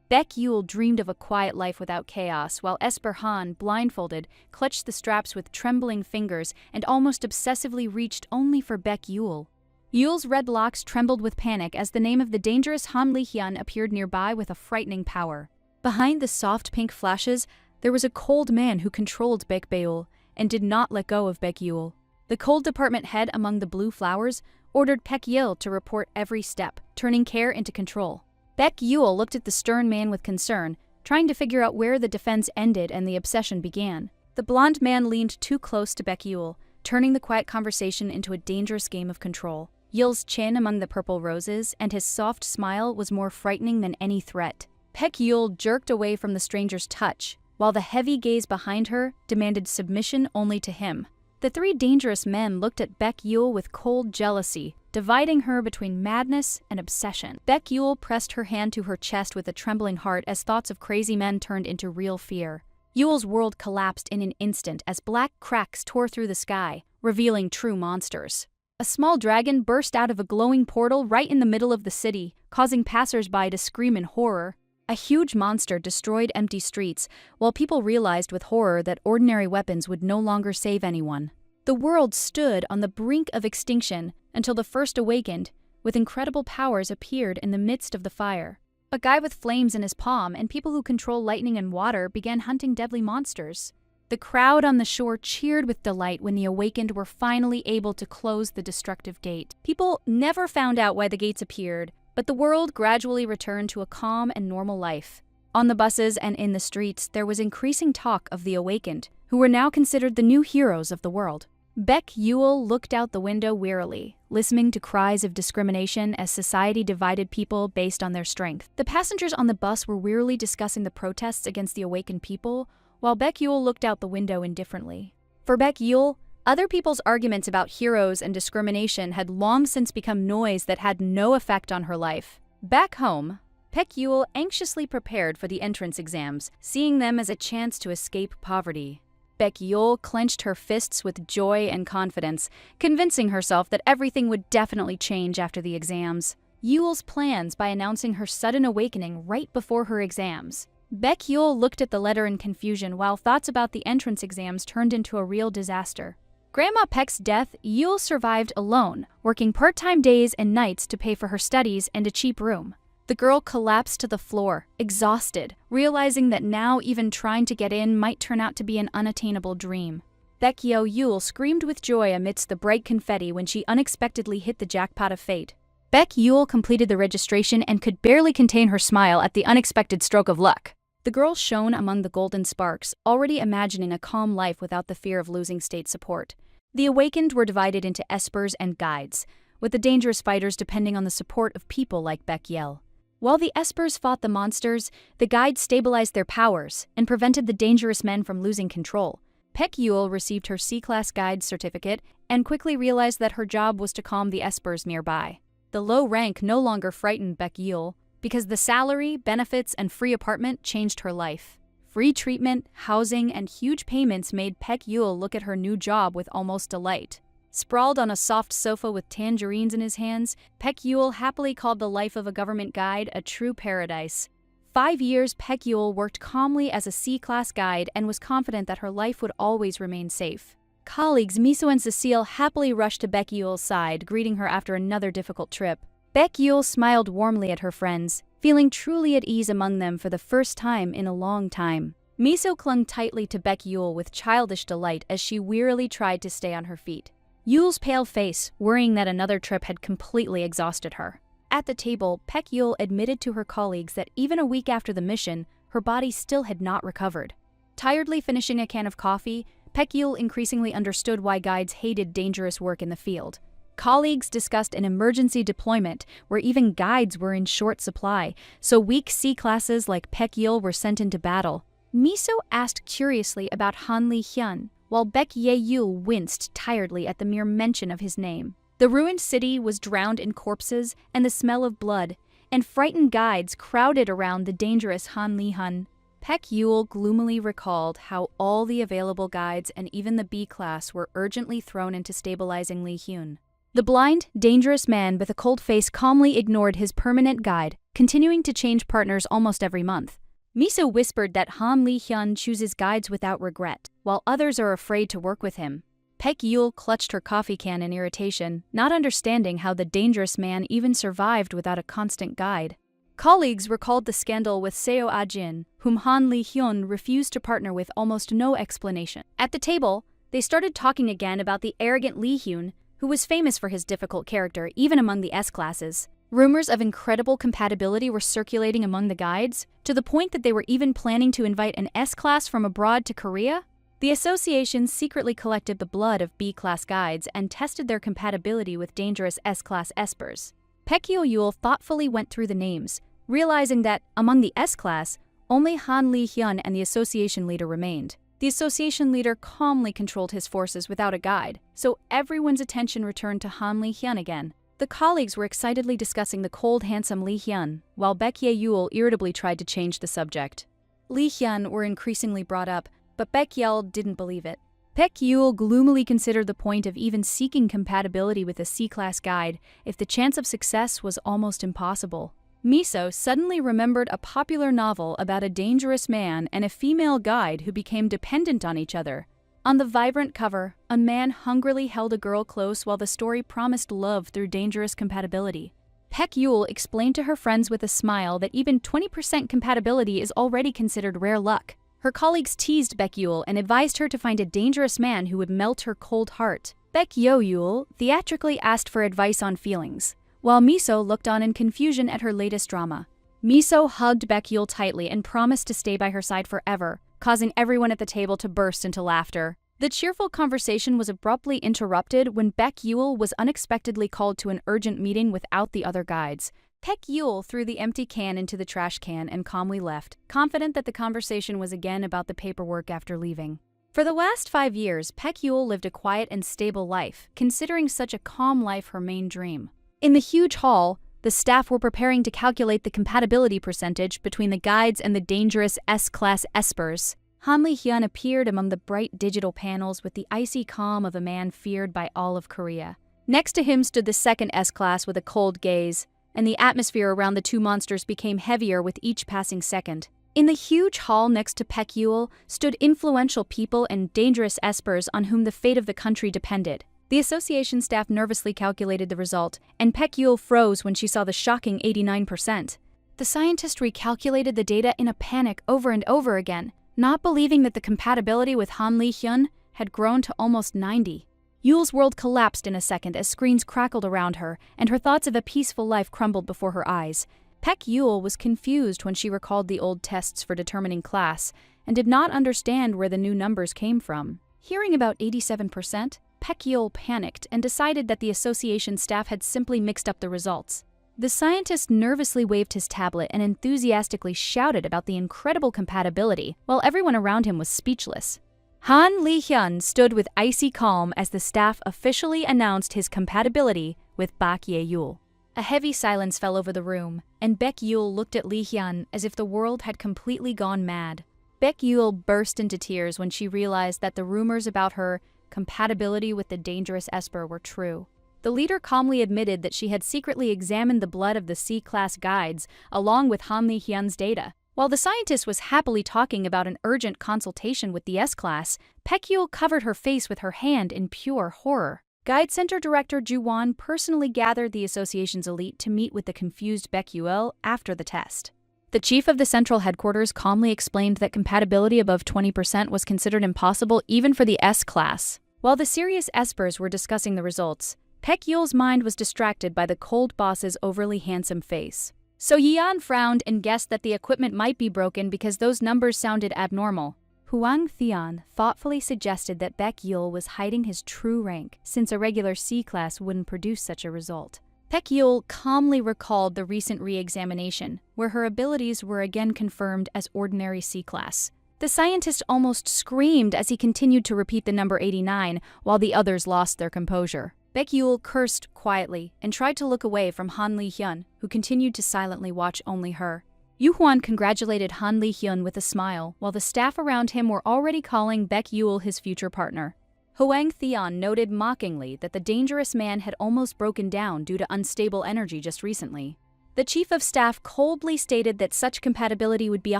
Baek Yul dreamed of a quiet life without chaos, while Esper Han, blindfolded, clutched the straps with trembling fingers and almost obsessively reached only for Baek Yul. Yul's red locks trembled with panic as the name of the dangerous Han Li-hyun appeared nearby with a frightening power. Behind the soft pink flashes, there was a cold man who controlled Baek Yul and did not let go of Baek Yul. The cold department head among the blue flowers ordered Baek Yul to report every step, turning care into control. Baek Yul looked at the stern man with concern, trying to figure out where the defense ended and the obsession began. The blonde man leaned too close to Baek Yul, turning the quiet conversation into a dangerous game of control. Yul's chin among the purple roses and his soft smile was more frightening than any threat. Baek Yul jerked away from the stranger's touch, while the heavy gaze behind her demanded submission only to him. The three dangerous men looked at Baek Yul with cold jealousy, dividing her between madness and obsession. Baek Yul pressed her hand to her chest with a trembling heart as thoughts of crazy men turned into real fear. Yul's world collapsed in an instant as black cracks tore through the sky, revealing true monsters. A small dragon burst out of a glowing portal right in the middle of the city, causing passers-by to scream in horror. A huge monster destroyed empty streets, while people realized with horror that ordinary weapons would no longer save anyone. The world stood on the brink of extinction until the first awakened, with incredible powers appeared in the midst of the fire. A guy with flames in his palm and people who control lightning and water began hunting deadly monsters. The crowd on the shore cheered with delight when the awakened were finally able to close the destructive gate. People never found out why the gates appeared, but the world gradually returned to a calm and normal life. On the buses and in the streets, there was increasing talk of the awakened, who were now considered the new heroes of the world. Baek Yul looked out the window wearily, listening to cries of discrimination as society divided people based on their strength. The passengers on the bus were wearily discussing the protests against the awakened people, while Baek Yul looked out the window indifferently. For Baek Yul, other people's arguments about heroes and discrimination had long since become noise that had no effect on her life. Back home, Baek Yul anxiously prepared for the entrance exams, seeing them as a chance to escape poverty. Baek Yul clenched her fists with joy and confidence, convincing herself that everything would definitely change after the exams. Yul's plans by announcing her sudden awakening right before her exams. Baek Yul looked at the letter in confusion while thoughts about the entrance exams turned into a real disaster. Grandma Peck's death, Yul survived alone, working part-time days and nights to pay for her studies and a cheap room. The girl collapsed to the floor, exhausted, realizing that now even trying to get in might turn out to be an unattainable dream. Baek Yul screamed with joy amidst the bright confetti when she unexpectedly hit the jackpot of fate. Baek Yul completed the registration and could barely contain her smile at the unexpected stroke of luck. The girl shone among the golden sparks, already imagining a calm life without the fear of losing state support. The awakened were divided into espers and guides, with the dangerous fighters depending on the support of people like Baek Yul. While the espers fought the monsters, the guides stabilized their powers and prevented the dangerous men from losing control. Baek Yul received her C-Class Guide certificate and quickly realized that her job was to calm the espers nearby. The low rank no longer frightened Baek Yul, because the salary, benefits, and free apartment changed her life. Free treatment, housing, and huge payments made Baek Yul look at her new job with almost delight. Sprawled on a soft sofa with tangerines in his hands, Baek Yul happily called the life of a government guide a true paradise. 5 years, Baek Yul worked calmly as a C-Class guide and was confident that her life would always remain safe. Colleagues Miso and Cecile happily rushed to Baek Yul's side, greeting her after another difficult trip. Baek Yul smiled warmly at her friends, feeling truly at ease among them for the first time in a long time. Miso clung tightly to Baek Yul with childish delight as she wearily tried to stay on her feet. Yul's pale face, worrying that another trip had completely exhausted her. At the table, Baek Yul admitted to her colleagues that even a week after the mission, her body still had not recovered. Tiredly finishing a can of coffee, Baek Yul increasingly understood why guides hated dangerous work in the field. Colleagues discussed an emergency deployment where even guides were in short supply, so weak C-classes like Baek Yul were sent into battle. Miso asked curiously about Han Li-hyun, while Baek Yul winced tiredly at the mere mention of his name. The ruined city was drowned in corpses and the smell of blood, and frightened guides crowded around the dangerous Han Li-hyun. Baek Yul gloomily recalled how all the available guides and even the B-class were urgently thrown into stabilizing Li-hyun. The blind, dangerous man with a cold face calmly ignored his permanent guide, continuing to change partners almost every month. Miso whispered that Han Li-hyun chooses guides without regret, while others are afraid to work with him. Baek Yul clutched her coffee can in irritation, not understanding how the dangerous man even survived without a constant guide. Colleagues recalled the scandal with Seo Ah-jin, whom Han Li-hyun refused to partner with almost no explanation. At the table, they started talking again about the arrogant Li-hyun, who was famous for his difficult character even among the S-classes. Rumors of incredible compatibility were circulating among the guides, to the point that they were even planning to invite an S-class from abroad to Korea. The association secretly collected the blood of B-class guides and tested their compatibility with dangerous S-class espers. Baek Yul thoughtfully went through the names, realizing that, among the S-class, only Han Li-hyun and the association leader remained. The association leader calmly controlled his forces without a guide, so everyone's attention returned to Han Li-hyun again. The colleagues were excitedly discussing the cold, handsome Li-hyun, while Baek Yul irritably tried to change the subject. Li-hyun were increasingly brought up, but Baek Yul didn't believe it. Baek Yul gloomily considered the point of even seeking compatibility with a C-class guide if the chance of success was almost impossible. Miso suddenly remembered a popular novel about a dangerous man and a female guide who became dependent on each other. On the vibrant cover, a man hungrily held a girl close while the story promised love through dangerous compatibility. Baek Yul explained to her friends with a smile that even 20% compatibility is already considered rare luck. Her colleagues teased Baek Yul and advised her to find a dangerous man who would melt her cold heart. Baek Yul theatrically asked for advice on feelings, while Miso looked on in confusion at her latest drama. Miso hugged Baek Yul tightly and promised to stay by her side forever, causing everyone at the table to burst into laughter. The cheerful conversation was abruptly interrupted when Baek Yul was unexpectedly called to an urgent meeting without the other guides. Baek Yul threw the empty can into the trash can and calmly left, confident that the conversation was again about the paperwork after leaving. For the last 5 years, Baek Yul lived a quiet and stable life, considering such a calm life her main dream. In the huge hall, the staff were preparing to calculate the compatibility percentage between the guides and the dangerous S-class espers. Han Li-hyun appeared among the bright digital panels with the icy calm of a man feared by all of Korea. Next to him stood the second S-class with a cold gaze, and the atmosphere around the two monsters became heavier with each passing second. In the huge hall next to Baek Yul stood influential people and dangerous espers on whom the fate of the country depended. The association staff nervously calculated the result, and Baek Yul froze when she saw the shocking 89%. The scientist recalculated the data in a panic over and over again, not believing that the compatibility with Han Li-hyun had grown to almost 90. Yul's world collapsed in a second as screens crackled around her, and her thoughts of a peaceful life crumbled before her eyes. Baek Yul was confused when she recalled the old tests for determining class, and did not understand where the new numbers came from. Hearing about 87%, Baek Yul panicked and decided that the association staff had simply mixed up the results. The scientist nervously waved his tablet and enthusiastically shouted about the incredible compatibility, while everyone around him was speechless. Han Li-hyun stood with icy calm as the staff officially announced his compatibility with Baek Yul. A heavy silence fell over the room, and Baek Yul looked at Li-hyun as if the world had completely gone mad. Baek Yul burst into tears when she realized that the rumors about her compatibility with the dangerous esper were true. The leader calmly admitted that she had secretly examined the blood of the C-class guides along with Han Li-hyun's data. While the scientist was happily talking about an urgent consultation with the S-class, Baek Yul covered her face with her hand in pure horror. Guide Center Director Ju-won personally gathered the association's elite to meet with the confused Baek Yul after the test. The chief of the central headquarters calmly explained that compatibility above 20% was considered impossible even for the S-class. While the serious espers were discussing the results, Baek Yul's mind was distracted by the cold boss's overly handsome face. So Yeon frowned and guessed that the equipment might be broken because those numbers sounded abnormal. Hwang Theon thoughtfully suggested that Baek Yul was hiding his true rank, since a regular C-class wouldn't produce such a result. Baek Yul calmly recalled the recent re-examination, where her abilities were again confirmed as ordinary C-class. The scientist almost screamed as he continued to repeat the number 89, while the others lost their composure. Baek Yul cursed quietly and tried to look away from Han Li-hyun, who continued to silently watch only her. Yu-hwan congratulated Han Li-hyun with a smile, while the staff around him were already calling Baek Yul his future partner. Hwang Theon noted mockingly that the dangerous man had almost broken down due to unstable energy just recently. The chief of staff coldly stated that such compatibility would be a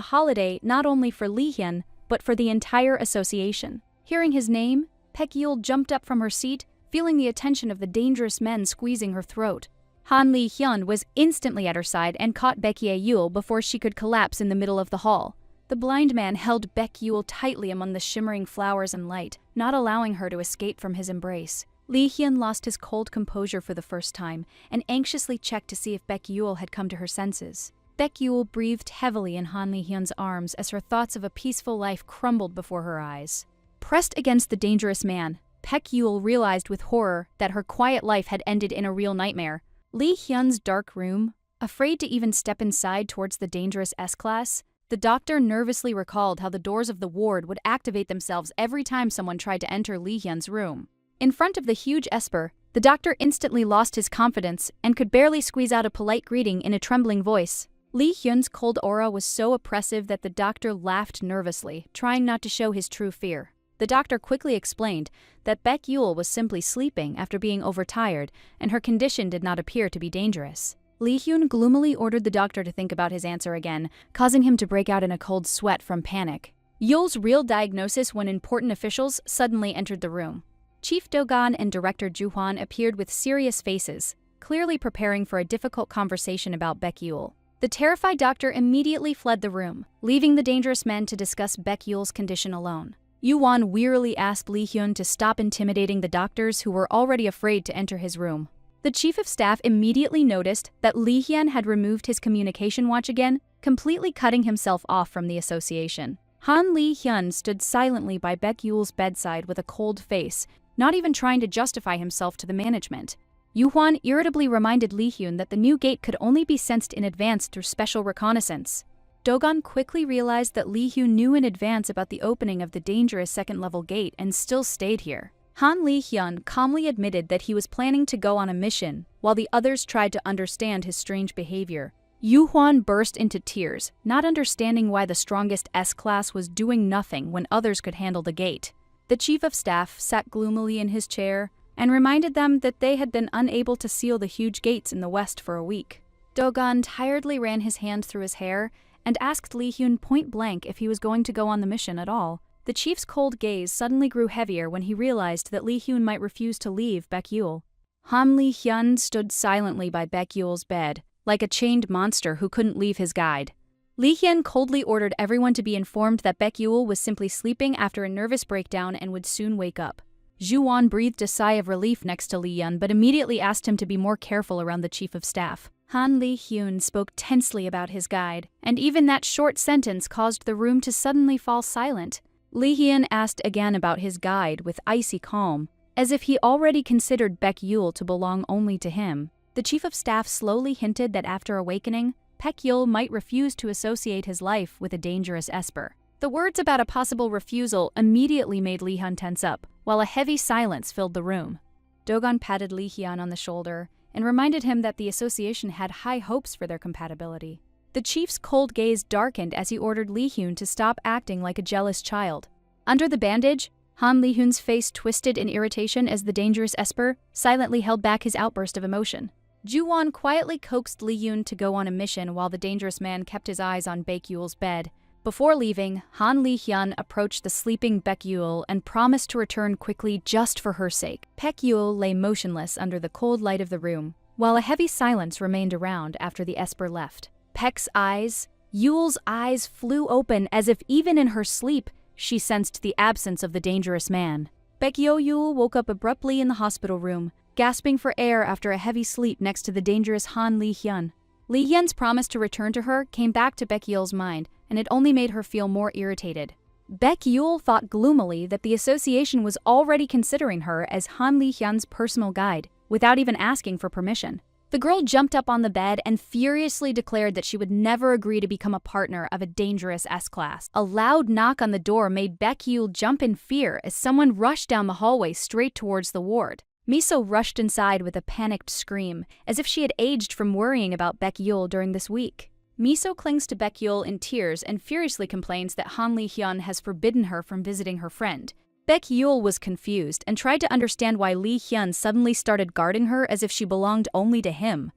holiday not only for Lee Hyun, but for the entire association. Hearing his name, Baek Yul jumped up from her seat, feeling the attention of the dangerous men squeezing her throat. Han Lee Hyun was instantly at her side and caught Baek Yul before she could collapse in the middle of the hall. The blind man held Baek Yul tightly among the shimmering flowers and light, not allowing her to escape from his embrace. Lee Hyun lost his cold composure for the first time and anxiously checked to see if Baek Yul had come to her senses. Baek Yul breathed heavily in Han Lee Hyun's arms as her thoughts of a peaceful life crumbled before her eyes. Pressed against the dangerous man, Baek Yul realized with horror that her quiet life had ended in a real nightmare. Lee Hyun's dark room, afraid to even step inside towards the dangerous S-Class, the doctor nervously recalled how the doors of the ward would activate themselves every time someone tried to enter Lee Hyun's room. In front of the huge Esper, the doctor instantly lost his confidence and could barely squeeze out a polite greeting in a trembling voice. Lee Hyun's cold aura was so oppressive that the doctor laughed nervously, trying not to show his true fear. The doctor quickly explained that Baek Yul was simply sleeping after being overtired, and her condition did not appear to be dangerous. Lee Hyun gloomily ordered the doctor to think about his answer again, causing him to break out in a cold sweat from panic. Yul's real diagnosis when important officials suddenly entered the room. Chief Dogan and Director Ju-hwan appeared with serious faces, clearly preparing for a difficult conversation about Baek Yul. The terrified doctor immediately fled the room, leaving the dangerous men to discuss Baek Yul's condition alone. Yu-won wearily asked Lee Hyun to stop intimidating the doctors who were already afraid to enter his room. The chief of staff immediately noticed that Lee Hyun had removed his communication watch again, completely cutting himself off from the association. Han Lee Hyun stood silently by Baek Yul's bedside with a cold face, not even trying to justify himself to the management. Yu-hwan irritably reminded Lee Hyun that the new gate could only be sensed in advance through special reconnaissance. Dogan quickly realized that Lee Hyun knew in advance about the opening of the dangerous second-level gate and still stayed here. Han Lee Hyun calmly admitted that he was planning to go on a mission, while the others tried to understand his strange behavior. Yu-hwan burst into tears, not understanding why the strongest S-Class was doing nothing when others could handle the gate. The chief of staff sat gloomily in his chair and reminded them that they had been unable to seal the huge gates in the west for a week. Dogan tiredly ran his hand through his hair and asked Lee Hyun point-blank if he was going to go on the mission at all. The chief's cold gaze suddenly grew heavier when he realized that Lee Hyun might refuse to leave Baek Yul. Han Lee Hyun stood silently by Baek Yul's bed, like a chained monster who couldn't leave his guide. Lee Hyun coldly ordered everyone to be informed that Baek Yul was simply sleeping after a nervous breakdown and would soon wake up. Ju-won breathed a sigh of relief next to Lee Hyun but immediately asked him to be more careful around the chief of staff. Han Lee Hyun spoke tensely about his guide, and even that short sentence caused the room to suddenly fall silent. Lee Hyun asked again about his guide with icy calm, as if he already considered Baek Yul to belong only to him. The chief of staff slowly hinted that after awakening, Baek Yul might refuse to associate his life with a dangerous Esper. The words about a possible refusal immediately made Lee Hyun tense up, while a heavy silence filled the room. Dogan patted Lee Hyun on the shoulder and reminded him that the association had high hopes for their compatibility. The chief's cold gaze darkened as he ordered Lee Hyun to stop acting like a jealous child. Under the bandage, Han Lee Hyun's face twisted in irritation as the dangerous Esper silently held back his outburst of emotion. Ju-won quietly coaxed Lee Hyun to go on a mission while the dangerous man kept his eyes on Baek Yul's bed. Before leaving, Han Lee Hyun approached the sleeping Baek Yul and promised to return quickly just for her sake. Baek Yul lay motionless under the cold light of the room, while a heavy silence remained around after the Esper left. Yul's eyes flew open as if even in her sleep, she sensed the absence of the dangerous man. Baek Yul woke up abruptly in the hospital room, gasping for air after a heavy sleep next to the dangerous Han Lee Hyun. Lee Hyun's promise to return to her came back to Baek Yul's mind, and it only made her feel more irritated. Baek Yul thought gloomily that the association was already considering her as Han Lee Hyun's personal guide, without even asking for permission. The girl jumped up on the bed and furiously declared that she would never agree to become a partner of a dangerous S-Class. A loud knock on the door made Baek Yul jump in fear as someone rushed down the hallway straight towards the ward. Miso rushed inside with a panicked scream, as if she had aged from worrying about Baek Yul during this week. Miso clings to Baek Yul in tears and furiously complains that Han Lee Hyun has forbidden her from visiting her friend. Baek Yul was confused and tried to understand why Lee Hyun suddenly started guarding her as if she belonged only to him.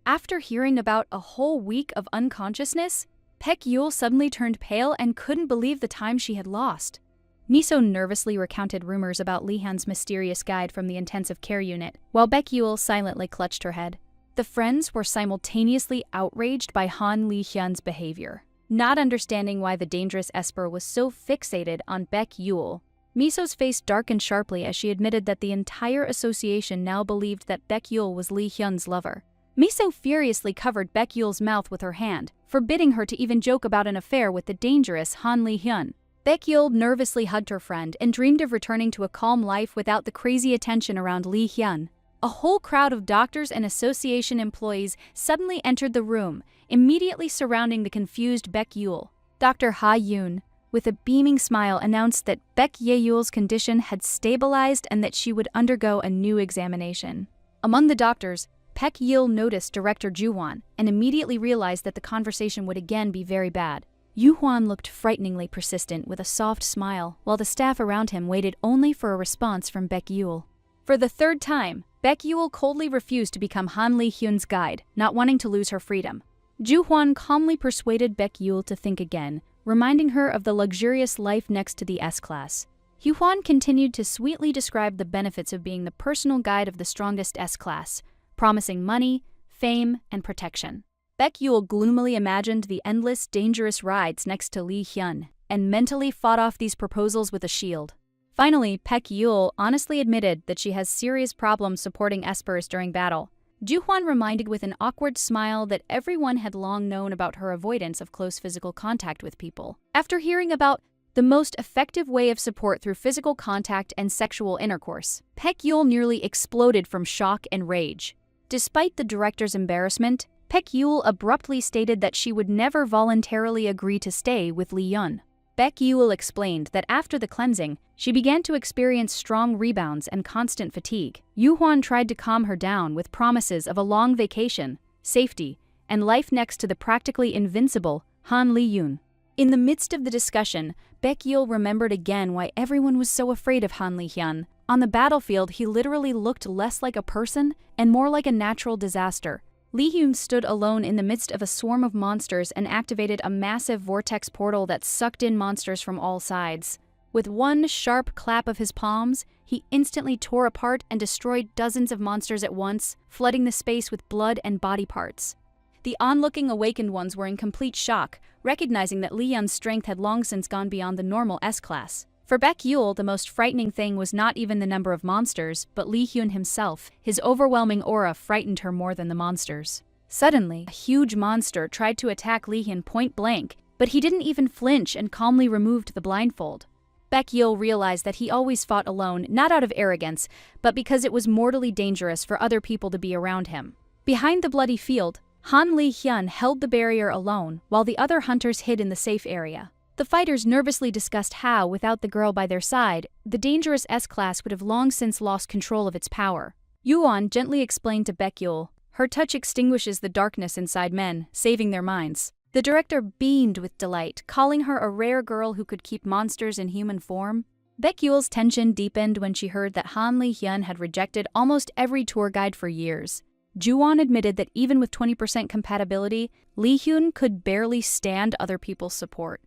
After hearing about a whole week of unconsciousness, Baek Yul suddenly turned pale and couldn't believe the time she had lost. Miso nervously recounted rumors about Lee Hyun's mysterious guide from the intensive care unit, while Baek Yul silently clutched her head. The friends were simultaneously outraged by Han Lee Hyun's behavior. Not understanding why the dangerous Esper was so fixated on Baek Yul, Miso's face darkened sharply as she admitted that the entire association now believed that Baek Yul was Lee Hyun's lover. Miso furiously covered Baek Yul's mouth with her hand, forbidding her to even joke about an affair with the dangerous Han Lee Hyun. Baek Yul nervously hugged her friend and dreamed of returning to a calm life without the crazy attention around Lee Hyun. A whole crowd of doctors and association employees suddenly entered the room, immediately surrounding the confused Baek Yul. Dr. Ha Yoon, with a beaming smile, announced that Baek Yul's condition had stabilized and that she would undergo a new examination. Among the doctors, Baek Yul noticed Director Ju Hwan and immediately realized that the conversation would again be very bad. Yu Hwan looked frighteningly persistent with a soft smile, while the staff around him waited only for a response from Baek Yul. For the third time, Baek Yul coldly refused to become Han Lee Hyun's guide, not wanting to lose her freedom. Ju Hwan calmly persuaded Baek Yul to think again, reminding her of the luxurious life next to the S-Class. Yu Hwan continued to sweetly describe the benefits of being the personal guide of the strongest S-Class, promising money, fame, and protection. Baek Yul gloomily imagined the endless, dangerous rides next to Lee Hyun, and mentally fought off these proposals with a shield. Finally, Baek Yul honestly admitted that she has serious problems supporting espers during battle. Ju Hwan reminded with an awkward smile that everyone had long known about her avoidance of close physical contact with people. After hearing about the most effective way of support through physical contact and sexual intercourse, Baek Yul nearly exploded from shock and rage. Despite the director's embarrassment, Baek Yul abruptly stated that she would never voluntarily agree to stay with Lee Hyun. Baek Yul explained that after the cleansing, she began to experience strong rebounds and constant fatigue. Yu Hwan tried to calm her down with promises of a long vacation, safety, and life next to the practically invincible Han Lee Hyun. In the midst of the discussion, Baek Yul remembered again why everyone was so afraid of Han Lee Hyun. On the battlefield, he literally looked less like a person and more like a natural disaster. Lee Hyun stood alone in the midst of a swarm of monsters and activated a massive vortex portal that sucked in monsters from all sides. With one sharp clap of his palms, he instantly tore apart and destroyed dozens of monsters at once, flooding the space with blood and body parts. The onlooking awakened ones were in complete shock, recognizing that Lee Hyun's strength had long since gone beyond the normal S-Class. For Baek Yul, the most frightening thing was not even the number of monsters, but Lee Hyun himself. His overwhelming aura frightened her more than the monsters. Suddenly, a huge monster tried to attack Lee Hyun point blank, but he didn't even flinch and calmly removed the blindfold. Baek Yul realized that he always fought alone, not out of arrogance, but because it was mortally dangerous for other people to be around him. Behind the bloody field, Han Lee Hyun held the barrier alone, while the other hunters hid in the safe area. The fighters nervously discussed how, without the girl by their side, the dangerous S-Class would have long since lost control of its power. Yuan gently explained to Baek Yul, "Her touch extinguishes the darkness inside men, saving their minds." The director beamed with delight, calling her a rare girl who could keep monsters in human form. Baek Yul's tension deepened when she heard that Han Lee Hyun had rejected almost every tour guide for years. Ju-won admitted that even with 20% compatibility, Lee Hyun could barely stand other people's support.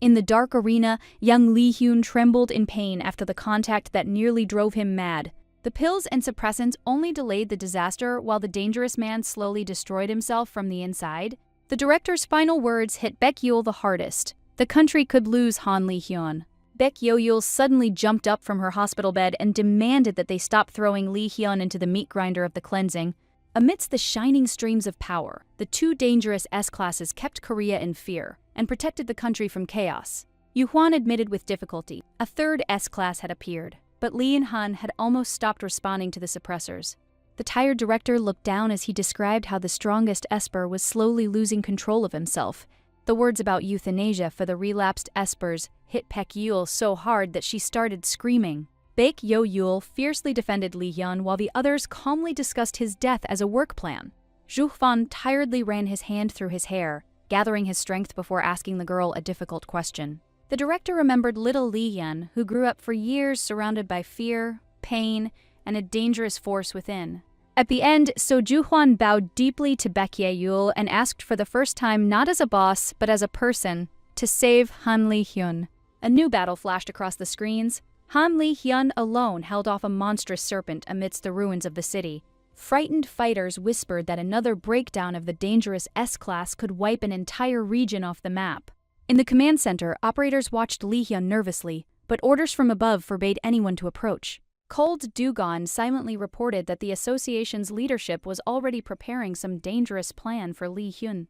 In the dark arena, young Lee Hyun trembled in pain after the contact that nearly drove him mad. The pills and suppressants only delayed the disaster while the dangerous man slowly destroyed himself from the inside. The director's final words hit Baek Yul the hardest. The country could lose Han Lee Hyun. Baek Yul suddenly jumped up from her hospital bed and demanded that they stop throwing Lee Hyun into the meat grinder of the cleansing. Amidst the shining streams of power, the two dangerous S-Classes kept Korea in fear and protected the country from chaos. Yu Hwan admitted with difficulty a third S-Class had appeared, but Lee and Han had almost stopped responding to the suppressors. The tired director looked down as he described how the strongest Esper was slowly losing control of himself. The words about euthanasia for the relapsed Espers hit Baek Yul so hard that she started screaming. Baek Yul fiercely defended Lee Hyun while the others calmly discussed his death as a work plan. Ju Hwan tiredly ran his hand through his hair, gathering his strength before asking the girl a difficult question. The director remembered little Lee Hyun, who grew up for years surrounded by fear, pain, and a dangerous force within. At the end, So Ju-hwan bowed deeply to Baek Ye-yul and asked for the first time not as a boss, but as a person, to save Han Li-hyun. A new battle flashed across the screens. Han Li-hyun alone held off a monstrous serpent amidst the ruins of the city. Frightened fighters whispered that another breakdown of the dangerous S-class could wipe an entire region off the map. In the command center, operators watched Li-hyun nervously, but orders from above forbade anyone to approach. Cold Dugon silently reported that the association's leadership was already preparing some dangerous plan for Li-hyun.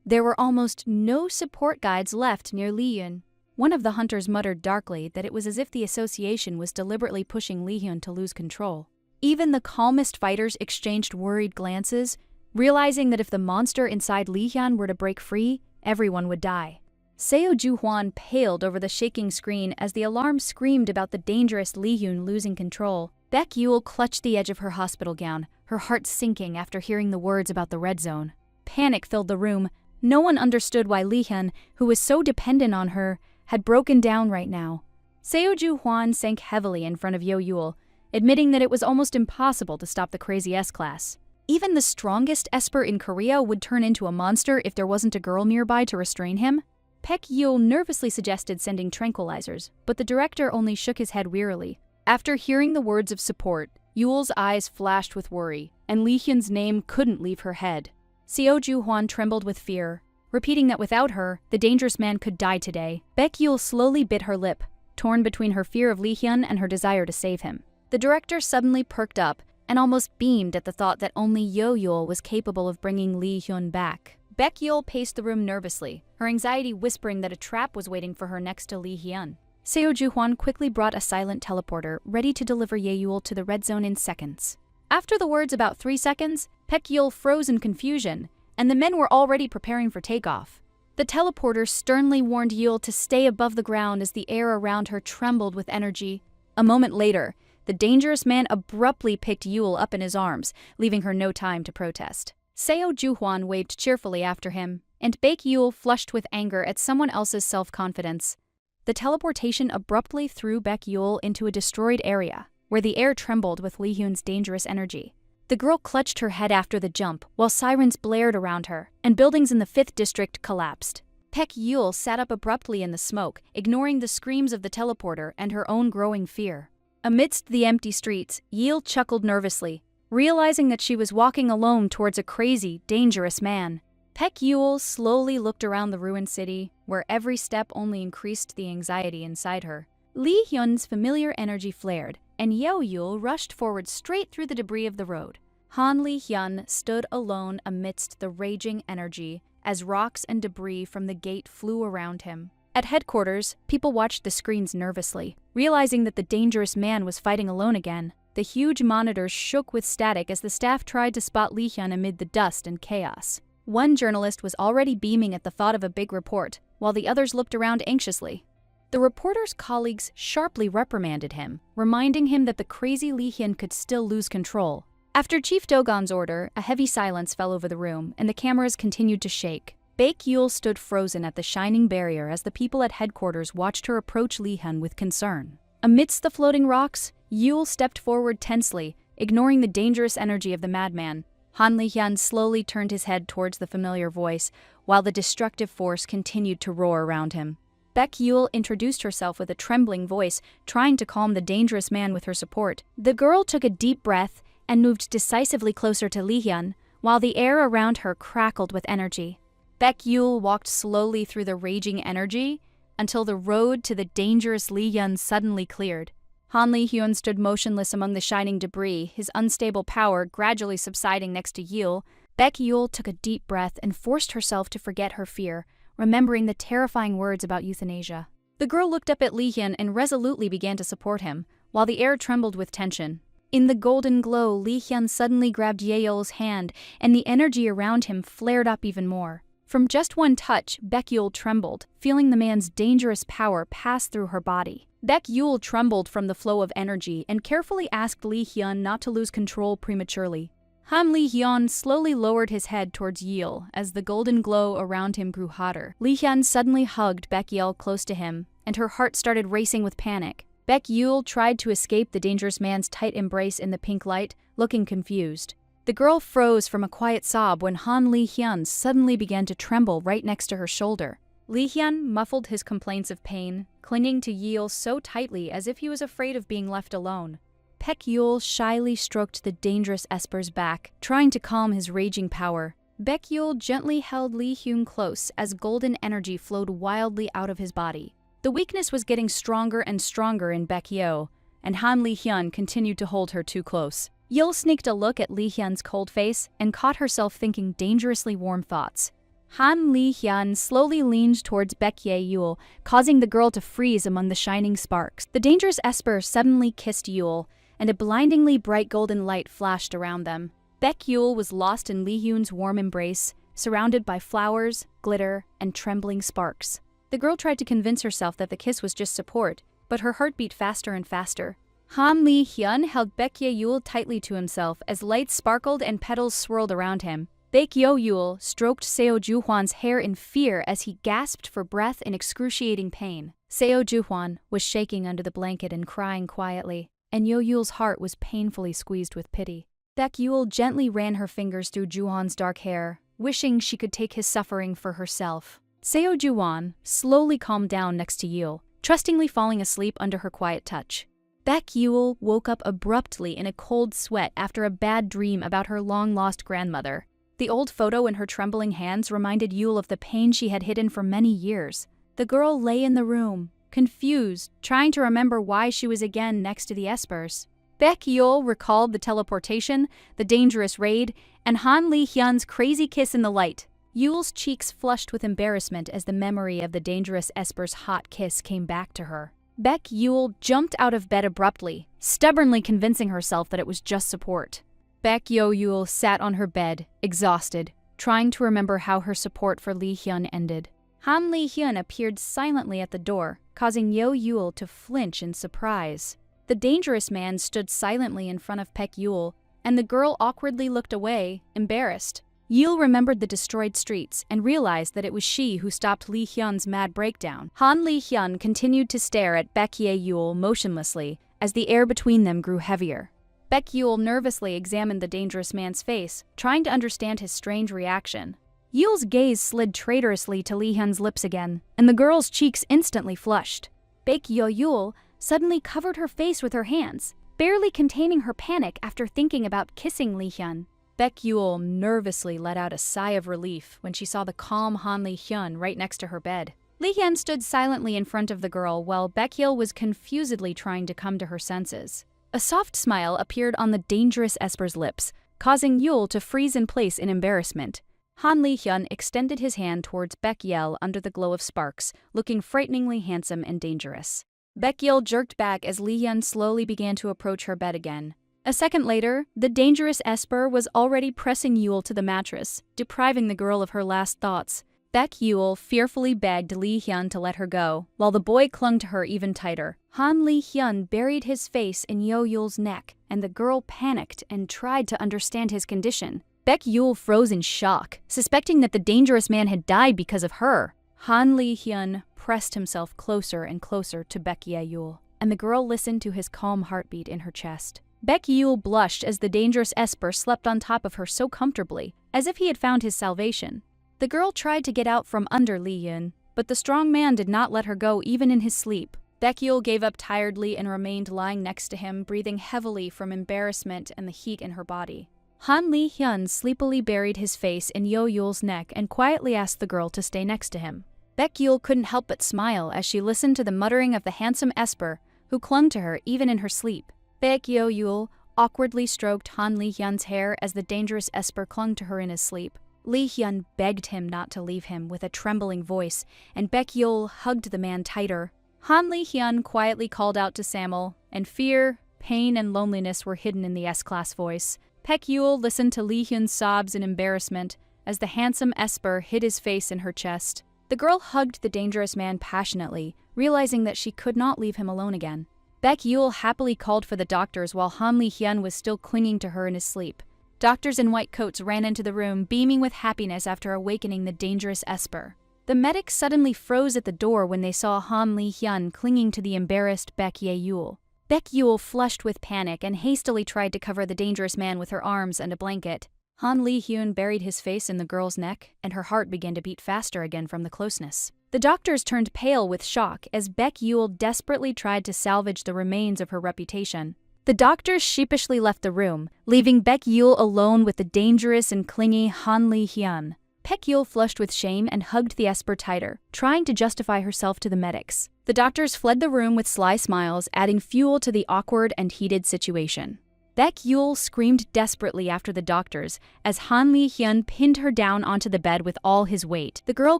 There were almost no support guides left near Li-hyun. One of the hunters muttered darkly that it was as if the association was deliberately pushing Li-hyun to lose control. Even the calmest fighters exchanged worried glances, realizing that if the monster inside Li-hyun were to break free, everyone would die. Seo Ju-hwan paled over the shaking screen as the alarm screamed about the dangerous Li-hyun losing control. Baek Yul clutched the edge of her hospital gown, her heart sinking after hearing the words about the red zone. Panic filled the room. No one understood why Li-hyun, who was so dependent on her, had broken down right now. Seo Ju-hwan sank heavily in front of Yo-yul, admitting that it was almost impossible to stop the crazy S-class. Even the strongest Esper in Korea would turn into a monster if there wasn't a girl nearby to restrain him. Baek Yul nervously suggested sending tranquilizers, but the director only shook his head wearily. After hearing the words of support, Yul's eyes flashed with worry, and Li-hyun's name couldn't leave her head. Seo Ju-hwan trembled with fear, repeating that without her, the dangerous man could die today. Baek Yul slowly bit her lip, torn between her fear of Li-hyun and her desire to save him. The director suddenly perked up and almost beamed at the thought that only Yo-yul was capable of bringing Li-hyun back. Baek Yul paced the room nervously, her anxiety whispering that a trap was waiting for her next to Li-hyun. Seo Ju-hwan quickly brought a silent teleporter, ready to deliver Ye-yul to the red zone in seconds. After the words about 3 seconds, Baek Yul froze in confusion, and the men were already preparing for takeoff. The teleporter sternly warned Yul to stay above the ground as the air around her trembled with energy. A moment later, the dangerous man abruptly picked Yul up in his arms, leaving her no time to protest. Seo Ju-hwan waved cheerfully after him, and Baek Yul flushed with anger at someone else's self-confidence. The teleportation abruptly threw Baek Yul into a destroyed area, where the air trembled with Li-hyun's dangerous energy. The girl clutched her head after the jump, while sirens blared around her, and buildings in the 5th district collapsed. Baek Yul sat up abruptly in the smoke, ignoring the screams of the teleporter and her own growing fear. Amidst the empty streets, Yul chuckled nervously, realizing that she was walking alone towards a crazy, dangerous man. Baek Yul slowly looked around the ruined city, where every step only increased the anxiety inside her. Li-hyun's familiar energy flared, and Yo-yul rushed forward straight through the debris of the road. Han Li-hyun stood alone amidst the raging energy as rocks and debris from the gate flew around him. At headquarters, people watched the screens nervously, realizing that the dangerous man was fighting alone again. The huge monitors shook with static as the staff tried to spot Li-hyun amid the dust and chaos. One journalist was already beaming at the thought of a big report, while the others looked around anxiously. The reporter's colleagues sharply reprimanded him, reminding him that the crazy Li-hyun could still lose control. After Chief Dogon's order, a heavy silence fell over the room, and the cameras continued to shake. Baek Yul stood frozen at the shining barrier as the people at headquarters watched her approach Li-hyun with concern. Amidst the floating rocks, Yul stepped forward tensely, ignoring the dangerous energy of the madman. Han Li-hyun slowly turned his head towards the familiar voice, while the destructive force continued to roar around him. Baek Yul introduced herself with a trembling voice, trying to calm the dangerous man with her support. The girl took a deep breath and moved decisively closer to Li-hyun, while the air around her crackled with energy. Baek Yul walked slowly through the raging energy until the road to the dangerous Li-hyun suddenly cleared. Han Li-hyun stood motionless among the shining debris, his unstable power gradually subsiding next to Yul. Baek Yul took a deep breath and forced herself to forget her fear, remembering the terrifying words about euthanasia. The girl looked up at Li-hyun and resolutely began to support him, while the air trembled with tension. In the golden glow, Li-hyun suddenly grabbed Yahello's hand, and the energy around him flared up even more. From just one touch, Baek Yul trembled, feeling the man's dangerous power pass through her body. Baek Yul trembled from the flow of energy and carefully asked Li-hyun not to lose control prematurely. Han Li-hyun slowly lowered his head towards Yul as the golden glow around him grew hotter. Li-hyun suddenly hugged Baek Yul close to him, and her heart started racing with panic. Baek Yul tried to escape the dangerous man's tight embrace in the pink light, looking confused. The girl froze from a quiet sob when Han Li-hyun suddenly began to tremble right next to her shoulder. Li-hyun muffled his complaints of pain, clinging to Yeol so tightly as if he was afraid of being left alone. Baek-yeol shyly stroked the dangerous Esper's back, trying to calm his raging power. Baek-yeol gently held Li-hyun close as golden energy flowed wildly out of his body. The weakness was getting stronger and stronger in Baek-yeol, and Han Li-hyun continued to hold her too close. Yeol sneaked a look at Li-hyun's cold face and caught herself thinking dangerously warm thoughts. Han Li-hyun slowly leaned towards Baek-yeol, causing the girl to freeze among the shining sparks. The dangerous Esper suddenly kissed Yeol, and a blindingly bright golden light flashed around them. Baek-yeol was lost in Li-hyun's warm embrace, surrounded by flowers, glitter, and trembling sparks. The girl tried to convince herself that the kiss was just support, but her heart beat faster and faster. Han Li-hyun held Baek-yeol tightly to himself as lights sparkled and petals swirled around him. Baek-yeol stroked Seo Ju-hwan's hair in fear as he gasped for breath in excruciating pain. Seo Ju-hwan was shaking under the blanket and crying quietly, and Yo-yul's heart was painfully squeezed with pity. Baek-yeol gently ran her fingers through Ju-hwan's dark hair, wishing she could take his suffering for herself. Seo Ju-hwan slowly calmed down next to Yeol, trustingly falling asleep under her quiet touch. Baek-yeol woke up abruptly in a cold sweat after a bad dream about her long-lost grandmother. The old photo in her trembling hands reminded Yeol of the pain she had hidden for many years. The girl lay in the room, confused, trying to remember why she was again next to the Espers. Baek-yeol recalled the teleportation, the dangerous raid, and Han Li-hyun's crazy kiss in the light. Yeol's cheeks flushed with embarrassment as the memory of the dangerous Esper's hot kiss came back to her. Baek-yeol jumped out of bed abruptly, stubbornly convincing herself that it was just support. Baek-yeol sat on her bed, exhausted, trying to remember how her support for Li-hyun ended. Han Li-hyun appeared silently at the door, causing Yo-yul to flinch in surprise. The dangerous man stood silently in front of Baek-yeol, and the girl awkwardly looked away, embarrassed. Yeol remembered the destroyed streets and realized that it was she who stopped Li-hyun's mad breakdown. Han Li-hyun continued to stare at Baek-yeol motionlessly as the air between them grew heavier. Baek-yeol nervously examined the dangerous man's face, trying to understand his strange reaction. Yeol's gaze slid traitorously to Li-hyun's lips again, and the girl's cheeks instantly flushed. Baek-yeol suddenly covered her face with her hands, barely containing her panic after thinking about kissing Li-hyun. Baek-yeol nervously let out a sigh of relief when she saw the calm Han Li-hyun right next to her bed. Li-hyun stood silently in front of the girl while Baek-yeol was confusedly trying to come to her senses. A soft smile appeared on the dangerous Esper's lips, causing Yeol to freeze in place in embarrassment. Han Li-hyun extended his hand towards Baek-yeol under the glow of sparks, looking frighteningly handsome and dangerous. Baek-yeol jerked back as Li-hyun slowly began to approach her bed again. A second later, the dangerous Esper was already pressing Yeol to the mattress, depriving the girl of her last thoughts. Baek-yeol fearfully begged Li-hyun to let her go, while the boy clung to her even tighter. Han Li-hyun buried his face in Yo-yul's neck, and the girl panicked and tried to understand his condition. Baek-yeol froze in shock, suspecting that the dangerous man had died because of her. Han Li-hyun pressed himself closer and closer to Baek-yeol, and the girl listened to his calm heartbeat in her chest. Baek-yeol blushed as the dangerous Esper slept on top of her so comfortably, as if he had found his salvation. The girl tried to get out from under Li-hyun, but the strong man did not let her go even in his sleep. Baek-yeol gave up tiredly and remained lying next to him, breathing heavily from embarrassment and the heat in her body. Han Li-hyun sleepily buried his face in Yo-yul's neck and quietly asked the girl to stay next to him. Baek-yeol couldn't help but smile as she listened to the muttering of the handsome Esper, who clung to her even in her sleep. Baek-yeol awkwardly stroked Han Li-hyun's hair as the dangerous Esper clung to her in his sleep. Li-hyun begged him not to leave him with a trembling voice, and Baek-yeol hugged the man tighter. Han Li-hyun quietly called out to Samul, and fear, pain, and loneliness were hidden in the S-class voice. Baek-yeol listened to Li-hyun's sobs in embarrassment as the handsome Esper hid his face in her chest. The girl hugged the dangerous man passionately, realizing that she could not leave him alone again. Baek-yeol happily called for the doctors while Han Li-hyun was still clinging to her in his sleep. Doctors in white coats ran into the room, beaming with happiness after awakening the dangerous Esper. The medics suddenly froze at the door when they saw Han Li-hyun clinging to the embarrassed Baek-yeol. Baek Yul flushed with panic and hastily tried to cover the dangerous man with her arms and a blanket. Han Li-hyun buried his face in the girl's neck, and her heart began to beat faster again from the closeness. The doctors turned pale with shock as Baek Yul desperately tried to salvage the remains of her reputation. The doctors sheepishly left the room, leaving Baek Yul alone with the dangerous and clingy Han Li-hyun. Baek Yul flushed with shame and hugged the Esper tighter, trying to justify herself to the medics. The doctors fled the room with sly smiles, adding fuel to the awkward and heated situation. Baek Yul screamed desperately after the doctors as Han Li-hyun pinned her down onto the bed with all his weight. The girl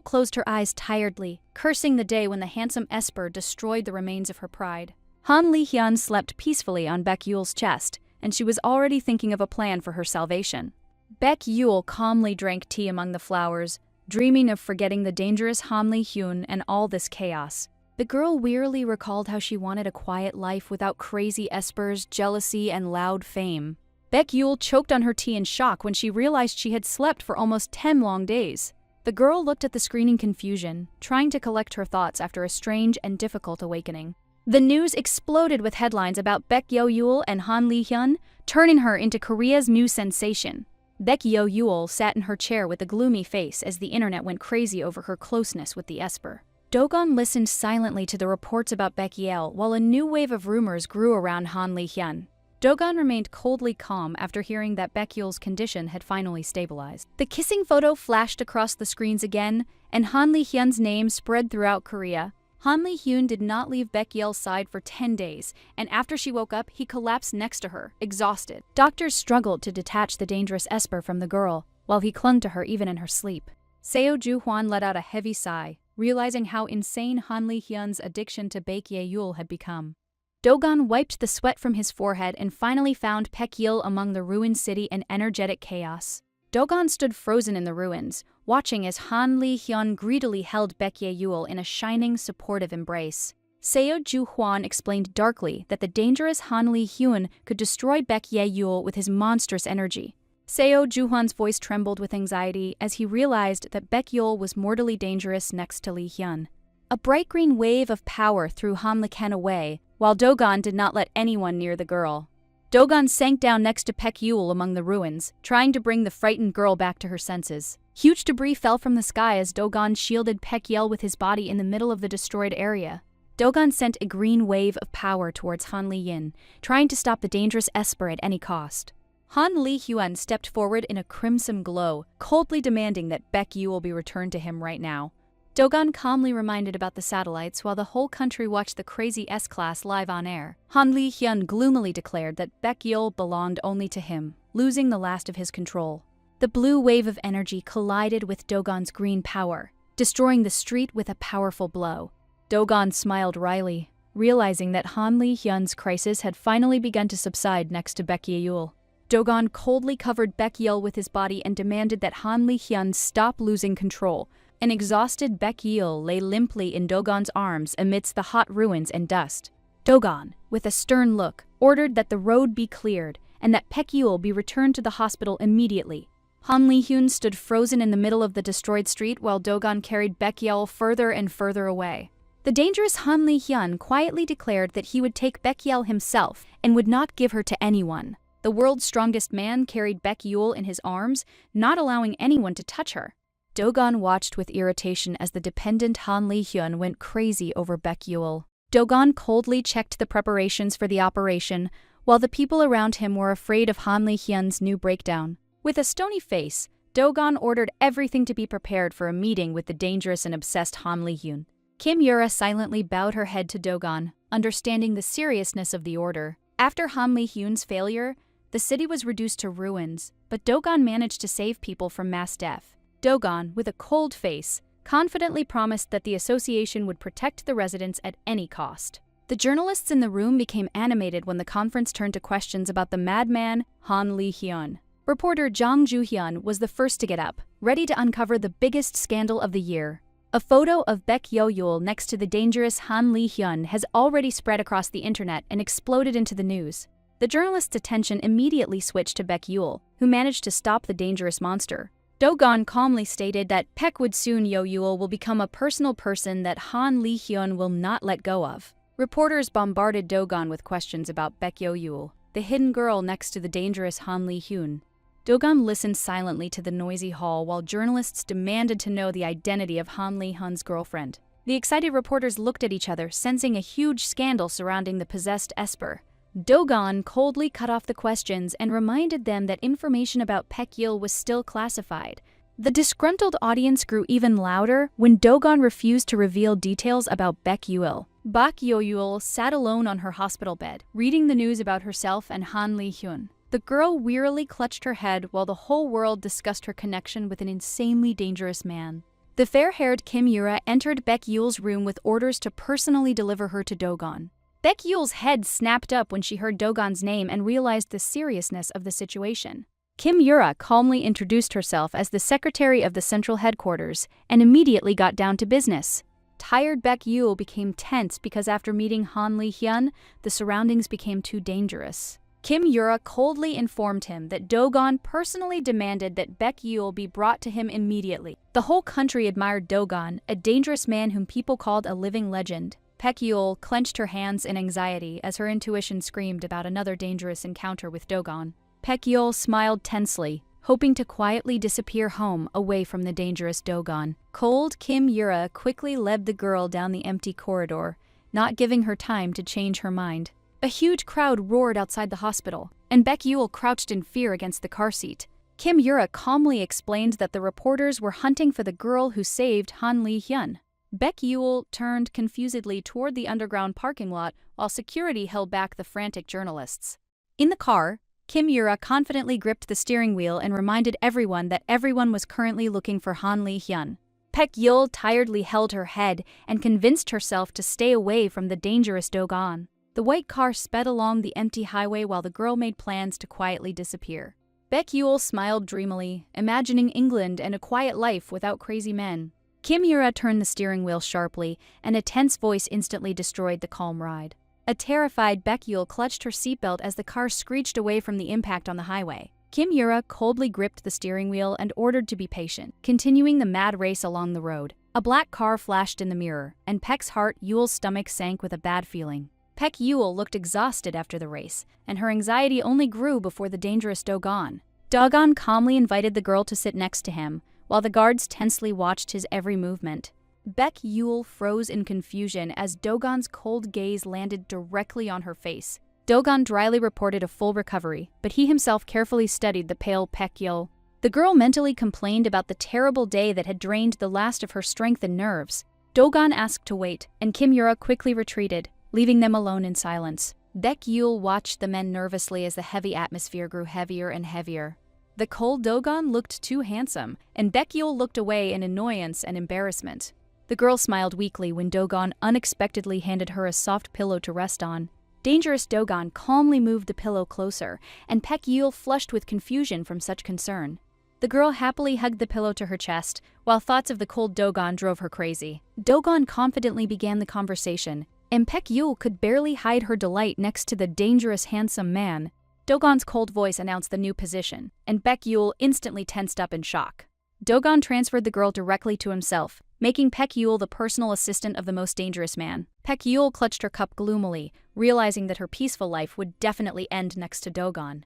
closed her eyes tiredly, cursing the day when the handsome Esper destroyed the remains of her pride. Han Li-hyun slept peacefully on Baek Yul's chest, and she was already thinking of a plan for her salvation. Baek Yul calmly drank tea among the flowers, dreaming of forgetting the dangerous Han Li-hyun and all this chaos. The girl wearily recalled how she wanted a quiet life without crazy espers, jealousy, and loud fame. Baek Yul choked on her tea in shock when she realized she had slept for almost 10 long days. The girl looked at the screen in confusion, trying to collect her thoughts after a strange and difficult awakening. The news exploded with headlines about Baek Yul and Han Li-hyun, turning her into Korea's new sensation. Baek Yul sat in her chair with a gloomy face as the internet went crazy over her closeness with the Esper. Dogon listened silently to the reports about Baek Yul while a new wave of rumors grew around Han Li-hyun. Dogon remained coldly calm after hearing that Baek Yul's condition had finally stabilized. The kissing photo flashed across the screens again, and Han Li-hyun's name spread throughout Korea. Han Li-hyun did not leave Baek Yul's side for 10 days, and after she woke up, he collapsed next to her, exhausted. Doctors struggled to detach the dangerous Esper from the girl, while he clung to her even in her sleep. Seo Ju-hwan let out a heavy sigh, realizing how insane Han Li-hyun's addiction to Baek Yul had become. Dogon wiped the sweat from his forehead and finally found Baek Yul among the ruined city in energetic chaos. Dogon stood frozen in the ruins, watching as Han Li-hyun greedily held Baek Yul in a shining, supportive embrace. Seo Ju-hwan explained darkly that the dangerous Han Li-hyun could destroy Baek Yul with his monstrous energy. Seo Ju-hwan's voice trembled with anxiety as he realized that Baek Yul was mortally dangerous next to Li-hyun. A bright green wave of power threw Han Li-hyun away, while Dogon did not let anyone near the girl. Dogon sank down next to Baek Yul among the ruins, trying to bring the frightened girl back to her senses. Huge debris fell from the sky as Dogon shielded Baek Yul with his body in the middle of the destroyed area. Dogon sent a green wave of power towards Han Li-hyun, trying to stop the dangerous Esper at any cost. Han Li-hyun stepped forward in a crimson glow, coldly demanding that Baek Yul be returned to him right now. Dogon calmly reminded about the satellites while the whole country watched the crazy S-Class live on air. Han Li-hyun gloomily declared that Baek Yul belonged only to him, losing the last of his control. The blue wave of energy collided with Dogon's green power, destroying the street with a powerful blow. Dogon smiled wryly, realizing that Han Li-hyun's crisis had finally begun to subside next to Baek Yul. Dogon coldly covered Baek Yul with his body and demanded that Han Li-hyun stop losing control. An exhausted Baek Yul lay limply in Dogon's arms amidst the hot ruins and dust. Dogon, with a stern look, ordered that the road be cleared and that Baek Yul be returned to the hospital immediately. Han Li-hyun stood frozen in the middle of the destroyed street while Dogon carried Baek Yul further and further away. The dangerous Han Li-hyun quietly declared that he would take Baek Yul himself and would not give her to anyone. The world's strongest man carried Baek Yul in his arms, not allowing anyone to touch her. Dogon watched with irritation as the dependent Han Li-hyun went crazy over Baek Yul. Dogon coldly checked the preparations for the operation, while the people around him were afraid of Han Li-hyun's new breakdown. With a stony face, Dogon ordered everything to be prepared for a meeting with the dangerous and obsessed Han Li-hyun. Kim Yura silently bowed her head to Dogon, understanding the seriousness of the order. After Han Li-hyun's failure, the city was reduced to ruins, but Dogon managed to save people from mass death. Dogon, with a cold face, confidently promised that the association would protect the residents at any cost. The journalists in the room became animated when the conference turned to questions about the madman Han Li-hyun. Reporter Jang Ju-hyun was the first to get up, ready to uncover the biggest scandal of the year. A photo of Baek Yul next to the dangerous Han Li-hyun has already spread across the internet and exploded into the news. The journalists' attention immediately switched to Baek Yul, who managed to stop the dangerous monster. Dogon calmly stated that Baek would soon Yul will become a personal person that Han Li-hyun will not let go of. Reporters bombarded Dogon with questions about Baekyo Yul, the hidden girl next to the dangerous Han Li-hyun. Dogon listened silently to the noisy hall while journalists demanded to know the identity of Han Li-hyun's girlfriend. The excited reporters looked at each other, sensing a huge scandal surrounding the possessed Esper. Dogon coldly cut off the questions and reminded them that information about Baekyo was still classified. The disgruntled audience grew even louder when Dogon refused to reveal details about Baekyo. Baekyo sat alone on her hospital bed, reading the news about herself and Han Li-hyun. The girl wearily clutched her head while the whole world discussed her connection with an insanely dangerous man. The fair-haired Kim Yura entered Baekyul's room with orders to personally deliver her to Dogon. Baekyul's head snapped up when she heard Dogon's name and realized the seriousness of the situation. Kim Yura calmly introduced herself as the secretary of the central headquarters and immediately got down to business. Tired Baekyo became tense because after meeting Han Li-hyun, the surroundings became too dangerous. Kim Yura coldly informed him that Dogon personally demanded that Baekyo be brought to him immediately. The whole country admired Dogon, a dangerous man whom people called a living legend. Baekyo clenched her hands in anxiety as her intuition screamed about another dangerous encounter with Dogon. Baekyo smiled tensely, hoping to quietly disappear home away from the dangerous Dogon. Cold Kim Yura quickly led the girl down the empty corridor, not giving her time to change her mind. A huge crowd roared outside the hospital, and Baekyo crouched in fear against the car seat. Kim Yura calmly explained that the reporters were hunting for the girl who saved Han Li-hyun. Baekyo turned confusedly toward the underground parking lot while security held back the frantic journalists. In the car, Kim Yura confidently gripped the steering wheel and reminded everyone that everyone was currently looking for Han Li-hyun. Baekyo tiredly held her head and convinced herself to stay away from the dangerous Dogon. The white car sped along the empty highway while the girl made plans to quietly disappear. Baekyo smiled dreamily, imagining England and a quiet life without crazy men. Kim Yura turned the steering wheel sharply, and a tense voice instantly destroyed the calm ride. A terrified Baekyo clutched her seatbelt as the car screeched away from the impact on the highway. Kim Yura coldly gripped the steering wheel and ordered to be patient, continuing the mad race along the road. A black car flashed in the mirror, and Baek's heart, Yul's stomach sank with a bad feeling. Baek looked exhausted after the race, and her anxiety only grew before the dangerous Dogon. Dogon calmly invited the girl to sit next to him, while the guards tensely watched his every movement. Baek froze in confusion as Dogon's cold gaze landed directly on her face. Dogon dryly reported a full recovery, but he himself carefully studied the pale Baek. The girl mentally complained about the terrible day that had drained the last of her strength and nerves. Dogon asked to wait, and Kim Yura quickly retreated, leaving them alone in silence. Baek watched the men nervously as the heavy atmosphere grew heavier and heavier. The cold Dogon looked too handsome, and Baek looked away in annoyance and embarrassment. The girl smiled weakly when Dogon unexpectedly handed her a soft pillow to rest on. Dangerous Dogon calmly moved the pillow closer, and Baek flushed with confusion from such concern. The girl happily hugged the pillow to her chest, while thoughts of the cold Dogon drove her crazy. Dogon confidently began the conversation, and Baek could barely hide her delight next to the dangerous handsome man. Dogon's cold voice announced the new position, and Baek instantly tensed up in shock. Dogon transferred the girl directly to himself, making Baek the personal assistant of the most dangerous man. Baek clutched her cup gloomily, realizing that her peaceful life would definitely end next to Dogon.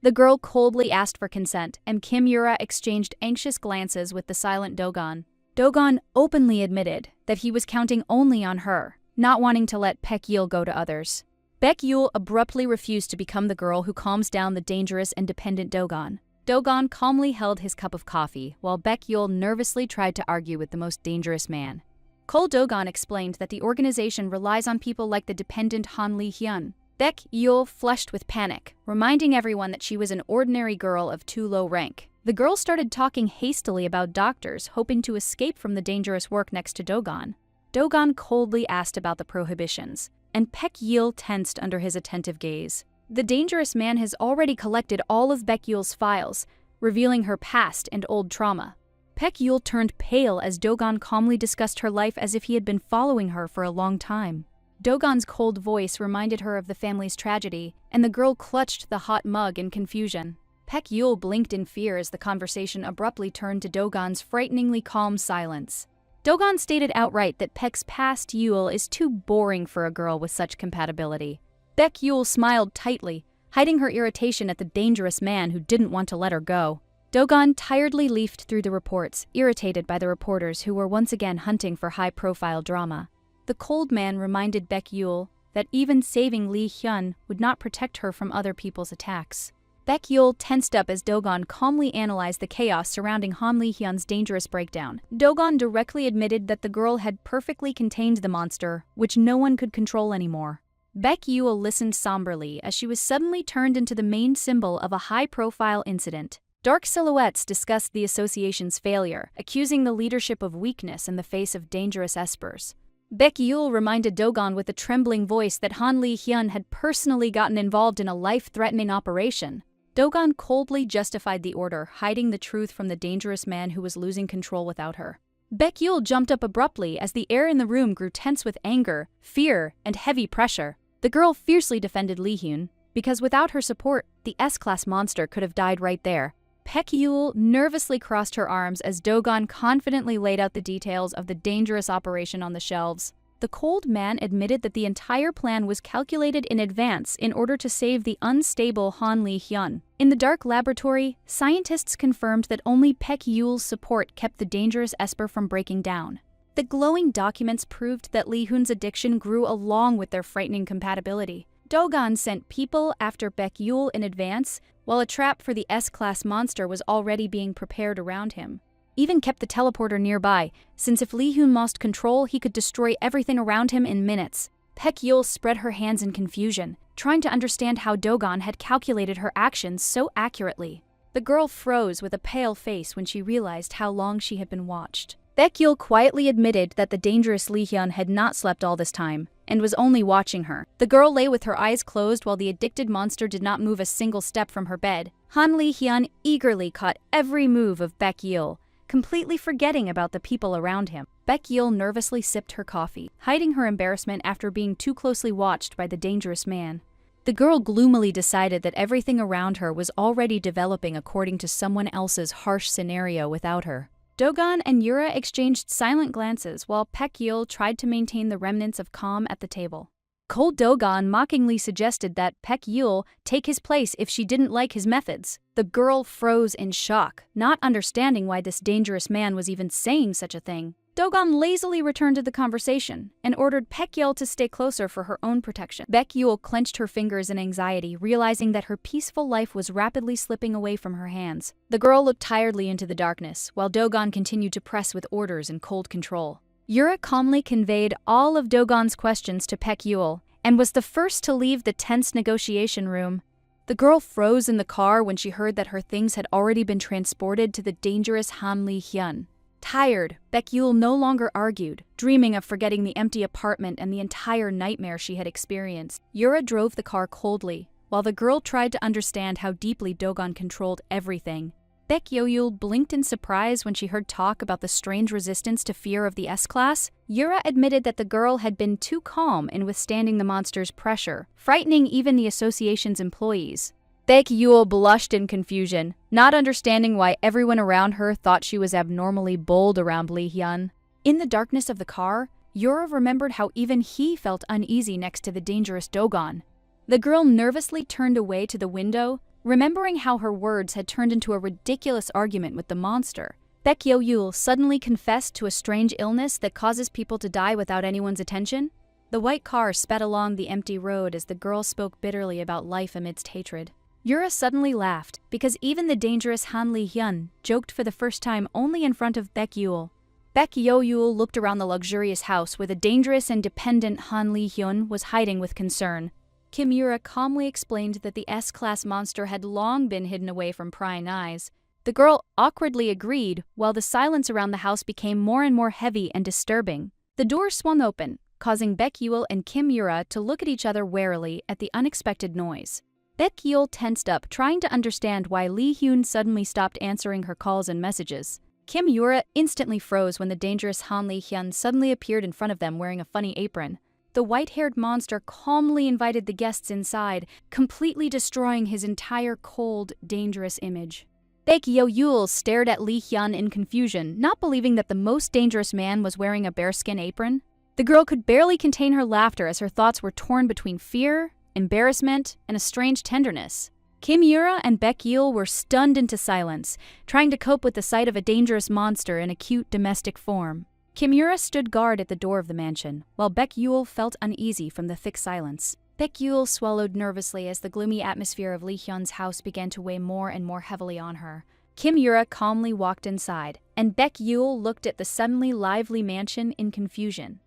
The girl coldly asked for consent, and Kim Yura exchanged anxious glances with the silent Dogon. Dogon openly admitted that he was counting only on her, not wanting to let Baek go to others. Baek abruptly refused to become the girl who calms down the dangerous and dependent Dogon. Dogon calmly held his cup of coffee, while Baek nervously tried to argue with the most dangerous man. Cold Dogon explained that the organization relies on people like the dependent Han Li-hyun. Baek flushed with panic, reminding everyone that she was an ordinary girl of too low rank. The girl started talking hastily about doctors, hoping to escape from the dangerous work next to Dogon. Dogon coldly asked about the prohibitions, and Baek tensed under his attentive gaze. The dangerous man has already collected all of Baek's files, revealing her past and old trauma. Baek turned pale as Dogon calmly discussed her life as if he had been following her for a long time. Dogon's cold voice reminded her of the family's tragedy, and the girl clutched the hot mug in confusion. Baek blinked in fear as the conversation abruptly turned to Dogon's frighteningly calm silence. Dogon stated outright that Peck's past Yul is too boring for a girl with such compatibility. Baek Yul smiled tightly, hiding her irritation at the dangerous man who didn't want to let her go. Dogon tiredly leafed through the reports, irritated by the reporters who were once again hunting for high-profile drama. The cold man reminded Baek Yul that even saving Lee Hyun would not protect her from other people's attacks. Baek Yul tensed up as Dogon calmly analyzed the chaos surrounding Han Lee Hyun's dangerous breakdown. Dogon directly admitted that the girl had perfectly contained the monster, which no one could control anymore. Baek Yul listened somberly as she was suddenly turned into the main symbol of a high-profile incident. Dark silhouettes discussed the association's failure, accusing the leadership of weakness in the face of dangerous espers. Baek Yul reminded Dogon with a trembling voice that Han Lee Hyun had personally gotten involved in a life-threatening operation. Dogon coldly justified the order, hiding the truth from the dangerous man who was losing control without her. Baek Yul jumped up abruptly as the air in the room grew tense with anger, fear, and heavy pressure. The girl fiercely defended Lee Hyun, because without her support, the S-class monster could have died right there. Baek Yul nervously crossed her arms as Dogon confidently laid out the details of the dangerous operation on the shelves. The cold man admitted that the entire plan was calculated in advance in order to save the unstable Han Lee Hyun. In the dark laboratory, scientists confirmed that only Baek Yul's support kept the dangerous esper from breaking down. The glowing documents proved that Lee Hyun's addiction grew along with their frightening compatibility. Dogon sent people after Baek Yul in advance, while a trap for the S-class monster was already being prepared around him. Even kept the teleporter nearby, since if Lee Hyun lost control, he could destroy everything around him in minutes. Baek Yul spread her hands in confusion, trying to understand how Dogon had calculated her actions so accurately. The girl froze with a pale face when she realized how long she had been watched. Baek Yul quietly admitted that the dangerous Lee Hyun had not slept all this time, and was only watching her. The girl lay with her eyes closed while the addicted monster did not move a single step from her bed. Han Lee Hyun eagerly caught every move of Baek Yul, completely forgetting about the people around him. Baek Yul nervously sipped her coffee, hiding her embarrassment after being too closely watched by the dangerous man. The girl gloomily decided that everything around her was already developing according to someone else's harsh scenario without her. Dogon and Yura exchanged silent glances while Baek Yul tried to maintain the remnants of calm at the table. Cold Dogon mockingly suggested that Baek Yul take his place if she didn't like his methods. The girl froze in shock, not understanding why this dangerous man was even saying such a thing. Dogon lazily returned to the conversation and ordered Baek Yul to stay closer for her own protection. Baek Yul clenched her fingers in anxiety, realizing that her peaceful life was rapidly slipping away from her hands. The girl looked tiredly into the darkness, while Dogon continued to press with orders and cold control. Yura calmly conveyed all of Dogon's questions to Baek Yul and was the first to leave the tense negotiation room. The girl froze in the car when she heard that her things had already been transported to the dangerous Han Lee Hyun. Tired, Baek Yul no longer argued, dreaming of forgetting the empty apartment and the entire nightmare she had experienced. Yura drove the car coldly, while the girl tried to understand how deeply Dogon controlled everything. Baek Yul blinked in surprise when she heard talk about the strange resistance to fear of the S-class. Yura admitted that the girl had been too calm in withstanding the monster's pressure, frightening even the association's employees. Baek Yul blushed in confusion, not understanding why everyone around her thought she was abnormally bold around Lee Hyun. In the darkness of the car, Yura remembered how even he felt uneasy next to the dangerous Dogon. The girl nervously turned away to the window, remembering how her words had turned into a ridiculous argument with the monster. Baek Yul suddenly confessed to a strange illness that causes people to die without anyone's attention. The white car sped along the empty road as the girl spoke bitterly about life amidst hatred. Yura suddenly laughed, because even the dangerous Han Lee Hyun joked for the first time only in front of Baek Yul. Baek Yul looked around the luxurious house where the dangerous and dependent Han Lee Hyun was hiding with concern. Kim Yura calmly explained that the S-class monster had long been hidden away from prying eyes. The girl awkwardly agreed, while the silence around the house became more and more heavy and disturbing. The door swung open, causing Baek Yul and Kim Yura to look at each other warily at the unexpected noise. Baek Yul tensed up, trying to understand why Lee Hyun suddenly stopped answering her calls and messages. Kim Yura instantly froze when the dangerous Han Lee Hyun suddenly appeared in front of them wearing a funny apron. The white-haired monster calmly invited the guests inside, completely destroying his entire cold, dangerous image. Yule stared at Lee Hyun in confusion, not believing that the most dangerous man was wearing a bearskin apron. The girl could barely contain her laughter as her thoughts were torn between fear, embarrassment, and a strange tenderness. Kim Yura and Yule were stunned into silence, trying to cope with the sight of a dangerous monster in a cute domestic form. Kim Yura stood guard at the door of the mansion, while Yule felt uneasy from the thick silence. Yule swallowed nervously as the gloomy atmosphere of Lee Hyun's house began to weigh more and more heavily on her. Kim Yura calmly walked inside, and Yule looked at the suddenly lively mansion in confusion.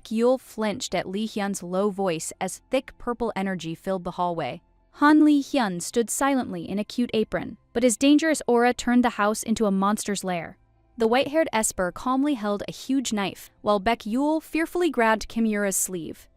Yule flinched at Lee Hyun's low voice as thick purple energy filled the hallway. Han Lee Hyun stood silently in a cute apron, but his dangerous aura turned the house into a monster's lair. The white-haired Esper calmly held a huge knife, while Yule fearfully grabbed Kim Yura's sleeve.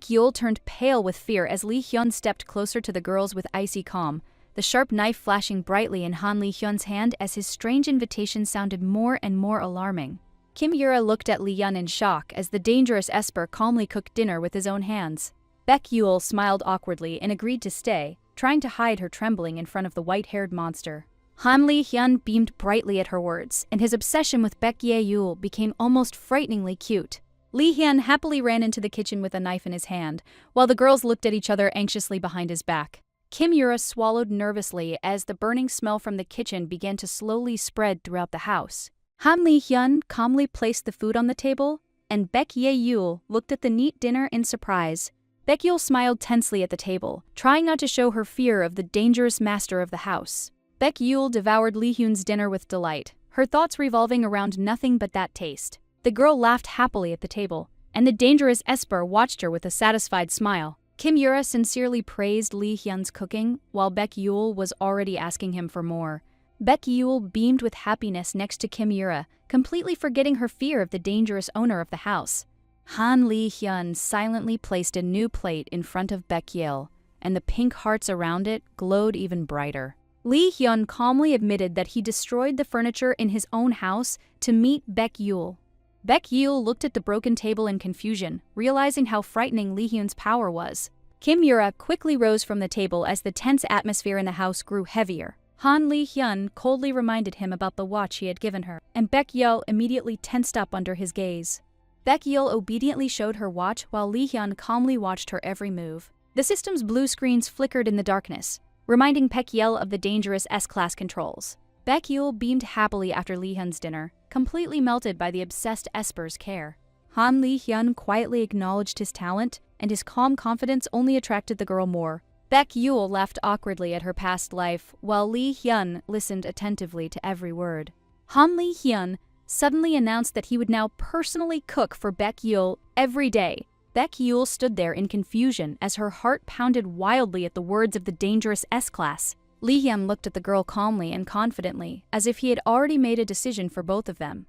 Yule turned pale with fear as Lee Hyun stepped closer to the girls with icy calm, the sharp knife flashing brightly in Han Lee Hyun's hand as his strange invitation sounded more and more alarming. Kim Yura looked at Lee Hyun in shock as the dangerous Esper calmly cooked dinner with his own hands. Yule smiled awkwardly and agreed to stay, trying to hide her trembling in front of the white-haired monster. Han Lee Hyun beamed brightly at her words, and his obsession with Yule became almost frighteningly cute. Lee Hyun happily ran into the kitchen with a knife in his hand, while the girls looked at each other anxiously behind his back. Kim Yura swallowed nervously as the burning smell from the kitchen began to slowly spread throughout the house. Han Lee Hyun calmly placed the food on the table, and Yule looked at the neat dinner in surprise. Yule smiled tensely at the table, trying not to show her fear of the dangerous master of the house. Yule devoured Lee Hyun's dinner with delight, her thoughts revolving around nothing but that taste. The girl laughed happily at the table, and the dangerous Esper watched her with a satisfied smile. Kim Yura sincerely praised Lee Hyun's cooking, while Yule was already asking him for more. Yule beamed with happiness next to Kim Yura, completely forgetting her fear of the dangerous owner of the house. Han Lee Hyun silently placed a new plate in front of Yule, and the pink hearts around it glowed even brighter. Lee Hyun calmly admitted that he destroyed the furniture in his own house to meet Yule. Yule looked at the broken table in confusion, realizing how frightening Lee Hyun's power was. Kim Yura quickly rose from the table as the tense atmosphere in the house grew heavier. Han Lee Hyun coldly reminded him about the watch he had given her, and Yule immediately tensed up under his gaze. Yule obediently showed her watch while Lee Hyun calmly watched her every move. The system's blue screens flickered in the darkness, reminding Yule of the dangerous S-Class controls. Yule beamed happily after Lee Hyun's dinner, completely melted by the obsessed Esper's care. Han Lee Hyun quietly acknowledged his talent, and his calm confidence only attracted the girl more. Yule laughed awkwardly at her past life, while Lee Hyun listened attentively to every word. Han Lee Hyun suddenly announced that he would now personally cook for Yule every day. Yule stood there in confusion as her heart pounded wildly at the words of the dangerous S-Class. Lee Hyun looked at the girl calmly and confidently, as if he had already made a decision for both of them.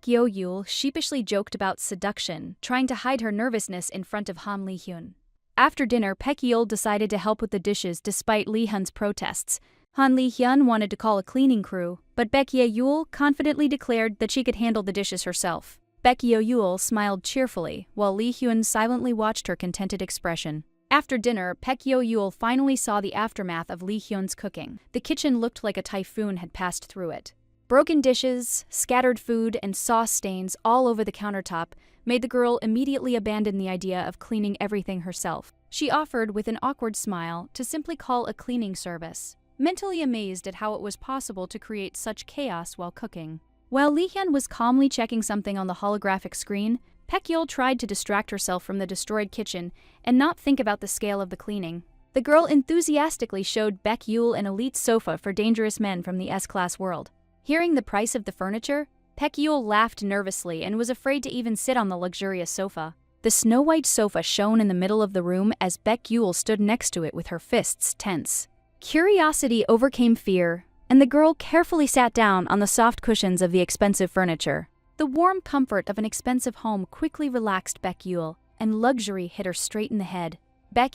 Yule sheepishly joked about seduction, trying to hide her nervousness in front of Han Lee Hyun. After dinner, Yule decided to help with the dishes despite Lee Hyun's protests. Han Lee Hyun wanted to call a cleaning crew, but Yule confidently declared that she could handle the dishes herself. Yule smiled cheerfully, while Lee Hyun silently watched her contented expression. After dinner, Yule finally saw the aftermath of Lee Hyun's cooking. The kitchen looked like a typhoon had passed through it. Broken dishes, scattered food, and sauce stains all over the countertop made the girl immediately abandon the idea of cleaning everything herself. She offered, with an awkward smile, to simply call a cleaning service, mentally amazed at how it was possible to create such chaos while cooking. While Lee Hyun was calmly checking something on the holographic screen, Yule tried to distract herself from the destroyed kitchen and not think about the scale of the cleaning. The girl enthusiastically showed Yule an elite sofa for dangerous men from the S-Class world. Hearing the price of the furniture, Yule laughed nervously and was afraid to even sit on the luxurious sofa. The snow-white sofa shone in the middle of the room as Yule stood next to it with her fists tense. Curiosity overcame fear, and the girl carefully sat down on the soft cushions of the expensive furniture. The warm comfort of an expensive home quickly relaxed Yule, and luxury hit her straight in the head.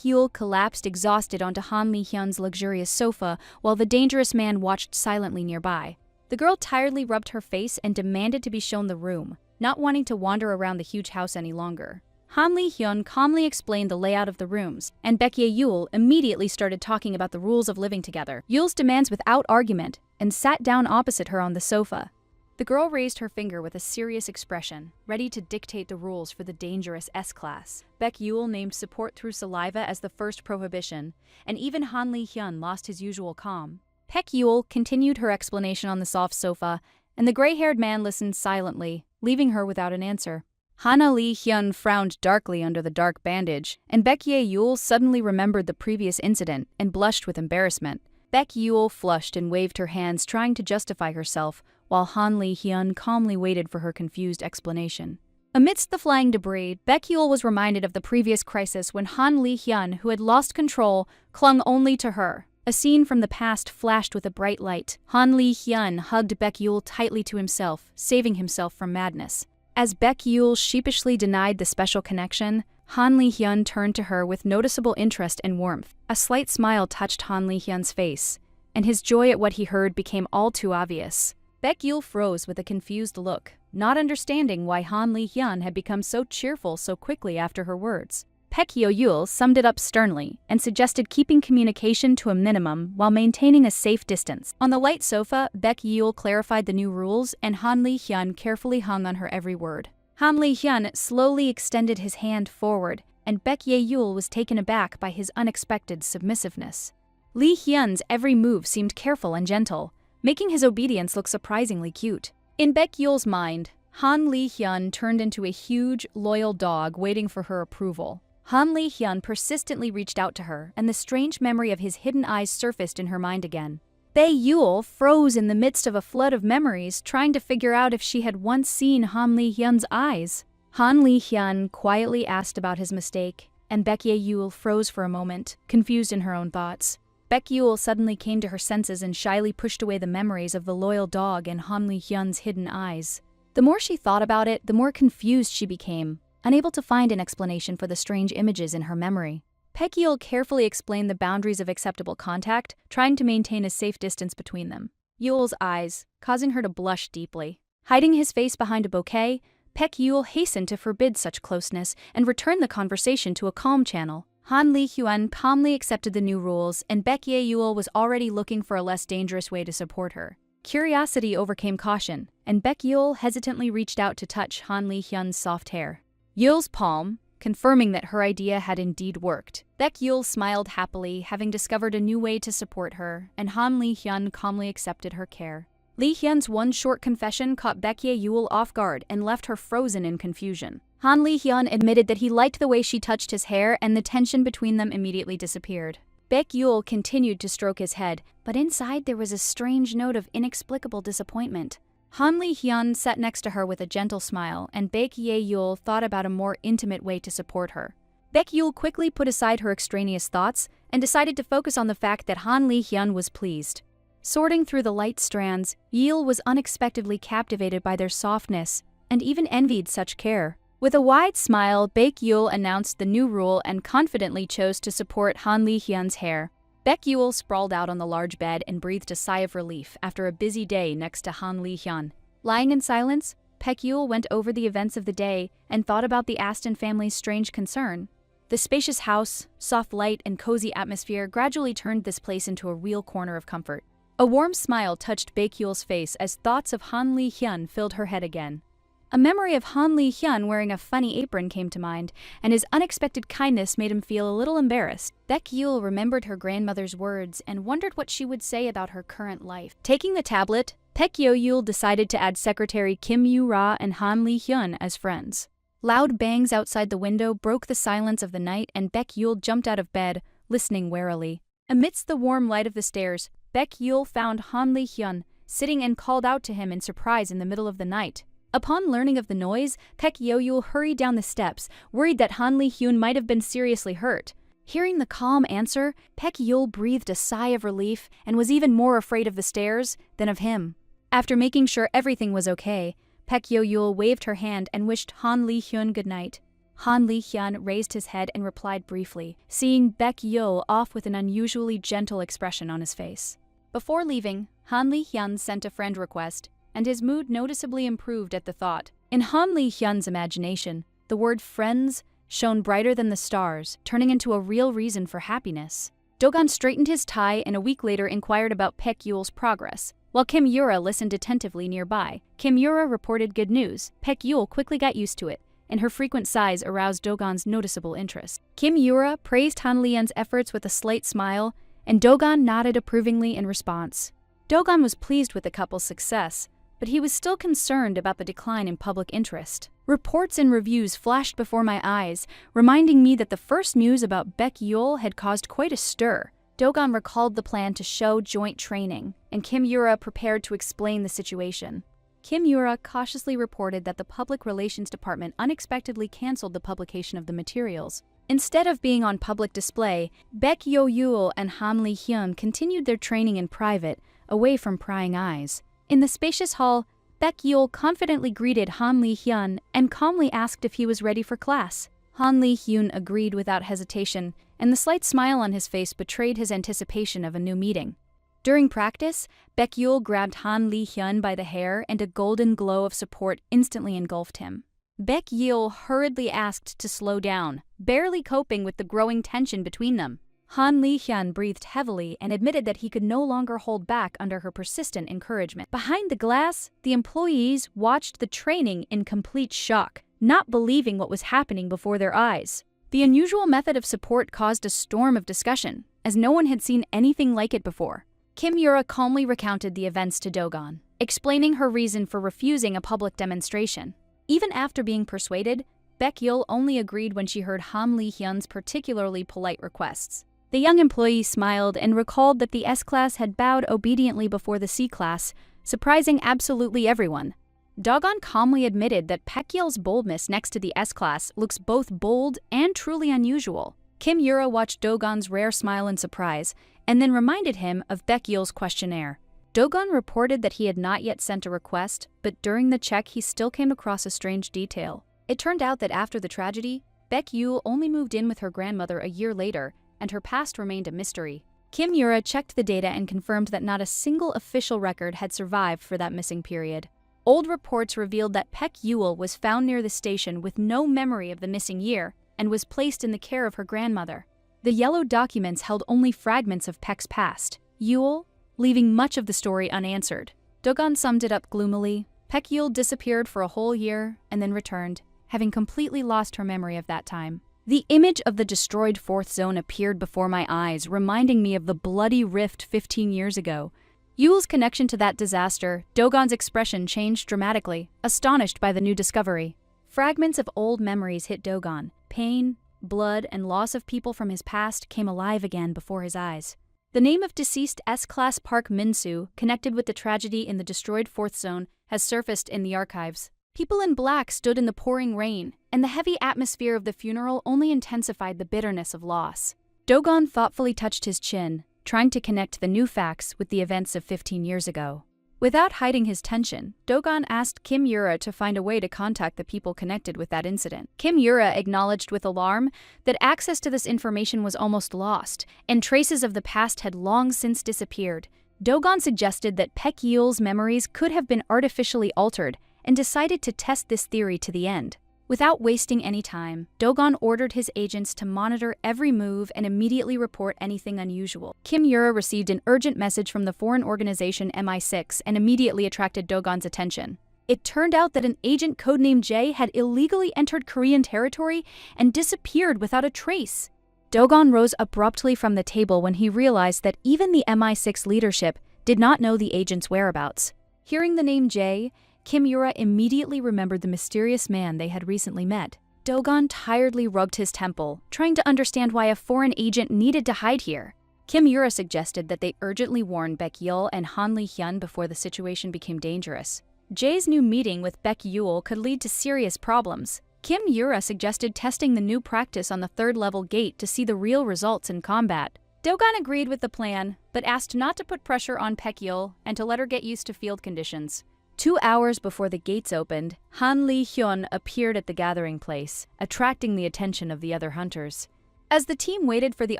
Yule collapsed exhausted onto Han Lee Hyun's luxurious sofa while the dangerous man watched silently nearby. The girl tiredly rubbed her face and demanded to be shown the room, not wanting to wander around the huge house any longer. Han Lee Hyun calmly explained the layout of the rooms, and Yule immediately started talking about the rules of living together. Yule's demands without argument, and sat down opposite her on the sofa. The girl raised her finger with a serious expression, ready to dictate the rules for the dangerous S-class. Baek Yul named support through saliva as the first prohibition, and even Han Li-hyun lost his usual calm. Baek Yul continued her explanation on the soft sofa, and the gray-haired man listened silently, leaving her without an answer. Hana Li-hyun frowned darkly under the dark bandage, and Baek Yul suddenly remembered the previous incident and blushed with embarrassment. Baek Yul flushed and waved her hands, trying to justify herself, while Han Li-hyun calmly waited for her confused explanation. Amidst the flying debris, Baek Yul was reminded of the previous crisis when Han Li-hyun, who had lost control, clung only to her. A scene from the past flashed with a bright light. Han Li-hyun hugged Baek Yul tightly to himself, saving himself from madness. As Baek Yul sheepishly denied the special connection, Han Li-hyun turned to her with noticeable interest and warmth. A slight smile touched Han Li-hyun's face, and his joy at what he heard became all too obvious. Baek Yul froze with a confused look, not understanding why Han Li-hyun had become so cheerful so quickly after her words. Baek Yul summed it up sternly and suggested keeping communication to a minimum while maintaining a safe distance. On the light sofa, Baek Yul clarified the new rules, and Han Li-hyun carefully hung on her every word. Han Li-hyun slowly extended his hand forward, and Baek Yul was taken aback by his unexpected submissiveness. Li-hyun's every move seemed careful and gentle, making his obedience look surprisingly cute. In Baek Yul's mind, Han Li-hyun turned into a huge, loyal dog waiting for her approval. Han Li-hyun persistently reached out to her, and the strange memory of his hidden eyes surfaced in her mind again. Baek Yul froze in the midst of a flood of memories, trying to figure out if she had once seen Han Li-hyun's eyes. Han Li-hyun quietly asked about his mistake, and Baek Yul froze for a moment, confused in her own thoughts. Baek Yul suddenly came to her senses and shyly pushed away the memories of the loyal dog and Han Li-hyun's hidden eyes. The more she thought about it, the more confused she became, unable to find an explanation for the strange images in her memory. Baek Yul carefully explained the boundaries of acceptable contact, trying to maintain a safe distance between them. Yul's eyes, causing her to blush deeply. Hiding his face behind a bouquet, Baek Yul hastened to forbid such closeness and return the conversation to a calm channel. Han Li-hyun calmly accepted the new rules, and Baek Yul was already looking for a less dangerous way to support her. Curiosity overcame caution, and Baek Yul hesitantly reached out to touch Han Li-hyun's soft hair. Yul's palm, confirming that her idea had indeed worked. Baek Yul smiled happily, having discovered a new way to support her, and Han Li-hyun calmly accepted her care. Li-hyun's one short confession caught Baek Yul off guard and left her frozen in confusion. Han Li-hyun admitted that he liked the way she touched his hair, and the tension between them immediately disappeared. Baek Yul continued to stroke his head, but inside there was a strange note of inexplicable disappointment. Han Li-hyun sat next to her with a gentle smile, and Baek Yul thought about a more intimate way to support her. Baek Yul quickly put aside her extraneous thoughts and decided to focus on the fact that Han Li-hyun was pleased. Sorting through the light strands, Yul was unexpectedly captivated by their softness and even envied such care. With a wide smile, Baek Yul announced the new rule and confidently chose to support Han Li-hyun's hair. Baek Yul sprawled out on the large bed and breathed a sigh of relief after a busy day next to Han Li-hyun. Lying in silence, Baek Yul went over the events of the day and thought about the Aston family's strange concern. The spacious house, soft light, and cozy atmosphere gradually turned this place into a real corner of comfort. A warm smile touched Baek Yul's face as thoughts of Han Li-hyun filled her head again. A memory of Han Li-hyun wearing a funny apron came to mind, and his unexpected kindness made him feel a little embarrassed. Baek Yul remembered her grandmother's words and wondered what she would say about her current life. Taking the tablet, Baek Yul decided to add Secretary Kim Yu-ra and Han Li-hyun as friends. Loud bangs outside the window broke the silence of the night, and Baek Yul jumped out of bed, listening warily. Amidst the warm light of the stairs, Baek Yul found Han Li-hyun sitting and called out to him in surprise in the middle of the night. Upon learning of the noise, Baek Yul hurried down the steps, worried that Han Li-hyun might have been seriously hurt. Hearing the calm answer, Baek Yul breathed a sigh of relief and was even more afraid of the stairs than of him. After making sure everything was okay, Baek Yul waved her hand and wished Han Li-hyun good night. Han Li-hyun raised his head and replied briefly, seeing Baek Yul off with an unusually gentle expression on his face. Before leaving, Han Li-hyun sent a friend request, and his mood noticeably improved at the thought. In Han Li-hyun's imagination, the word friends shone brighter than the stars, turning into a real reason for happiness. Dogon straightened his tie and a week later inquired about Baek Yul's progress. While Kim Yura listened attentively nearby, Kim Yura reported good news. Baek Yul quickly got used to it, and her frequent sighs aroused Dogon's noticeable interest. Kim Yura praised Han Lian's efforts with a slight smile, and Dogon nodded approvingly in response. Dogon was pleased with the couple's success, but he was still concerned about the decline in public interest. Reports and reviews flashed before my eyes, reminding me that the first news about Baek Yul had caused quite a stir. Dogon recalled the plan to show joint training, and Kim Yura prepared to explain the situation. Kim Yura cautiously reported that the Public Relations Department unexpectedly canceled the publication of the materials. Instead of being on public display, Baek Yul and Han Li-hyun continued their training in private, away from prying eyes. In the spacious hall, Baek Yul confidently greeted Han Li-hyun and calmly asked if he was ready for class. Han Li-hyun agreed without hesitation, and the slight smile on his face betrayed his anticipation of a new meeting. During practice, Baek Yul grabbed Han Li-hyun by the hair, and a golden glow of support instantly engulfed him. Baek Yul hurriedly asked to slow down, barely coping with the growing tension between them. Han Li-hyun breathed heavily and admitted that he could no longer hold back under her persistent encouragement. Behind the glass, the employees watched the training in complete shock, not believing what was happening before their eyes. The unusual method of support caused a storm of discussion, as no one had seen anything like it before. Kim Yura calmly recounted the events to Dogon, explaining her reason for refusing a public demonstration. Even after being persuaded, Baek Yul only agreed when she heard Han Li-hyun's particularly polite requests. The young employee smiled and recalled that the S-class had bowed obediently before the C-class, surprising absolutely everyone. Dogon calmly admitted that Baek Yul's boldness next to the S-class looks both bold and truly unusual. Kim Yura watched Dogon's rare smile in surprise, and then reminded him of Baek Yul's questionnaire. Dogon reported that he had not yet sent a request, but during the check he still came across a strange detail. It turned out that after the tragedy, Baek Yul only moved in with her grandmother a year later, and her past remained a mystery. Kim Yura checked the data and confirmed that not a single official record had survived for that missing period. Old reports revealed that Baek Yul was found near the station with no memory of the missing year and was placed in the care of her grandmother. The yellow documents held only fragments of Baek's past, Yul leaving much of the story unanswered. Dogon summed it up gloomily. Baek Yul disappeared for a whole year and then returned, having completely lost her memory of that time. The image of the destroyed fourth zone appeared before my eyes, reminding me of the bloody rift 15 years ago. Yul's connection to that disaster, Dogon's expression changed dramatically, astonished by the new discovery. Fragments of old memories hit Dogon. Pain, blood, and loss of people from his past came alive again before his eyes. The name of deceased S-class Park Min-soo, connected with the tragedy in the destroyed fourth zone, has surfaced in the archives. People in black stood in the pouring rain, and the heavy atmosphere of the funeral only intensified the bitterness of loss. Dogon thoughtfully touched his chin, trying to connect the new facts with the events of 15 years ago. Without hiding his tension, Dogon asked Kim Yura to find a way to contact the people connected with that incident. Kim Yura acknowledged with alarm that access to this information was almost lost, and traces of the past had long since disappeared. Dogon suggested that Baek Yul's memories could have been artificially altered, and decided to test this theory to the end. Without wasting any time, Dogon ordered his agents to monitor every move and immediately report anything unusual. Kim Yura received an urgent message from the foreign organization MI6 and immediately attracted Dogon's attention. It turned out that an agent codenamed J had illegally entered Korean territory and disappeared without a trace. Dogon rose abruptly from the table when he realized that even the MI6 leadership did not know the agent's whereabouts. Hearing the name J, Kim Yura immediately remembered the mysterious man they had recently met. Dogon tiredly rubbed his temple, trying to understand why a foreign agent needed to hide here. Kim Yura suggested that they urgently warn Baek Yul and Han Li-hyun before the situation became dangerous. Jae's new meeting with Baek Yul could lead to serious problems. Kim Yura suggested testing the new practice on the third-level gate to see the real results in combat. Dogon agreed with the plan, but asked not to put pressure on Baek Yul and to let her get used to field conditions. 2 hours before the gates opened, Han Li-hyun appeared at the gathering place, attracting the attention of the other hunters. As the team waited for the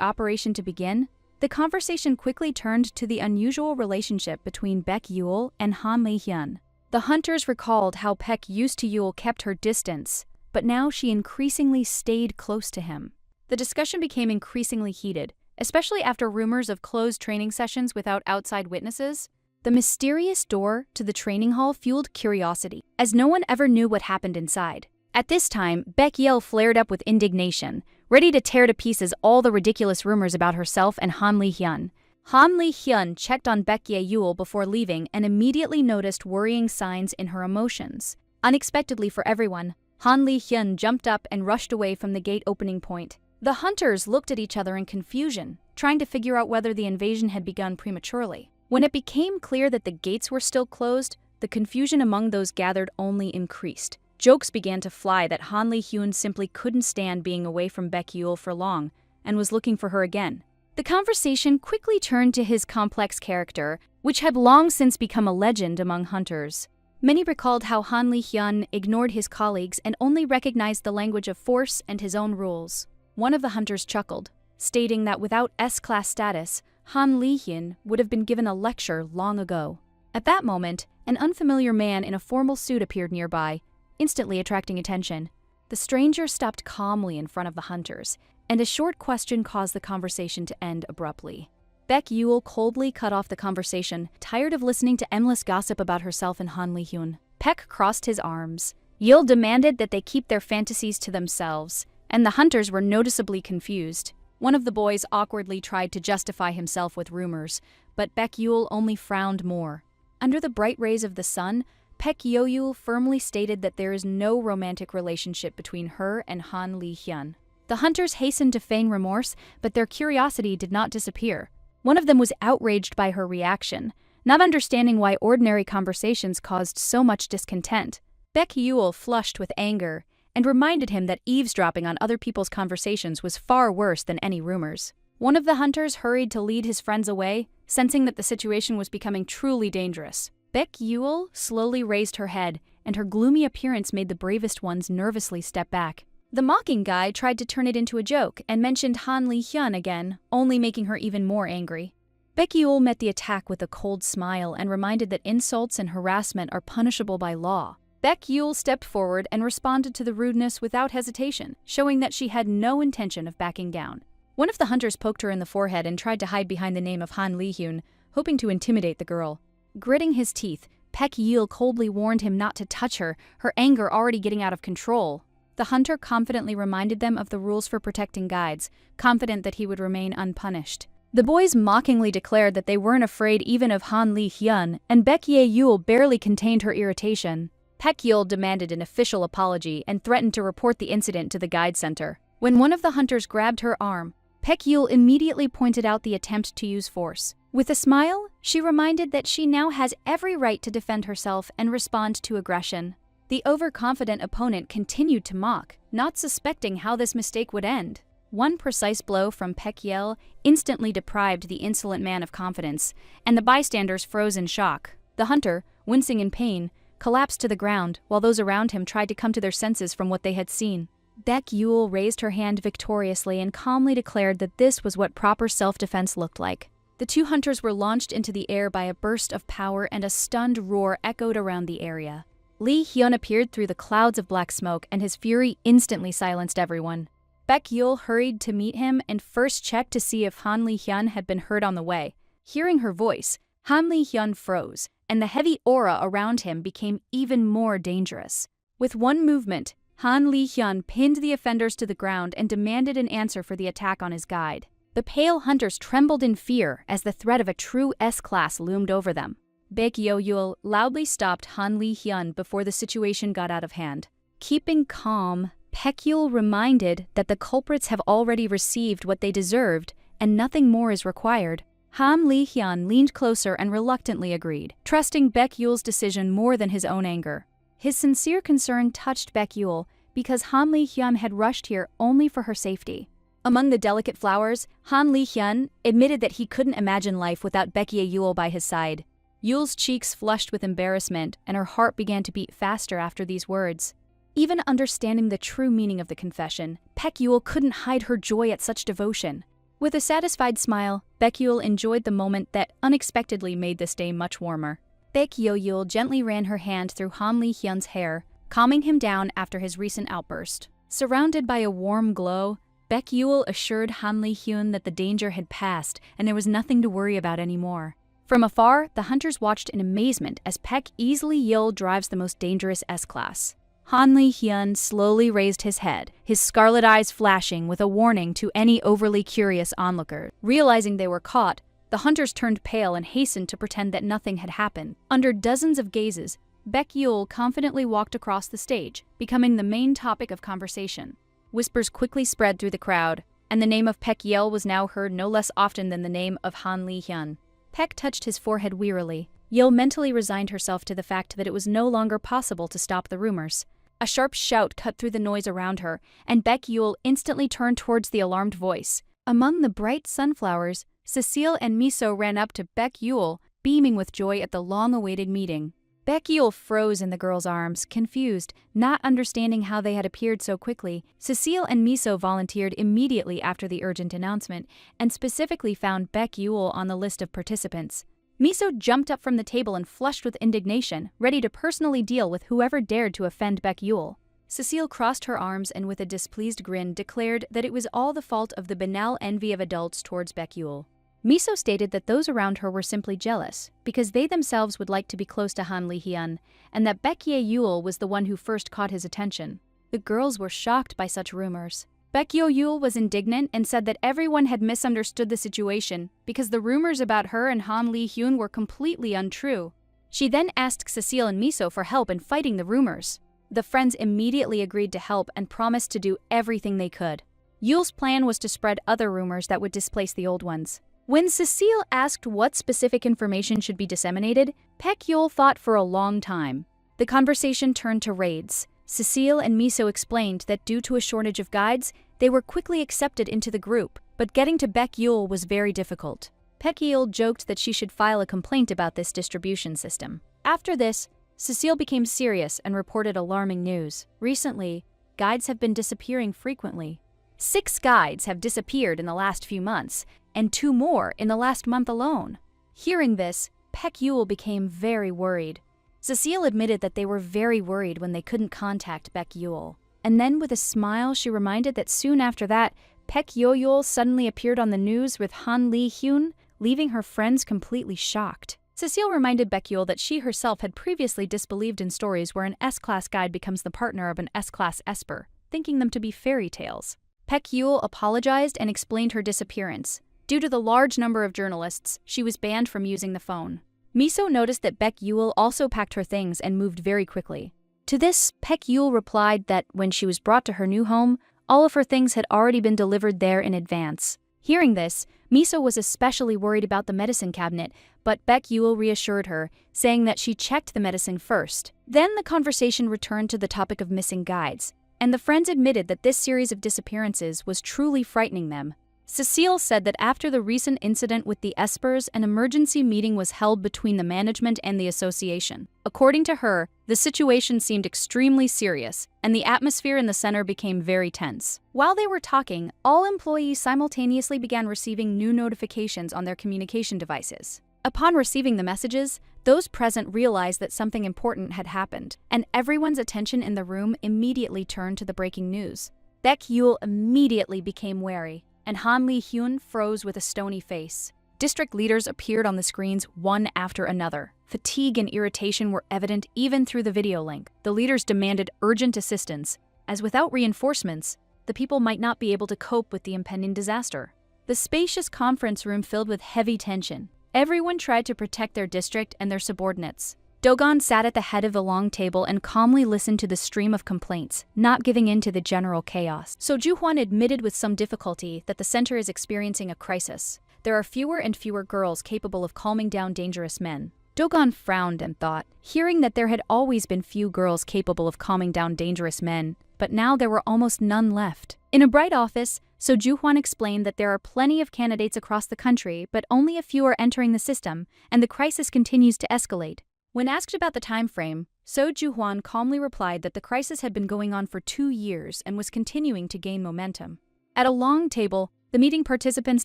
operation to begin, the conversation quickly turned to the unusual relationship between Baek Yul and Han Li-hyun. The hunters recalled how Baek used to Yul kept her distance, but now she increasingly stayed close to him. The discussion became increasingly heated, especially after rumors of closed training sessions without outside witnesses. The mysterious door to the training hall fueled curiosity, as no one ever knew what happened inside. At this time, Yahello flared up with indignation, ready to tear to pieces all the ridiculous rumors about herself and Han Li-hyun. Han Li-hyun checked on Yahello before leaving and immediately noticed worrying signs in her emotions. Unexpectedly for everyone, Han Li-hyun jumped up and rushed away from the gate opening point. The hunters looked at each other in confusion, trying to figure out whether the invasion had begun prematurely. When it became clear that the gates were still closed, the confusion among those gathered only increased. Jokes began to fly that Han Li-hyun simply couldn't stand being away from Yahello for long and was looking for her again. The conversation quickly turned to his complex character, which had long since become a legend among hunters. Many recalled how Han Li-hyun ignored his colleagues and only recognized the language of force and his own rules. One of the hunters chuckled, stating that without S-class status, Han Li-hyun would have been given a lecture long ago. At that moment, an unfamiliar man in a formal suit appeared nearby, instantly attracting attention. The stranger stopped calmly in front of the hunters, and a short question caused the conversation to end abruptly. Yahello coldly cut off the conversation, tired of listening to endless gossip about herself and Han Li-hyun. Peck crossed his arms. Yul demanded that they keep their fantasies to themselves, and the hunters were noticeably confused. One of the boys awkwardly tried to justify himself with rumors, but Yahello only frowned more. Under the bright rays of the sun, Yahello firmly stated that there is no romantic relationship between her and Han Li-hyun. The hunters hastened to feign remorse, but their curiosity did not disappear. One of them was outraged by her reaction, not understanding why ordinary conversations caused so much discontent. Yahello flushed with anger and reminded him that eavesdropping on other people's conversations was far worse than any rumors. One of the hunters hurried to lead his friends away, sensing that the situation was becoming truly dangerous. Yahello slowly raised her head, and her gloomy appearance made the bravest ones nervously step back. The mocking guy tried to turn it into a joke and mentioned Han Li-hyun again, only making her even more angry. Yahello met the attack with a cold smile and reminded that insults and harassment are punishable by law. Yahello stepped forward and responded to the rudeness without hesitation, showing that she had no intention of backing down. One of the hunters poked her in the forehead and tried to hide behind the name of Han Li-hyun, hoping to intimidate the girl. Gritting his teeth, Yahello coldly warned him not to touch her, her anger already getting out of control. The hunter confidently reminded them of the rules for protecting guides, confident that he would remain unpunished. The boys mockingly declared that they weren't afraid even of Han Li-hyun, and Yahello barely contained her irritation. Yahello demanded an official apology and threatened to report the incident to the guide center. When one of the hunters grabbed her arm, Yahello immediately pointed out the attempt to use force. With a smile, she reminded that she now has every right to defend herself and respond to aggression. The overconfident opponent continued to mock, not suspecting how this mistake would end. One precise blow from Yahello instantly deprived the insolent man of confidence, and the bystanders froze in shock. The hunter, wincing in pain, collapsed to the ground while those around him tried to come to their senses from what they had seen. Yahello raised her hand victoriously and calmly declared that this was what proper self-defense looked like. The two hunters were launched into the air by a burst of power, and a stunned roar echoed around the area. Li-hyun appeared through the clouds of black smoke, and his fury instantly silenced everyone. Yahello hurried to meet him and first checked to see if Han Li-hyun had been heard on the way. Hearing her voice, Han Li-hyun froze, and the heavy aura around him became even more dangerous. With one movement, Han Li-hyun pinned the offenders to the ground and demanded an answer for the attack on his guide. The pale hunters trembled in fear as the threat of a true S-class loomed over them. Yahello loudly stopped Han Li-hyun before the situation got out of hand. Keeping calm, Yahello reminded that the culprits have already received what they deserved and nothing more is required. Han Li-hyun leaned closer and reluctantly agreed, trusting Yahello's decision more than his own anger. His sincere concern touched Yahello because Han Li-hyun had rushed here only for her safety. Among the delicate flowers, Han Li-hyun admitted that he couldn't imagine life without Yahello by his side. Yul's cheeks flushed with embarrassment, and her heart began to beat faster after these words. Even understanding the true meaning of the confession, Yahello couldn't hide her joy at such devotion. With a satisfied smile, Yahello enjoyed the moment that unexpectedly made this day much warmer. Yahello gently ran her hand through Han Li-hyun's hair, calming him down after his recent outburst. Surrounded by a warm glow, Yahello assured Han Li-hyun that the danger had passed and there was nothing to worry about anymore. From afar, the hunters watched in amazement as Paek easily Yul drives the most dangerous S-Class. Han Li-hyun slowly raised his head, his scarlet eyes flashing with a warning to any overly curious onlookers. Realizing they were caught, the hunters turned pale and hastened to pretend that nothing had happened. Under dozens of gazes, Baek Yul confidently walked across the stage, becoming the main topic of conversation. Whispers quickly spread through the crowd, and the name of Paek Yul was now heard no less often than the name of Han Li-hyun. Paek touched his forehead wearily. Yul mentally resigned herself to the fact that it was no longer possible to stop the rumors. A sharp shout cut through the noise around her, and Baek Yul instantly turned towards the alarmed voice. Among the bright sunflowers, Cecile and Miso ran up to Baek Yul, beaming with joy at the long-awaited meeting. Baek Yul froze in the girl's arms, confused, not understanding how they had appeared so quickly. Cecile and Miso volunteered immediately after the urgent announcement, and specifically found Baek Yul on the list of participants. Miso jumped up from the table and flushed with indignation, ready to personally deal with whoever dared to offend Baek Yul. Cecile crossed her arms and with a displeased grin declared that it was all the fault of the banal envy of adults towards Baek Yul. Miso stated that those around her were simply jealous, because they themselves would like to be close to Han Li-hyun, and that Baek Yul was the one who first caught his attention. The girls were shocked by such rumors. Baek Yul was indignant and said that everyone had misunderstood the situation, because the rumors about her and Han Li-hyun were completely untrue. She then asked Cecile and Miso for help in fighting the rumors. The friends immediately agreed to help and promised to do everything they could. Yul's plan was to spread other rumors that would displace the old ones. When Cecile asked what specific information should be disseminated, Baek Yul thought for a long time. The conversation turned to raids. Cecile and Miso explained that due to a shortage of guides, they were quickly accepted into the group, but getting to Baek Yul was very difficult. Baek Yul joked that she should file a complaint about this distribution system. After this, Cecile became serious and reported alarming news. Recently, guides have been disappearing frequently. 6 guides have disappeared in the last few months, and 2 more in the last month alone. Hearing this, Baek Yul became very worried. Cecile admitted that they were very worried when they couldn't contact Baek Yul. And then with a smile, she reminded that soon after that, Baek Yul suddenly appeared on the news with Han Li-hyun, leaving her friends completely shocked. Cecile reminded Baek Yul that she herself had previously disbelieved in stories where an S-Class guide becomes the partner of an S-Class Esper, thinking them to be fairy tales. Baek Yul apologized and explained her disappearance. Due to the large number of journalists, she was banned from using the phone. Miso noticed that Baek Yul also packed her things and moved very quickly. To this, Baek Yul replied that when she was brought to her new home, all of her things had already been delivered there in advance. Hearing this, Miso was especially worried about the medicine cabinet, but Baek Yul reassured her, saying that she checked the medicine first. Then the conversation returned to the topic of missing guides, and the friends admitted that this series of disappearances was truly frightening them. Cecile said that after the recent incident with the Espers, an emergency meeting was held between the management and the association. According to her, the situation seemed extremely serious, and the atmosphere in the center became very tense. While they were talking, all employees simultaneously began receiving new notifications on their communication devices. Upon receiving the messages, those present realized that something important had happened, and everyone's attention in the room immediately turned to the breaking news. Baek Yul immediately became wary, and Han Li-hyun froze with a stony face. District leaders appeared on the screens one after another. Fatigue and irritation were evident even through the video link. The leaders demanded urgent assistance, as without reinforcements, the people might not be able to cope with the impending disaster. The spacious conference room filled with heavy tension. Everyone tried to protect their district and their subordinates. Dogon sat at the head of the long table and calmly listened to the stream of complaints, not giving in to the general chaos. So Ju-hwan admitted with some difficulty that the center is experiencing a crisis. There are fewer and fewer girls capable of calming down dangerous men. Dogon frowned and thought, hearing that there had always been few girls capable of calming down dangerous men, but now there were almost none left. In a bright office, So Ju-hwan explained that there are plenty of candidates across the country, but only a few are entering the system, and the crisis continues to escalate. When asked about the time frame, So Ju-hwan calmly replied that the crisis had been going on for 2 years and was continuing to gain momentum. At a long table, the meeting participants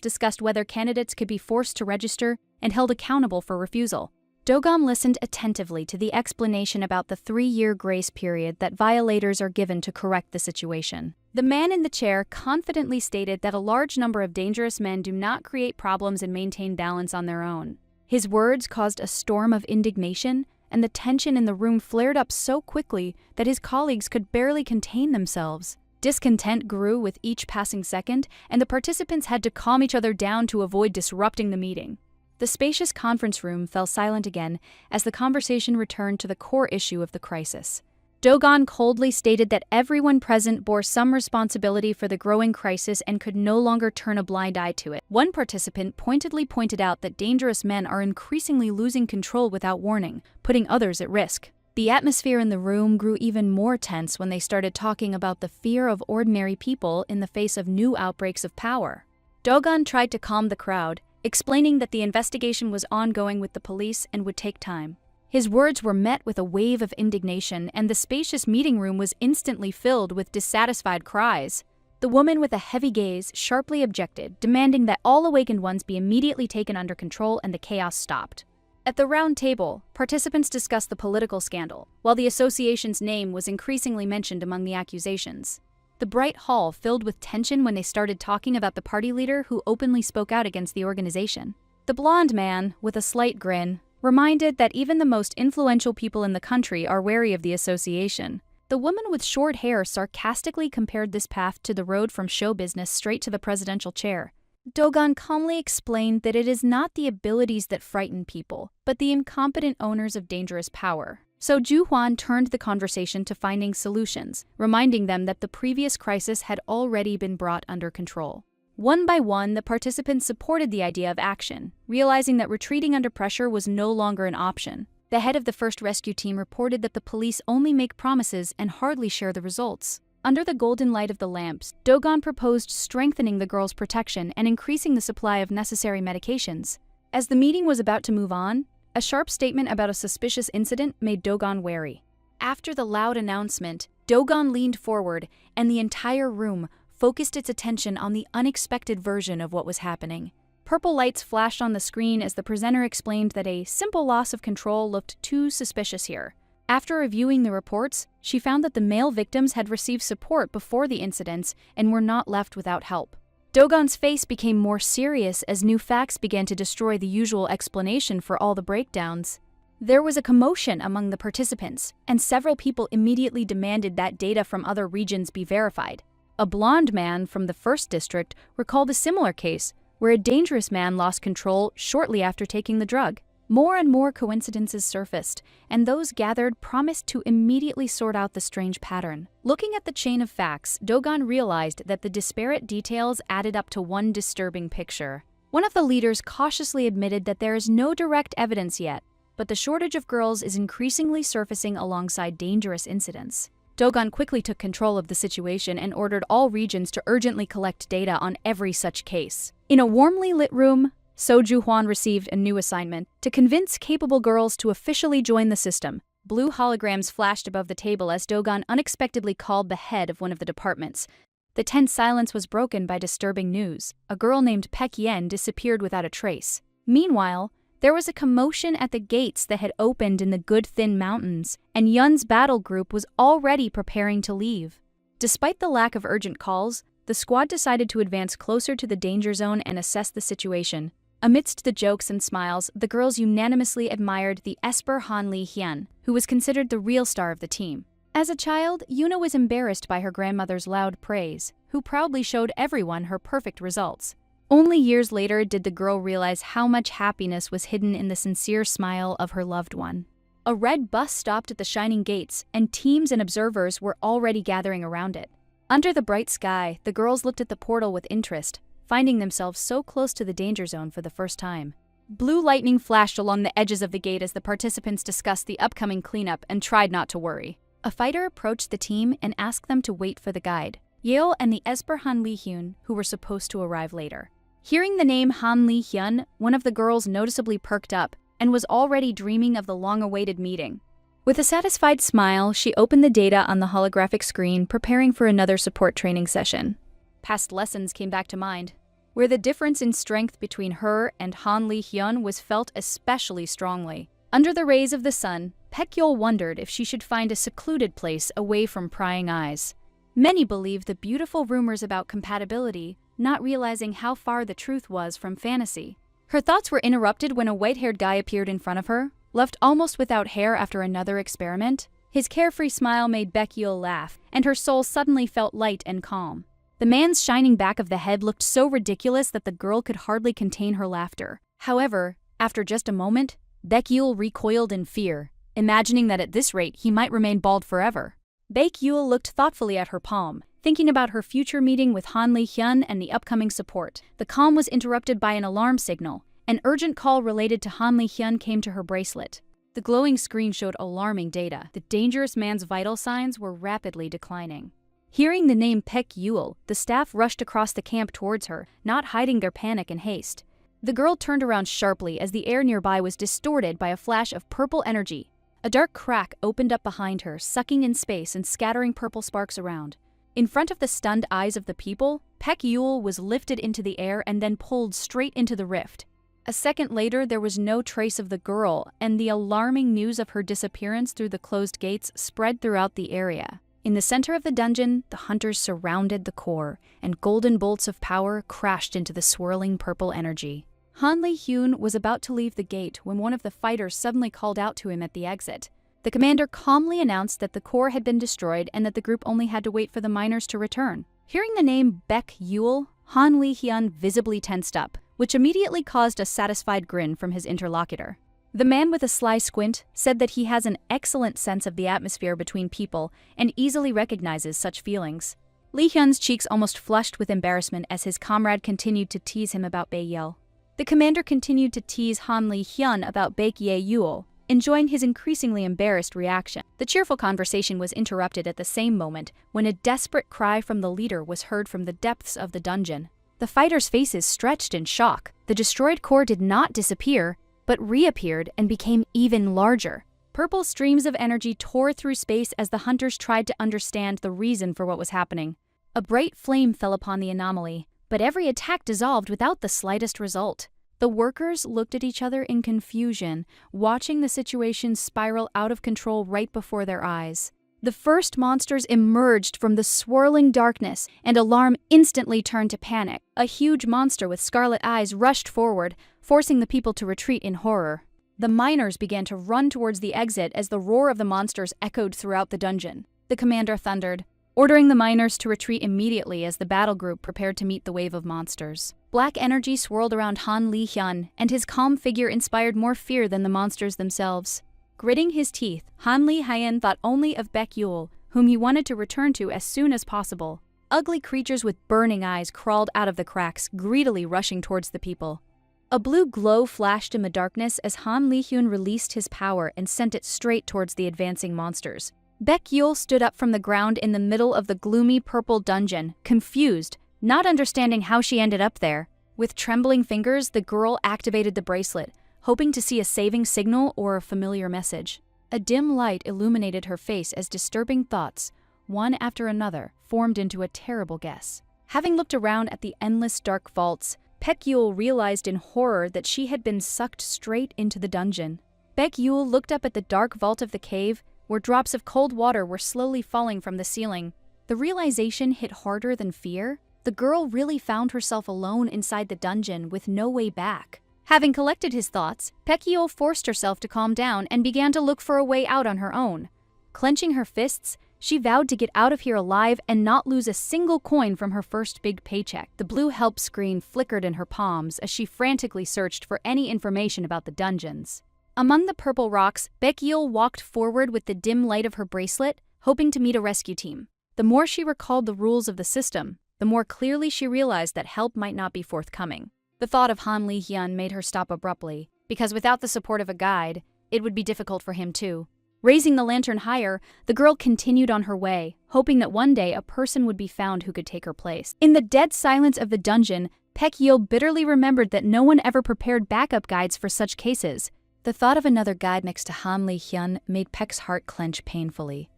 discussed whether candidates could be forced to register and held accountable for refusal. Dogam listened attentively to the explanation about the 3-year grace period that violators are given to correct the situation. The man in the chair confidently stated that a large number of dangerous men do not create problems and maintain balance on their own. His words caused a storm of indignation, and the tension in the room flared up so quickly that his colleagues could barely contain themselves. Discontent grew with each passing second, and the participants had to calm each other down to avoid disrupting the meeting. The spacious conference room fell silent again as the conversation returned to the core issue of the crisis. Dogon coldly stated that everyone present bore some responsibility for the growing crisis and could no longer turn a blind eye to it. One participant pointedly pointed out that dangerous men are increasingly losing control without warning, putting others at risk. The atmosphere in the room grew even more tense when they started talking about the fear of ordinary people in the face of new outbreaks of power. Dogon tried to calm the crowd, explaining that the investigation was ongoing with the police and would take time. His words were met with a wave of indignation, and the spacious meeting room was instantly filled with dissatisfied cries. The woman with a heavy gaze sharply objected, demanding that all awakened ones be immediately taken under control and the chaos stopped. At the round table, participants discussed the political scandal, while the association's name was increasingly mentioned among the accusations. The bright hall filled with tension when they started talking about the party leader who openly spoke out against the organization. The blonde man, with a slight grin, reminded that even the most influential people in the country are wary of the association. The woman with short hair sarcastically compared this path to the road from show business straight to the presidential chair. Dogon calmly explained that it is not the abilities that frighten people, but the incompetent owners of dangerous power. So Ju-hwan turned the conversation to finding solutions, reminding them that the previous crisis had already been brought under control. One by one, the participants supported the idea of action, realizing that retreating under pressure was no longer an option. The head of the first rescue team reported that the police only make promises and hardly share the results. Under the golden light of the lamps, Dogon proposed strengthening the girls' protection and increasing the supply of necessary medications. As the meeting was about to move on, a sharp statement about a suspicious incident made Dogon wary. After the loud announcement, Dogon leaned forward, and the entire room focused its attention on the unexpected version of what was happening. Purple lights flashed on the screen as the presenter explained that a simple loss of control looked too suspicious here. After reviewing the reports, she found that the male victims had received support before the incidents and were not left without help. Dogon's face became more serious as new facts began to destroy the usual explanation for all the breakdowns. There was a commotion among the participants, and several people immediately demanded that data from other regions be verified. A blonde man from the first district recalled a similar case, where a dangerous man lost control shortly after taking the drug. More and more coincidences surfaced, and those gathered promised to immediately sort out the strange pattern. Looking at the chain of facts, Dogon realized that the disparate details added up to one disturbing picture. One of the leaders cautiously admitted that there is no direct evidence yet, but the shortage of girls is increasingly surfacing alongside dangerous incidents. Dogon quickly took control of the situation and ordered all regions to urgently collect data on every such case. In a warmly lit room, So Ju-hwan received a new assignment to convince capable girls to officially join the system. Blue holograms flashed above the table as Dogon unexpectedly called the head of one of the departments. The tense silence was broken by disturbing news. A girl named Pek Yen disappeared without a trace. Meanwhile, there was a commotion at the gates that had opened in the Good Thin Mountains, and Yun's battle group was already preparing to leave. Despite the lack of urgent calls, the squad decided to advance closer to the danger zone and assess the situation. Amidst the jokes and smiles, the girls unanimously admired the Esper Han Lee Hyun, who was considered the real star of the team. As a child, Yuna was embarrassed by her grandmother's loud praise, who proudly showed everyone her perfect results. Only years later did the girl realize how much happiness was hidden in the sincere smile of her loved one. A red bus stopped at the shining gates, and teams and observers were already gathering around it. Under the bright sky, the girls looked at the portal with interest, finding themselves so close to the danger zone for the first time. Blue lightning flashed along the edges of the gate as the participants discussed the upcoming cleanup and tried not to worry. A fighter approached the team and asked them to wait for the guide, Yahello and the Esper Han Lee Hyun, who were supposed to arrive later. Hearing the name Han Lee Hyun, one of the girls noticeably perked up and was already dreaming of the long-awaited meeting. With a satisfied smile, she opened the data on the holographic screen, preparing for another support training session. Past lessons came back to mind, where the difference in strength between her and Han Lee Hyun was felt especially strongly. Under the rays of the sun, Pekyeol wondered if she should find a secluded place away from prying eyes. Many believed the beautiful rumors about compatibility, not realizing how far the truth was from fantasy. Her thoughts were interrupted when a white-haired guy appeared in front of her, left almost without hair after another experiment. His carefree smile made Baekhyul laugh, and her soul suddenly felt light and calm. The man's shining back of the head looked so ridiculous that the girl could hardly contain her laughter. However, after just a moment, Baekhyul recoiled in fear, imagining that at this rate he might remain bald forever. Baekhyul looked thoughtfully at her palm, thinking about her future meeting with Han Li-hyun and the upcoming support. The calm was interrupted by an alarm signal. An urgent call related to Han Li-hyun came to her bracelet. The glowing screen showed alarming data. The dangerous man's vital signs were rapidly declining. Hearing the name Baekhyul, the staff rushed across the camp towards her, not hiding their panic and haste. The girl turned around sharply as the air nearby was distorted by a flash of purple energy. A dark crack opened up behind her, sucking in space and scattering purple sparks around. In front of the stunned eyes of the people, Baekhyul was lifted into the air and then pulled straight into the rift. A second later, there was no trace of the girl, and the alarming news of her disappearance through the closed gates spread throughout the area. In the center of the dungeon, the hunters surrounded the core, and golden bolts of power crashed into the swirling purple energy. Han Li-hyun was about to leave the gate when one of the fighters suddenly called out to him at the exit. The commander calmly announced that the core had been destroyed and that the group only had to wait for the miners to return. Hearing the name Baekhyul, Han Li-hyun visibly tensed up, which immediately caused a satisfied grin from his interlocutor. The man with a sly squint said that he has an excellent sense of the atmosphere between people and easily recognizes such feelings. Li-hyun's cheeks almost flushed with embarrassment as his comrade continued to tease him about Baekhyul. The commander continued to tease Han Li-hyun about Baekhyul, enjoying his increasingly embarrassed reaction. The cheerful conversation was interrupted at the same moment when a desperate cry from the leader was heard from the depths of the dungeon. The fighters' faces stretched in shock. The destroyed core did not disappear, but reappeared and became even larger. Purple streams of energy tore through space as the hunters tried to understand the reason for what was happening. A bright flame fell upon the anomaly, but every attack dissolved without the slightest result. The workers looked at each other in confusion, watching the situation spiral out of control right before their eyes. The first monsters emerged from the swirling darkness, and alarm instantly turned to panic. A huge monster with scarlet eyes rushed forward, forcing the people to retreat in horror. The miners began to run towards the exit as the roar of the monsters echoed throughout the dungeon. The commander thundered, ordering the miners to retreat immediately as the battle group prepared to meet the wave of monsters. Black energy swirled around Han Li-hyun, and his calm figure inspired more fear than the monsters themselves. Gritting his teeth, Han Li-hyun thought only of Baekhyul, whom he wanted to return to as soon as possible. Ugly creatures with burning eyes crawled out of the cracks, greedily rushing towards the people. A blue glow flashed in the darkness as Han Li-hyun released his power and sent it straight towards the advancing monsters. Baekhyul stood up from the ground in the middle of the gloomy purple dungeon, confused, not understanding how she ended up there. With trembling fingers, the girl activated the bracelet, hoping to see a saving signal or a familiar message. A dim light illuminated her face as disturbing thoughts, one after another, formed into a terrible guess. Having looked around at the endless dark vaults, Baekhyul realized in horror that she had been sucked straight into the dungeon. Baekhyul looked up at the dark vault of the cave, where drops of cold water were slowly falling from the ceiling. The realization hit harder than fear. The girl really found herself alone inside the dungeon with no way back. Having collected his thoughts, Baekhyul forced herself to calm down and began to look for a way out on her own. Clenching her fists, she vowed to get out of here alive and not lose a single coin from her first big paycheck. The blue help screen flickered in her palms as she frantically searched for any information about the dungeons. Among the purple rocks, Baekhyul walked forward with the dim light of her bracelet, hoping to meet a rescue team. The more she recalled the rules of the system, the more clearly she realized that help might not be forthcoming. The thought of Han Li-hyun made her stop abruptly, because without the support of a guide, it would be difficult for him too. Raising the lantern higher, the girl continued on her way, hoping that one day a person would be found who could take her place. In the dead silence of the dungeon, Baekhyul bitterly remembered that no one ever prepared backup guides for such cases. The thought of another guide next to Han Li-hyun made Paek's heart clench painfully.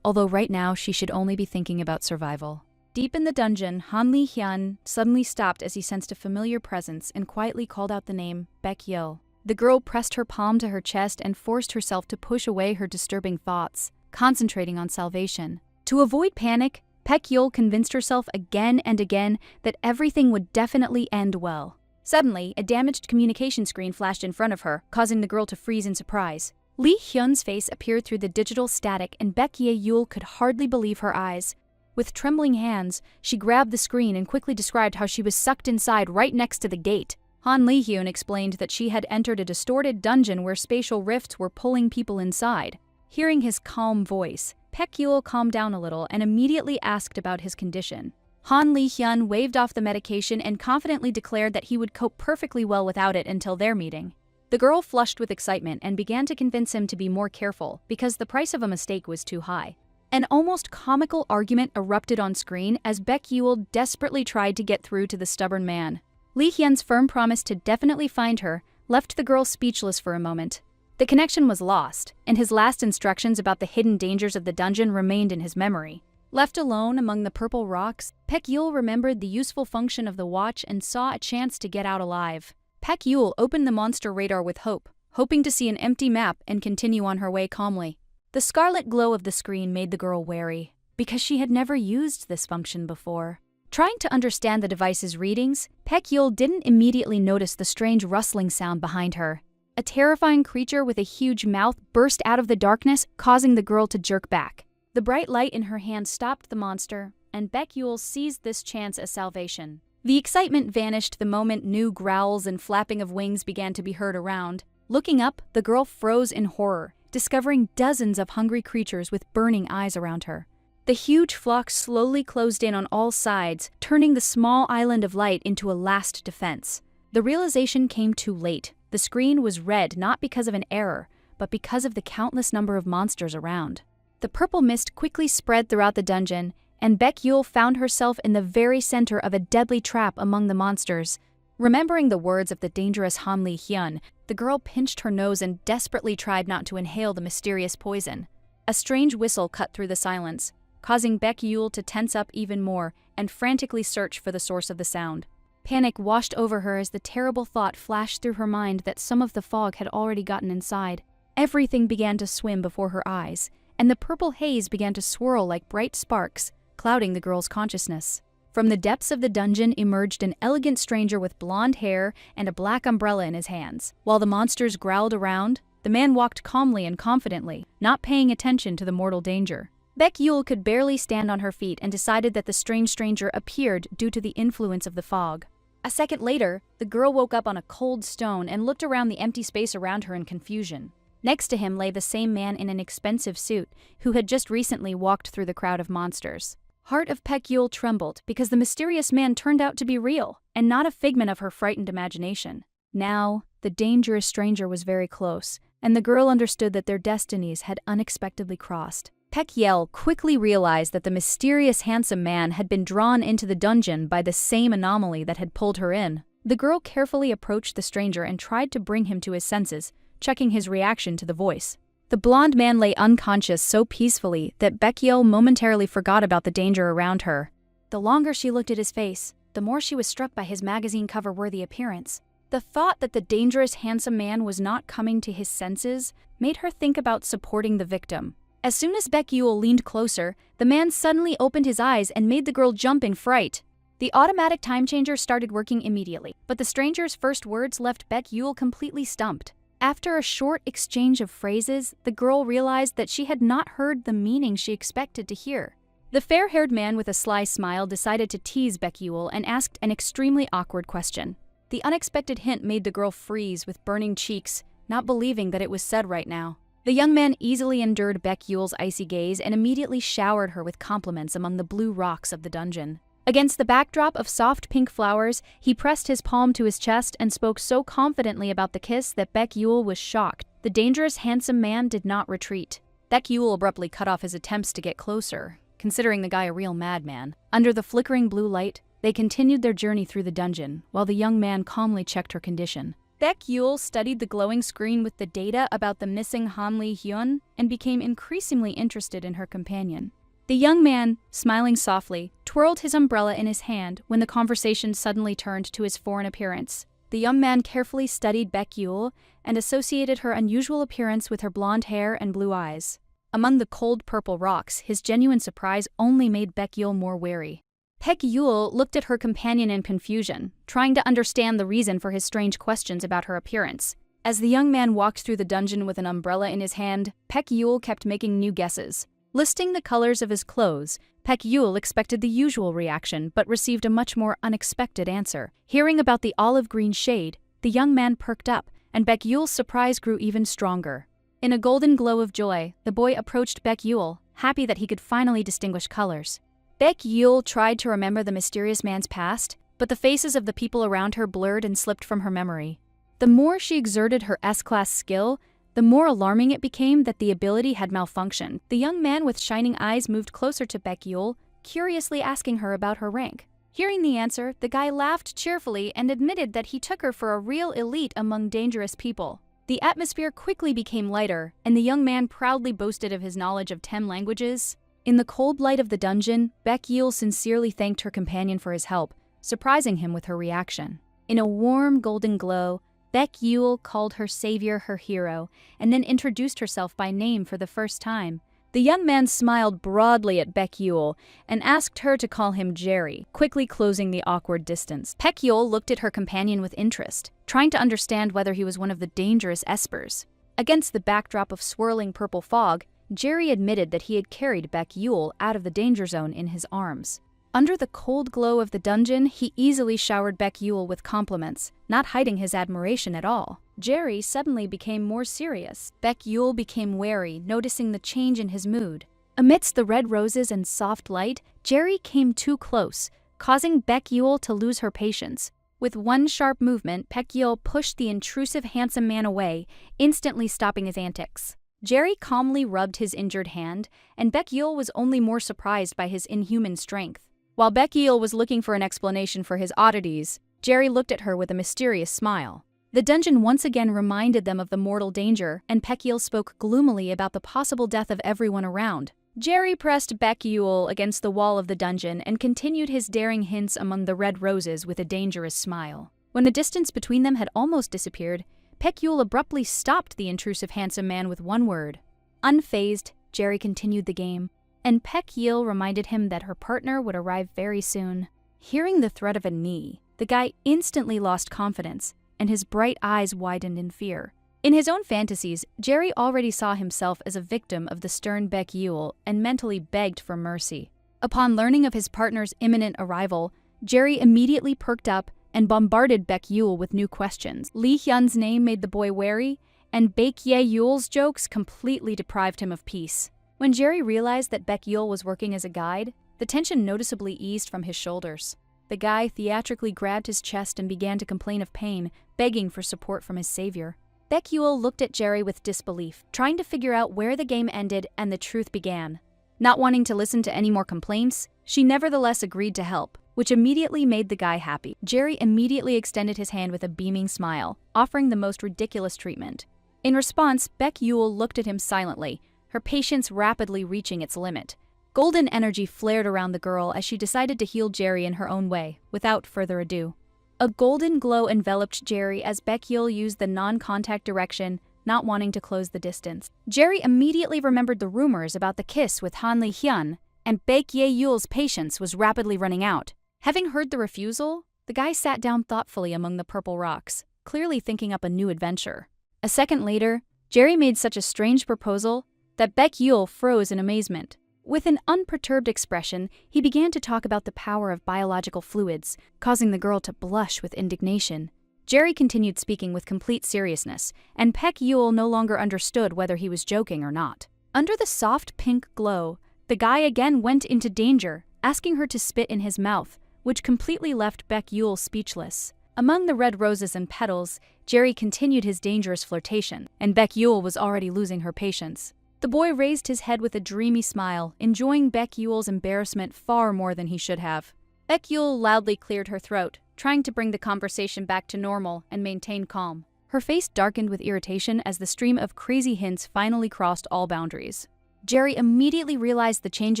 Although right now she should only be thinking about survival. Deep in the dungeon, Han Li-hyun suddenly stopped as he sensed a familiar presence and quietly called out the name Baekhyul. The girl pressed her palm to her chest and forced herself to push away her disturbing thoughts, concentrating on salvation. To avoid panic, Baekhyul convinced herself again and again that everything would definitely end well. Suddenly, a damaged communication screen flashed in front of her, causing the girl to freeze in surprise. Lee Hyun's face appeared through the digital static, and Baek Ye-yul could hardly believe her eyes. With trembling hands, she grabbed the screen and quickly described how she was sucked inside right next to the gate. Han Lee-hyun explained that she had entered a distorted dungeon where spatial rifts were pulling people inside. Hearing his calm voice, Baek Ye-yul calmed down a little and immediately asked about his condition. Han Lee-hyun waved off the medication and confidently declared that he would cope perfectly well without it until their meeting. The girl flushed with excitement and began to convince him to be more careful because the price of a mistake was too high. An almost comical argument erupted on screen as Baek Ye-yul desperately tried to get through to the stubborn man. Lee Hyun's firm promise to definitely find her left the girl speechless for a moment. The connection was lost, and his last instructions about the hidden dangers of the dungeon remained in his memory. Left alone among the purple rocks, Baek Ye-yul remembered the useful function of the watch and saw a chance to get out alive. Baek Ye-yul opened the monster radar with hope, hoping to see an empty map and continue on her way calmly. The scarlet glow of the screen made the girl wary, because she had never used this function before. Trying to understand the device's readings, Baek Ye-yul didn't immediately notice the strange rustling sound behind her. A terrifying creature with a huge mouth burst out of the darkness, causing the girl to jerk back. The bright light in her hand stopped the monster, and Baek Ye-yul seized this chance as salvation. The excitement vanished the moment new growls and flapping of wings began to be heard around. Looking up, the girl froze in horror, discovering dozens of hungry creatures with burning eyes around her. The huge flock slowly closed in on all sides, turning the small island of light into a last defense. The realization came too late. The screen was red not because of an error, but because of the countless number of monsters around. The purple mist quickly spread throughout the dungeon, and Baek Ye-yul found herself in the very center of a deadly trap among the monsters. Remembering the words of the dangerous Han Lee-hyun, the girl pinched her nose and desperately tried not to inhale the mysterious poison. A strange whistle cut through the silence, causing Baek Ye-yul to tense up even more and frantically search for the source of the sound. Panic washed over her as the terrible thought flashed through her mind that some of the fog had already gotten inside. Everything began to swim before her eyes, and the purple haze began to swirl like bright sparks, clouding the girl's consciousness. From the depths of the dungeon emerged an elegant stranger with blonde hair and a black umbrella in his hands. While the monsters growled around, the man walked calmly and confidently, not paying attention to the mortal danger. Baek Ye-yul could barely stand on her feet and decided that the strange stranger appeared due to the influence of the fog. A second later, the girl woke up on a cold stone and looked around the empty space around her in confusion. Next to him lay the same man in an expensive suit who had just recently walked through the crowd of monsters. Heart of Baek Ye-yul trembled because the mysterious man turned out to be real and not a figment of her frightened imagination. Now, the dangerous stranger was very close, and the girl understood that their destinies had unexpectedly crossed. Baek Ye-yul quickly realized that the mysterious handsome man had been drawn into the dungeon by the same anomaly that had pulled her in. The girl carefully approached the stranger and tried to bring him to his senses, checking his reaction to the voice. The blonde man lay unconscious so peacefully that Baek Ye-yul momentarily forgot about the danger around her. The longer she looked at his face, the more she was struck by his magazine cover-worthy appearance. The thought that the dangerous handsome man was not coming to his senses made her think about supporting the victim. As soon as Baek Ye-yul leaned closer, the man suddenly opened his eyes and made the girl jump in fright. The automatic time changer started working immediately, but the stranger's first words left Baek Ye-yul completely stumped. After a short exchange of phrases, the girl realized that she had not heard the meaning she expected to hear. The fair-haired man with a sly smile decided to tease Baek Ye-yul and asked an extremely awkward question. The unexpected hint made the girl freeze with burning cheeks, not believing that it was said right now. The young man easily endured Baek Ye-yul's icy gaze and immediately showered her with compliments among the blue rocks of the dungeon. Against the backdrop of soft pink flowers, he pressed his palm to his chest and spoke so confidently about the kiss that Baek Ye-yul was shocked. The dangerous, handsome man did not retreat. Baek Ye-yul abruptly cut off his attempts to get closer, considering the guy a real madman. Under the flickering blue light, they continued their journey through the dungeon, while the young man calmly checked her condition. Baek Ye-yul studied the glowing screen with the data about the missing Han Lee-hyun and became increasingly interested in her companion. The young man, smiling softly, twirled his umbrella in his hand when the conversation suddenly turned to his foreign appearance. The young man carefully studied Baek Ye-yul and associated her unusual appearance with her blonde hair and blue eyes. Among the cold purple rocks, his genuine surprise only made Baek Ye-yul more wary. Baek Yul looked at her companion in confusion, trying to understand the reason for his strange questions about her appearance. As the young man walked through the dungeon with an umbrella in his hand, Baek Yul kept making new guesses. Listing the colors of his clothes, Baek Yul expected the usual reaction but received a much more unexpected answer. Hearing about the olive green shade, the young man perked up, and Baek Yul's surprise grew even stronger. In a golden glow of joy, the boy approached Baek Yul, happy that he could finally distinguish colors. Baek Yul tried to remember the mysterious man's past, but the faces of the people around her blurred and slipped from her memory. The more she exerted her S-class skill, the more alarming it became that the ability had malfunctioned. The young man with shining eyes moved closer to Baek Yul, curiously asking her about her rank. Hearing the answer, the guy laughed cheerfully and admitted that he took her for a real elite among dangerous people. The atmosphere quickly became lighter, and the young man proudly boasted of his knowledge of 10 languages. In the cold light of the dungeon, Baek Yul sincerely thanked her companion for his help, surprising him with her reaction. In a warm golden glow, Baek Yul called her savior her hero, and then introduced herself by name for the first time. The young man smiled broadly at Baek Yul and asked her to call him Jerry, quickly closing the awkward distance. Baek Yul looked at her companion with interest, trying to understand whether he was one of the dangerous espers. Against the backdrop of swirling purple fog, Jerry admitted that he had carried Baek Yul out of the danger zone in his arms. Under the cold glow of the dungeon, he easily showered Baek Yul with compliments, not hiding his admiration at all. Jerry suddenly became more serious. Baek Yul became wary, noticing the change in his mood. Amidst the red roses and soft light, Jerry came too close, causing Baek Yul to lose her patience. With one sharp movement, Baek Yul pushed the intrusive handsome man away, instantly stopping his antics. Jerry calmly rubbed his injured hand, and Baek Yul was only more surprised by his inhuman strength. While Baek Yul was looking for an explanation for his oddities, Jerry looked at her with a mysterious smile. The dungeon once again reminded them of the mortal danger, and Baek Yul spoke gloomily about the possible death of everyone around. Jerry pressed Baek Yul against the wall of the dungeon and continued his daring hints among the red roses with a dangerous smile. When the distance between them had almost disappeared, Baek Yul abruptly stopped the intrusive handsome man with one word. Unfazed, Jerry continued the game, and Baek Yul reminded him that her partner would arrive very soon. Hearing the threat of a knee, the guy instantly lost confidence, and his bright eyes widened in fear. In his own fantasies, Jerry already saw himself as a victim of the stern Baek Yul and mentally begged for mercy. Upon learning of his partner's imminent arrival, Jerry immediately perked up and bombarded Baek Yul with new questions. Lee Hyun's name made the boy wary, and Baek Ye Yul's jokes completely deprived him of peace. When Jerry realized that Baek Yul was working as a guide, the tension noticeably eased from his shoulders. The guy theatrically grabbed his chest and began to complain of pain, begging for support from his savior. Baek Yul looked at Jerry with disbelief, trying to figure out where the game ended and the truth began. Not wanting to listen to any more complaints, she nevertheless agreed to help, which immediately made the guy happy. Jerry immediately extended his hand with a beaming smile, offering the most ridiculous treatment. In response, Baek Yul looked at him silently, her patience rapidly reaching its limit. Golden energy flared around the girl as she decided to heal Jerry in her own way, without further ado. A golden glow enveloped Jerry as Baek Yul used the non-contact direction, not wanting to close the distance. Jerry immediately remembered the rumors about the kiss with Han Lee Hyun, and Baek Ye Yul's patience was rapidly running out. Having heard the refusal, the guy sat down thoughtfully among the purple rocks, clearly thinking up a new adventure. A second later, Jerry made such a strange proposal that Baek Yul froze in amazement. With an unperturbed expression, he began to talk about the power of biological fluids, causing the girl to blush with indignation. Jerry continued speaking with complete seriousness, and Baek Yul no longer understood whether he was joking or not. Under the soft pink glow, the guy again went into danger, asking her to spit in his mouth, which completely left Baek Yul speechless. Among the red roses and petals, Jerry continued his dangerous flirtation, and Baek Yul was already losing her patience. The boy raised his head with a dreamy smile, enjoying Baek Yul's embarrassment far more than he should have. Baek Yul loudly cleared her throat, trying to bring the conversation back to normal and maintain calm. Her face darkened with irritation as the stream of crazy hints finally crossed all boundaries. Jerry immediately realized the change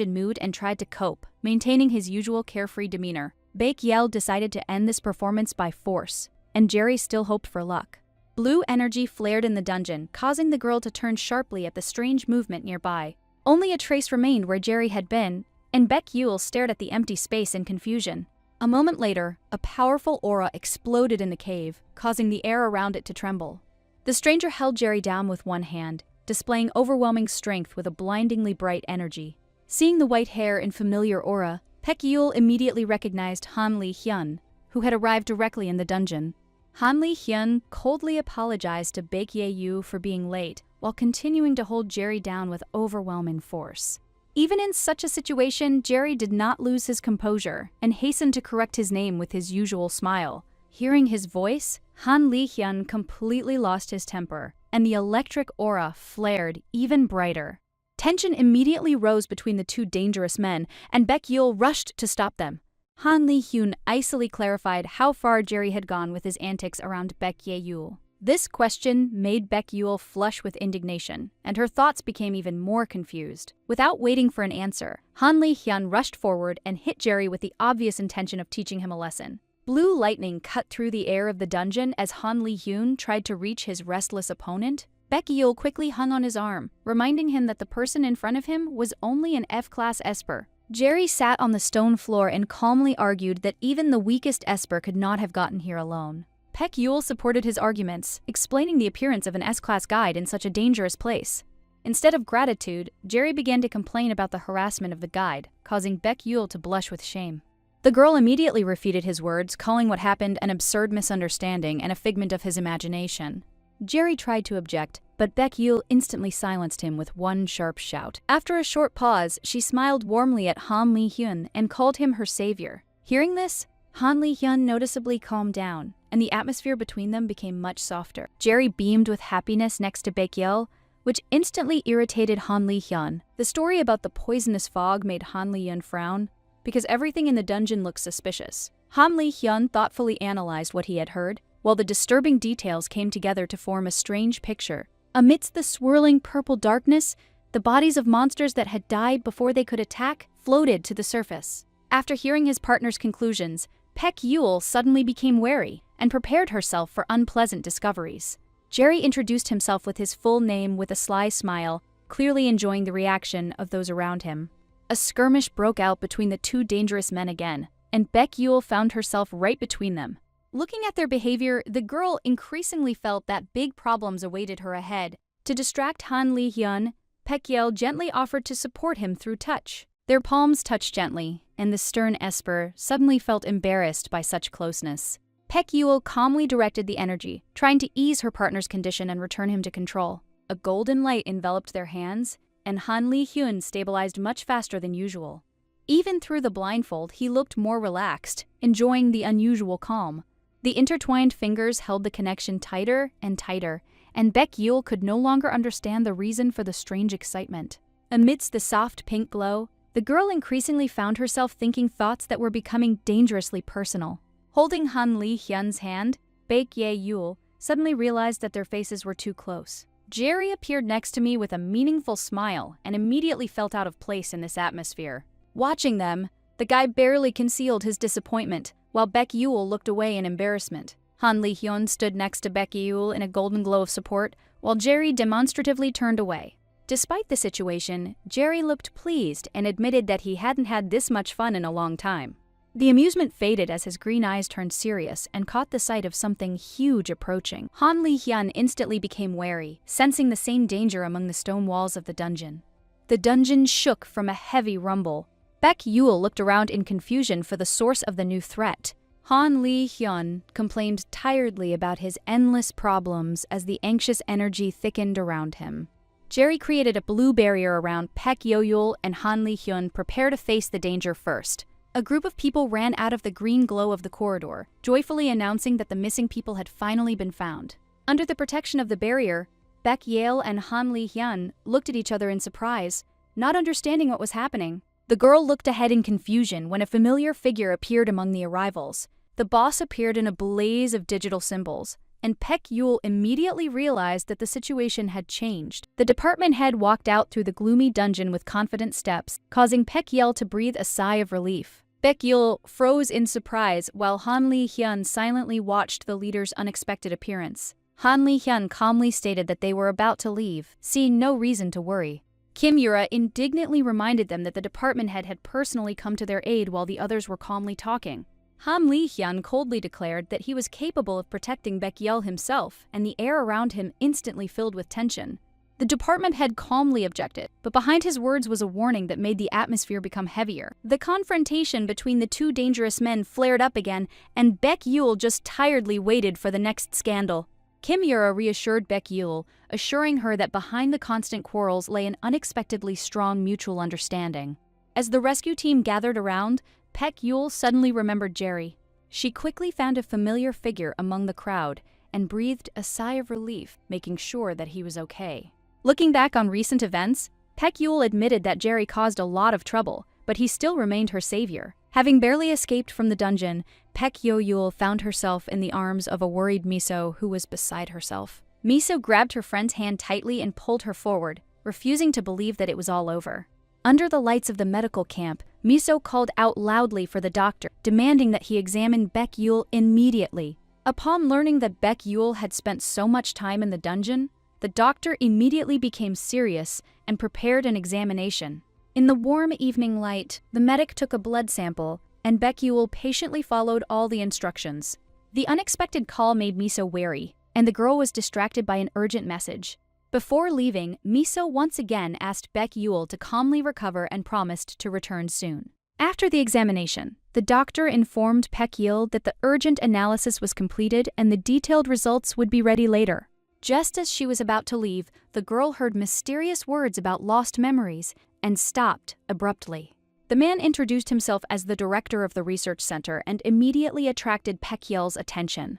in mood and tried to cope, maintaining his usual carefree demeanor. Baek Yul decided to end this performance by force, and Jerry still hoped for luck. Blue energy flared in the dungeon, causing the girl to turn sharply at the strange movement nearby. Only a trace remained where Jerry had been, and Baek Yul stared at the empty space in confusion. A moment later, a powerful aura exploded in the cave, causing the air around it to tremble. The stranger held Jerry down with one hand, displaying overwhelming strength with a blindingly bright energy. Seeing the white hair and familiar aura, Baek Yul immediately recognized Han Li-hyun, who had arrived directly in the dungeon. Han Li-hyun coldly apologized to Baek Ye-yu for being late, while continuing to hold Jerry down with overwhelming force. Even in such a situation, Jerry did not lose his composure and hastened to correct his name with his usual smile. Hearing his voice, Han Li-hyun completely lost his temper, and the electric aura flared even brighter. Tension immediately rose between the two dangerous men, and Baek Yul rushed to stop them. Han Li-hyun icily clarified how far Jerry had gone with his antics around Baek Ye-yul. This question made Baek Yul flush with indignation, and her thoughts became even more confused. Without waiting for an answer, Han Li-hyun rushed forward and hit Jerry with the obvious intention of teaching him a lesson. Blue lightning cut through the air of the dungeon as Han Li-hyun tried to reach his restless opponent. Baek Yul quickly hung on his arm, reminding him that the person in front of him was only an F-class Esper. Jerry sat on the stone floor and calmly argued that even the weakest Esper could not have gotten here alone. Baek Yul supported his arguments, explaining the appearance of an S-class guide in such a dangerous place. Instead of gratitude, Jerry began to complain about the harassment of the guide, causing Baek Yul to blush with shame. The girl immediately refuted his words, calling what happened an absurd misunderstanding and a figment of his imagination. Jerry tried to object, but Baek Yul instantly silenced him with one sharp shout. After a short pause, she smiled warmly at Han Li-hyun and called him her savior. Hearing this, Han Li-hyun noticeably calmed down, and the atmosphere between them became much softer. Jerry beamed with happiness next to Baek Yul, which instantly irritated Han Li-hyun. The story about the poisonous fog made Han Li-hyun frown, because everything in the dungeon looked suspicious. Han Li-hyun thoughtfully analyzed what he had heard, while the disturbing details came together to form a strange picture. Amidst the swirling purple darkness, the bodies of monsters that had died before they could attack floated to the surface. After hearing his partner's conclusions, Baek Yul suddenly became wary and prepared herself for unpleasant discoveries. Jerry introduced himself with his full name with a sly smile, clearly enjoying the reaction of those around him. A skirmish broke out between the two dangerous men again, and Baek Yul found herself right between them. Looking at their behavior, the girl increasingly felt that big problems awaited her ahead. To distract Han Li-hyun, Baek Yul gently offered to support him through touch. Their palms touched gently, and the stern Esper suddenly felt embarrassed by such closeness. Baek Yul calmly directed the energy, trying to ease her partner's condition and return him to control. A golden light enveloped their hands, and Han Li-hyun stabilized much faster than usual. Even through the blindfold, he looked more relaxed, enjoying the unusual calm. The intertwined fingers held the connection tighter and tighter, and Baek Yul could no longer understand the reason for the strange excitement. Amidst the soft pink glow, the girl increasingly found herself thinking thoughts that were becoming dangerously personal. Holding Han Li-hyun's hand, Baek Ye-yul suddenly realized that their faces were too close. Jerry appeared next to me with a meaningful smile and immediately felt out of place in this atmosphere. Watching them, the guy barely concealed his disappointment, while Baek Yul looked away in embarrassment. Han Li-hyun stood next to Baek Yul in a golden glow of support, while Jerry demonstratively turned away. Despite the situation, Jerry looked pleased and admitted that he hadn't had this much fun in a long time. The amusement faded as his green eyes turned serious and caught the sight of something huge approaching. Han Li-hyun instantly became wary, sensing the same danger among the stone walls of the dungeon. The dungeon shook from a heavy rumble. Baek Yul looked around in confusion for the source of the new threat. Han Li-hyun complained tiredly about his endless problems as the anxious energy thickened around him. Jerry created a blue barrier around Baek Ye-yul, and Han Li-hyun prepared to face the danger first. A group of people ran out of the green glow of the corridor, joyfully announcing that the missing people had finally been found. Under the protection of the barrier, Baek Ye-yul and Han Li-hyun looked at each other in surprise, not understanding what was happening. The girl looked ahead in confusion when a familiar figure appeared among the arrivals. The boss appeared in a blaze of digital symbols, and Baek Yul immediately realized that the situation had changed. The department head walked out through the gloomy dungeon with confident steps, causing Baek Yul to breathe a sigh of relief. Baek Yul froze in surprise while Han Li-hyun silently watched the leader's unexpected appearance. Han Li-hyun calmly stated that they were about to leave, seeing no reason to worry. Kim Yura indignantly reminded them that the department head had personally come to their aid while the others were calmly talking. Han Li-hyun coldly declared that he was capable of protecting Baek-yeol himself, and the air around him instantly filled with tension. The department head calmly objected, but behind his words was a warning that made the atmosphere become heavier. The confrontation between the two dangerous men flared up again, and Baek-yeol just tiredly waited for the next scandal. Kim Yura reassured Baek-yeol, assuring her that behind the constant quarrels lay an unexpectedly strong mutual understanding. As the rescue team gathered around, Baek-yeol suddenly remembered Jerry. She quickly found a familiar figure among the crowd and breathed a sigh of relief, making sure that he was okay. Looking back on recent events, Baek-yeol admitted that Jerry caused a lot of trouble, but he still remained her savior. Having barely escaped from the dungeon, Baek-yeol found herself in the arms of a worried Miso who was beside herself. Miso grabbed her friend's hand tightly and pulled her forward, refusing to believe that it was all over. Under the lights of the medical camp, Miso called out loudly for the doctor, demanding that he examine Baek-yeol immediately. Upon learning that Baek-yeol had spent so much time in the dungeon, the doctor immediately became serious and prepared an examination. In the warm evening light, the medic took a blood sample, and Baek-yeol patiently followed all the instructions. The unexpected call made Miso wary, and the girl was distracted by an urgent message. Before leaving, Miso once again asked Baek-yeol to calmly recover and promised to return soon. After the examination, the doctor informed Baek-yeol that the urgent analysis was completed and the detailed results would be ready later. Just as she was about to leave, the girl heard mysterious words about lost memories and stopped abruptly. The man introduced himself as the director of the research center and immediately attracted Baek-yeol's attention.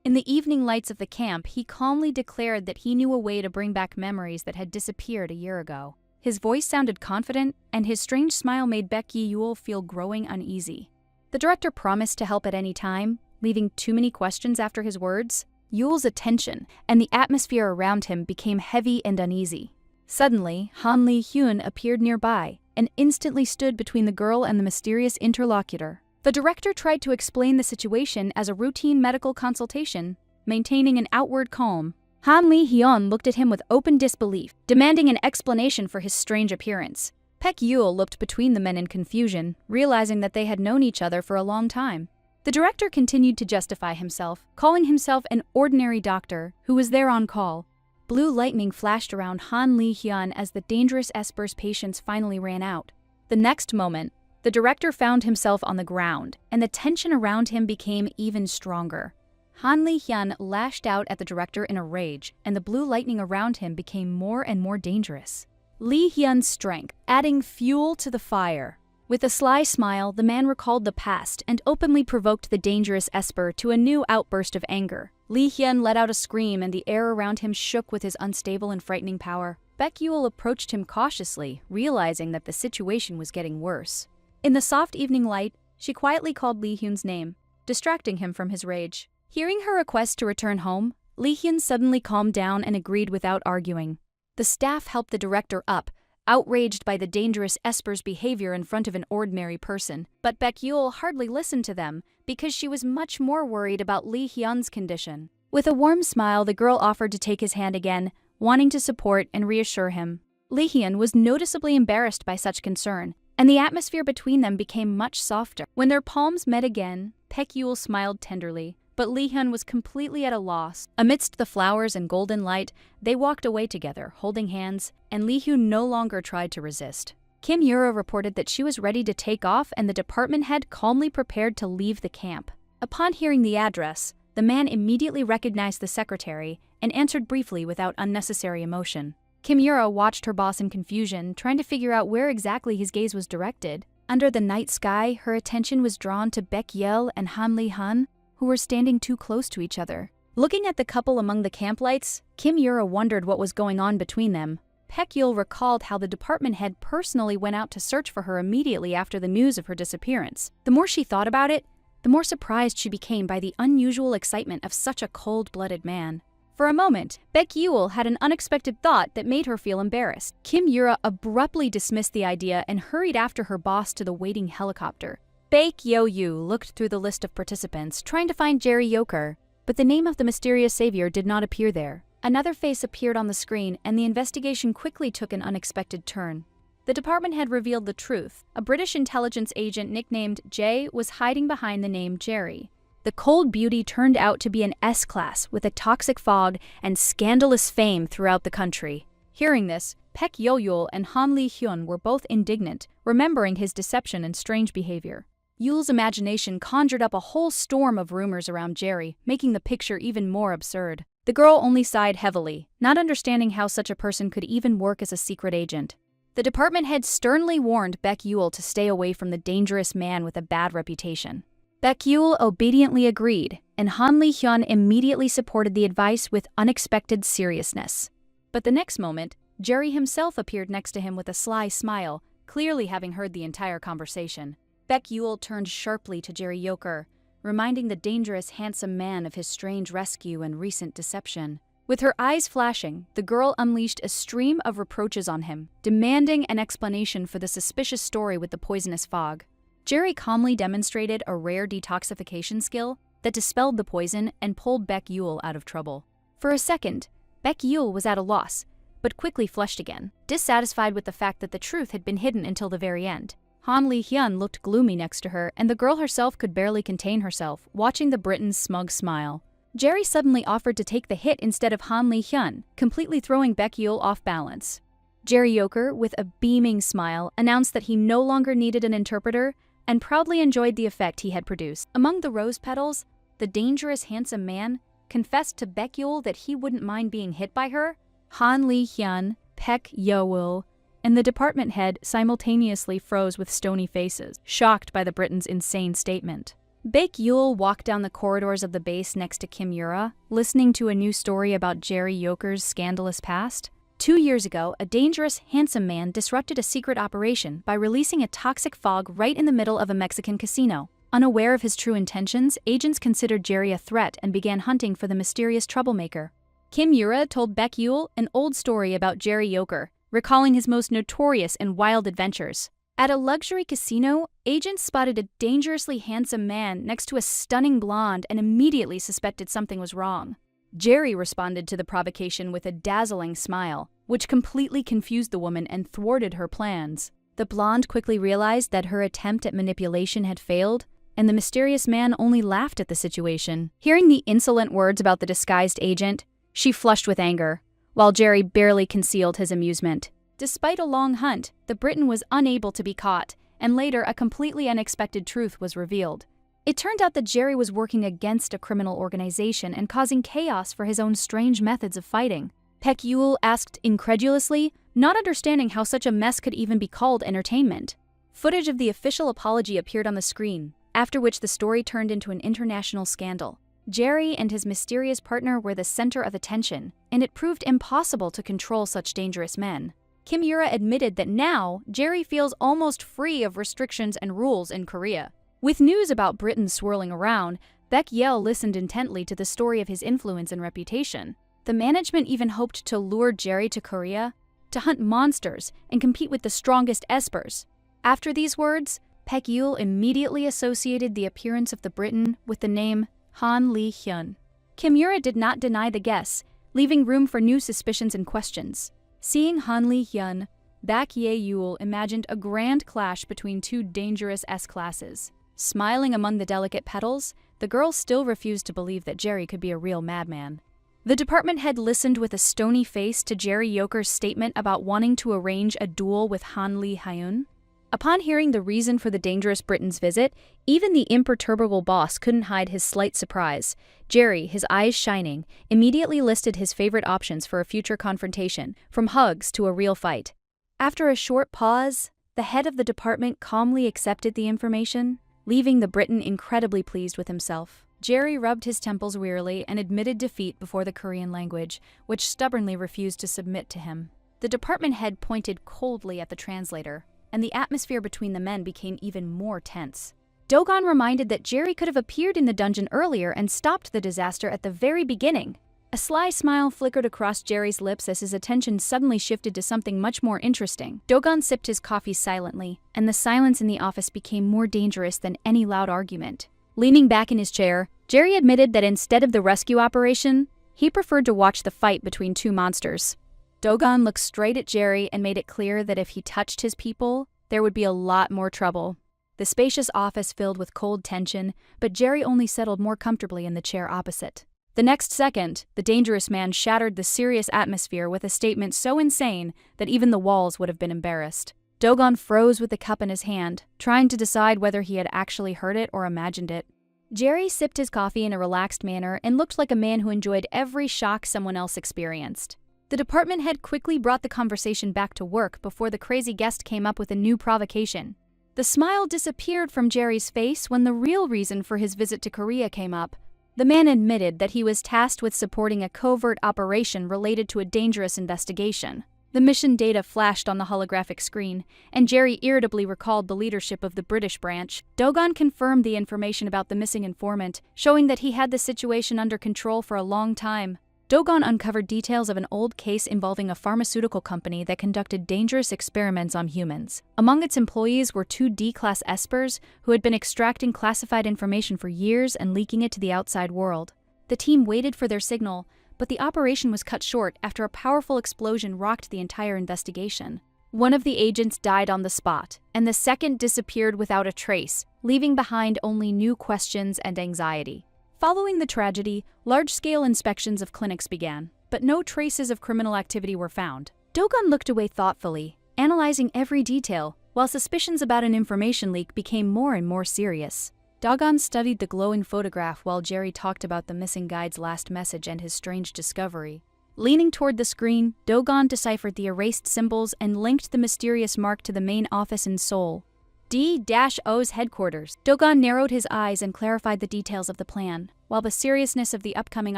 In the evening lights of the camp, he calmly declared that he knew a way to bring back memories that had disappeared a year ago. His voice sounded confident, and his strange smile made Baek-yeol feel growing uneasy. The director promised to help at any time, leaving too many questions after his words. Yule's attention and the atmosphere around him became heavy and uneasy. Suddenly, Han Li-hyun appeared nearby and instantly stood between the girl and the mysterious interlocutor. The director tried to explain the situation as a routine medical consultation, maintaining an outward calm. Han Li-hyun looked at him with open disbelief, demanding an explanation for his strange appearance. Baek-yeol looked between the men in confusion, realizing that they had known each other for a long time. The director continued to justify himself, calling himself an ordinary doctor who was there on call. Blue lightning flashed around Han Li-hyun as the dangerous Esper's patience finally ran out. The next moment, the director found himself on the ground, and the tension around him became even stronger. Han Li-hyun lashed out at the director in a rage, and the blue lightning around him became more and more dangerous. Li-hyun's strength, adding fuel to the fire. With a sly smile, the man recalled the past and openly provoked the dangerous Esper to a new outburst of anger. Li-hyun let out a scream and the air around him shook with his unstable and frightening power. Baek-yeol approached him cautiously, realizing that the situation was getting worse. In the soft evening light, she quietly called Li-hyun's name, distracting him from his rage. Hearing her request to return home, Li-hyun suddenly calmed down and agreed without arguing. The staff helped the director up, outraged by the dangerous Esper's behavior in front of an ordinary person. But Baek-yeol hardly listened to them because she was much more worried about Li-hyun's condition. With a warm smile, the girl offered to take his hand again, wanting to support and reassure him. Li-hyun was noticeably embarrassed by such concern, and the atmosphere between them became much softer. When their palms met again, Baek-yeol smiled tenderly, but Li-hyun was completely at a loss. Amidst the flowers and golden light, they walked away together, holding hands, and Li-hyun no longer tried to resist. Kim Yura reported that she was ready to take off, and the department head calmly prepared to leave the camp. Upon hearing the address, the man immediately recognized the secretary and answered briefly without unnecessary emotion. Kim Yura watched her boss in confusion, trying to figure out where exactly his gaze was directed. Under the night sky, her attention was drawn to Baek-yeol and Han Li-hyun, who were standing too close to each other. Looking at the couple among the camp lights, Kim Yura wondered what was going on between them. Baek-yeol recalled how the department head personally went out to search for her immediately after the news of her disappearance. The more she thought about it, the more surprised she became by the unusual excitement of such a cold-blooded man. For a moment, Baek-yeol had an unexpected thought that made her feel embarrassed. Kim Yura abruptly dismissed the idea and hurried after her boss to the waiting helicopter. Baek-yeol looked through the list of participants, trying to find Jerry Yoker, but the name of the mysterious savior did not appear there. Another face appeared on the screen, and the investigation quickly took an unexpected turn. The department had revealed the truth. A British intelligence agent nicknamed Jay was hiding behind the name Jerry. The cold beauty turned out to be an S-class with a toxic fog and scandalous fame throughout the country. Hearing this, Baek Yo-yul and Han Lee-hyun were both indignant, remembering his deception and strange behavior. Yul's imagination conjured up a whole storm of rumors around Jerry, making the picture even more absurd. The girl only sighed heavily, not understanding how such a person could even work as a secret agent. The department head sternly warned Baek Yul to stay away from the dangerous man with a bad reputation. Baek Yul obediently agreed, and Han Lee-hyun immediately supported the advice with unexpected seriousness. But the next moment, Jerry himself appeared next to him with a sly smile, clearly having heard the entire conversation. Baek Yul turned sharply to Jerry Yoker, reminding the dangerous, handsome man of his strange rescue and recent deception. With her eyes flashing, the girl unleashed a stream of reproaches on him, demanding an explanation for the suspicious story with the poisonous fog. Jerry calmly demonstrated a rare detoxification skill that dispelled the poison and pulled Baek Yul out of trouble. For a second, Baek Yul was at a loss, but quickly flushed again, dissatisfied with the fact that the truth had been hidden until the very end. Han Lee-hyun looked gloomy next to her, and the girl herself could barely contain herself, watching the Briton's smug smile. Jerry suddenly offered to take the hit instead of Han Lee-hyun, completely throwing Baek Yul off balance. Jerry Yoker, with a beaming smile, announced that he no longer needed an interpreter and proudly enjoyed the effect he had produced. Among the rose petals, the dangerous, handsome man confessed to Baek Yul that he wouldn't mind being hit by her. Han Lee-hyun, Baek Yo-wul, and the department head simultaneously froze with stony faces, shocked by the Briton's insane statement. Baek Yul walked down the corridors of the base next to Kim Yura, listening to a new story about Jerry Yoker's scandalous past. 2 years ago, a dangerous, handsome man disrupted a secret operation by releasing a toxic fog right in the middle of a Mexican casino. Unaware of his true intentions, agents considered Jerry a threat and began hunting for the mysterious troublemaker. Kim Yura told Baek Yul an old story about Jerry Yoker, recalling his most notorious and wild adventures. At a luxury casino, agents spotted a dangerously handsome man next to a stunning blonde and immediately suspected something was wrong. Jerry responded to the provocation with a dazzling smile, which completely confused the woman and thwarted her plans. The blonde quickly realized that her attempt at manipulation had failed, and the mysterious man only laughed at the situation. Hearing the insolent words about the disguised agent, she flushed with anger, while Jerry barely concealed his amusement. Despite a long hunt, the Briton was unable to be caught, and later a completely unexpected truth was revealed. It turned out that Jerry was working against a criminal organization and causing chaos for his own strange methods of fighting. Baek Yul asked incredulously, not understanding how such a mess could even be called entertainment. Footage of the official apology appeared on the screen, after which the story turned into an international scandal. Jerry and his mysterious partner were the center of attention, and it proved impossible to control such dangerous men. Kim Yura admitted that now, Jerry feels almost free of restrictions and rules in Korea. With news about Britain swirling around, Baek Yul listened intently to the story of his influence and reputation. The management even hoped to lure Jerry to Korea, to hunt monsters and compete with the strongest espers. After these words, Baek Yul immediately associated the appearance of the Briton with the name Han Lee-hyun. Kim Yura did not deny the guess, leaving room for new suspicions and questions. Seeing Han Lee-hyun, Baek Ye-yul imagined a grand clash between two dangerous S-classes. Smiling among the delicate petals, the girl still refused to believe that Jerry could be a real madman. The department head listened with a stony face to Jerry Yoker's statement about wanting to arrange a duel with Han Lee-hyun. Upon hearing the reason for the dangerous Briton's visit, even the imperturbable boss couldn't hide his slight surprise. Jerry, his eyes shining, immediately listed his favorite options for a future confrontation, from hugs to a real fight. After a short pause, the head of the department calmly accepted the information, leaving the Briton incredibly pleased with himself. Jerry rubbed his temples wearily and admitted defeat before the Korean language, which stubbornly refused to submit to him. The department head pointed coldly at the translator, and the atmosphere between the men became even more tense. Dogon reminded that Jerry could have appeared in the dungeon earlier and stopped the disaster at the very beginning. A sly smile flickered across Jerry's lips as his attention suddenly shifted to something much more interesting. Dogon sipped his coffee silently, and the silence in the office became more dangerous than any loud argument. Leaning back in his chair, Jerry admitted that instead of the rescue operation, He preferred to watch the fight between two monsters. Dogon looked straight at Jerry and made it clear that if he touched his people, there would be a lot more trouble. The spacious office filled with cold tension, but Jerry only settled more comfortably in the chair opposite. The next second, the dangerous man shattered the serious atmosphere with a statement so insane that even the walls would have been embarrassed. Dogon froze with the cup in his hand, trying to decide whether he had actually heard it or imagined it. Jerry sipped his coffee in a relaxed manner and looked like a man who enjoyed every shock someone else experienced. The department head quickly brought the conversation back to work before the crazy guest came up with a new provocation. The smile disappeared from Jerry's face when the real reason for his visit to Korea came up. The man admitted that he was tasked with supporting a covert operation related to a dangerous investigation. The mission data flashed on the holographic screen, and Jerry irritably recalled the leadership of the British branch. Dogon confirmed the information about the missing informant, showing that he had the situation under control for a long time. Dogon uncovered details of an old case involving a pharmaceutical company that conducted dangerous experiments on humans. Among its employees were 2 D-class espers who had been extracting classified information for years and leaking it to the outside world. The team waited for their signal, but the operation was cut short after a powerful explosion rocked the entire investigation. One of the agents died on the spot, and the second disappeared without a trace, leaving behind only new questions and anxiety. Following the tragedy, large-scale inspections of clinics began, but no traces of criminal activity were found. Dogon looked away thoughtfully, analyzing every detail, while suspicions about an information leak became more and more serious. Dogon studied the glowing photograph while Jerry talked about the missing guide's last message and his strange discovery. Leaning toward the screen, Dogon deciphered the erased symbols and linked the mysterious mark to the main office in Seoul. D-O's headquarters. Dogon narrowed his eyes and clarified the details of the plan, while the seriousness of the upcoming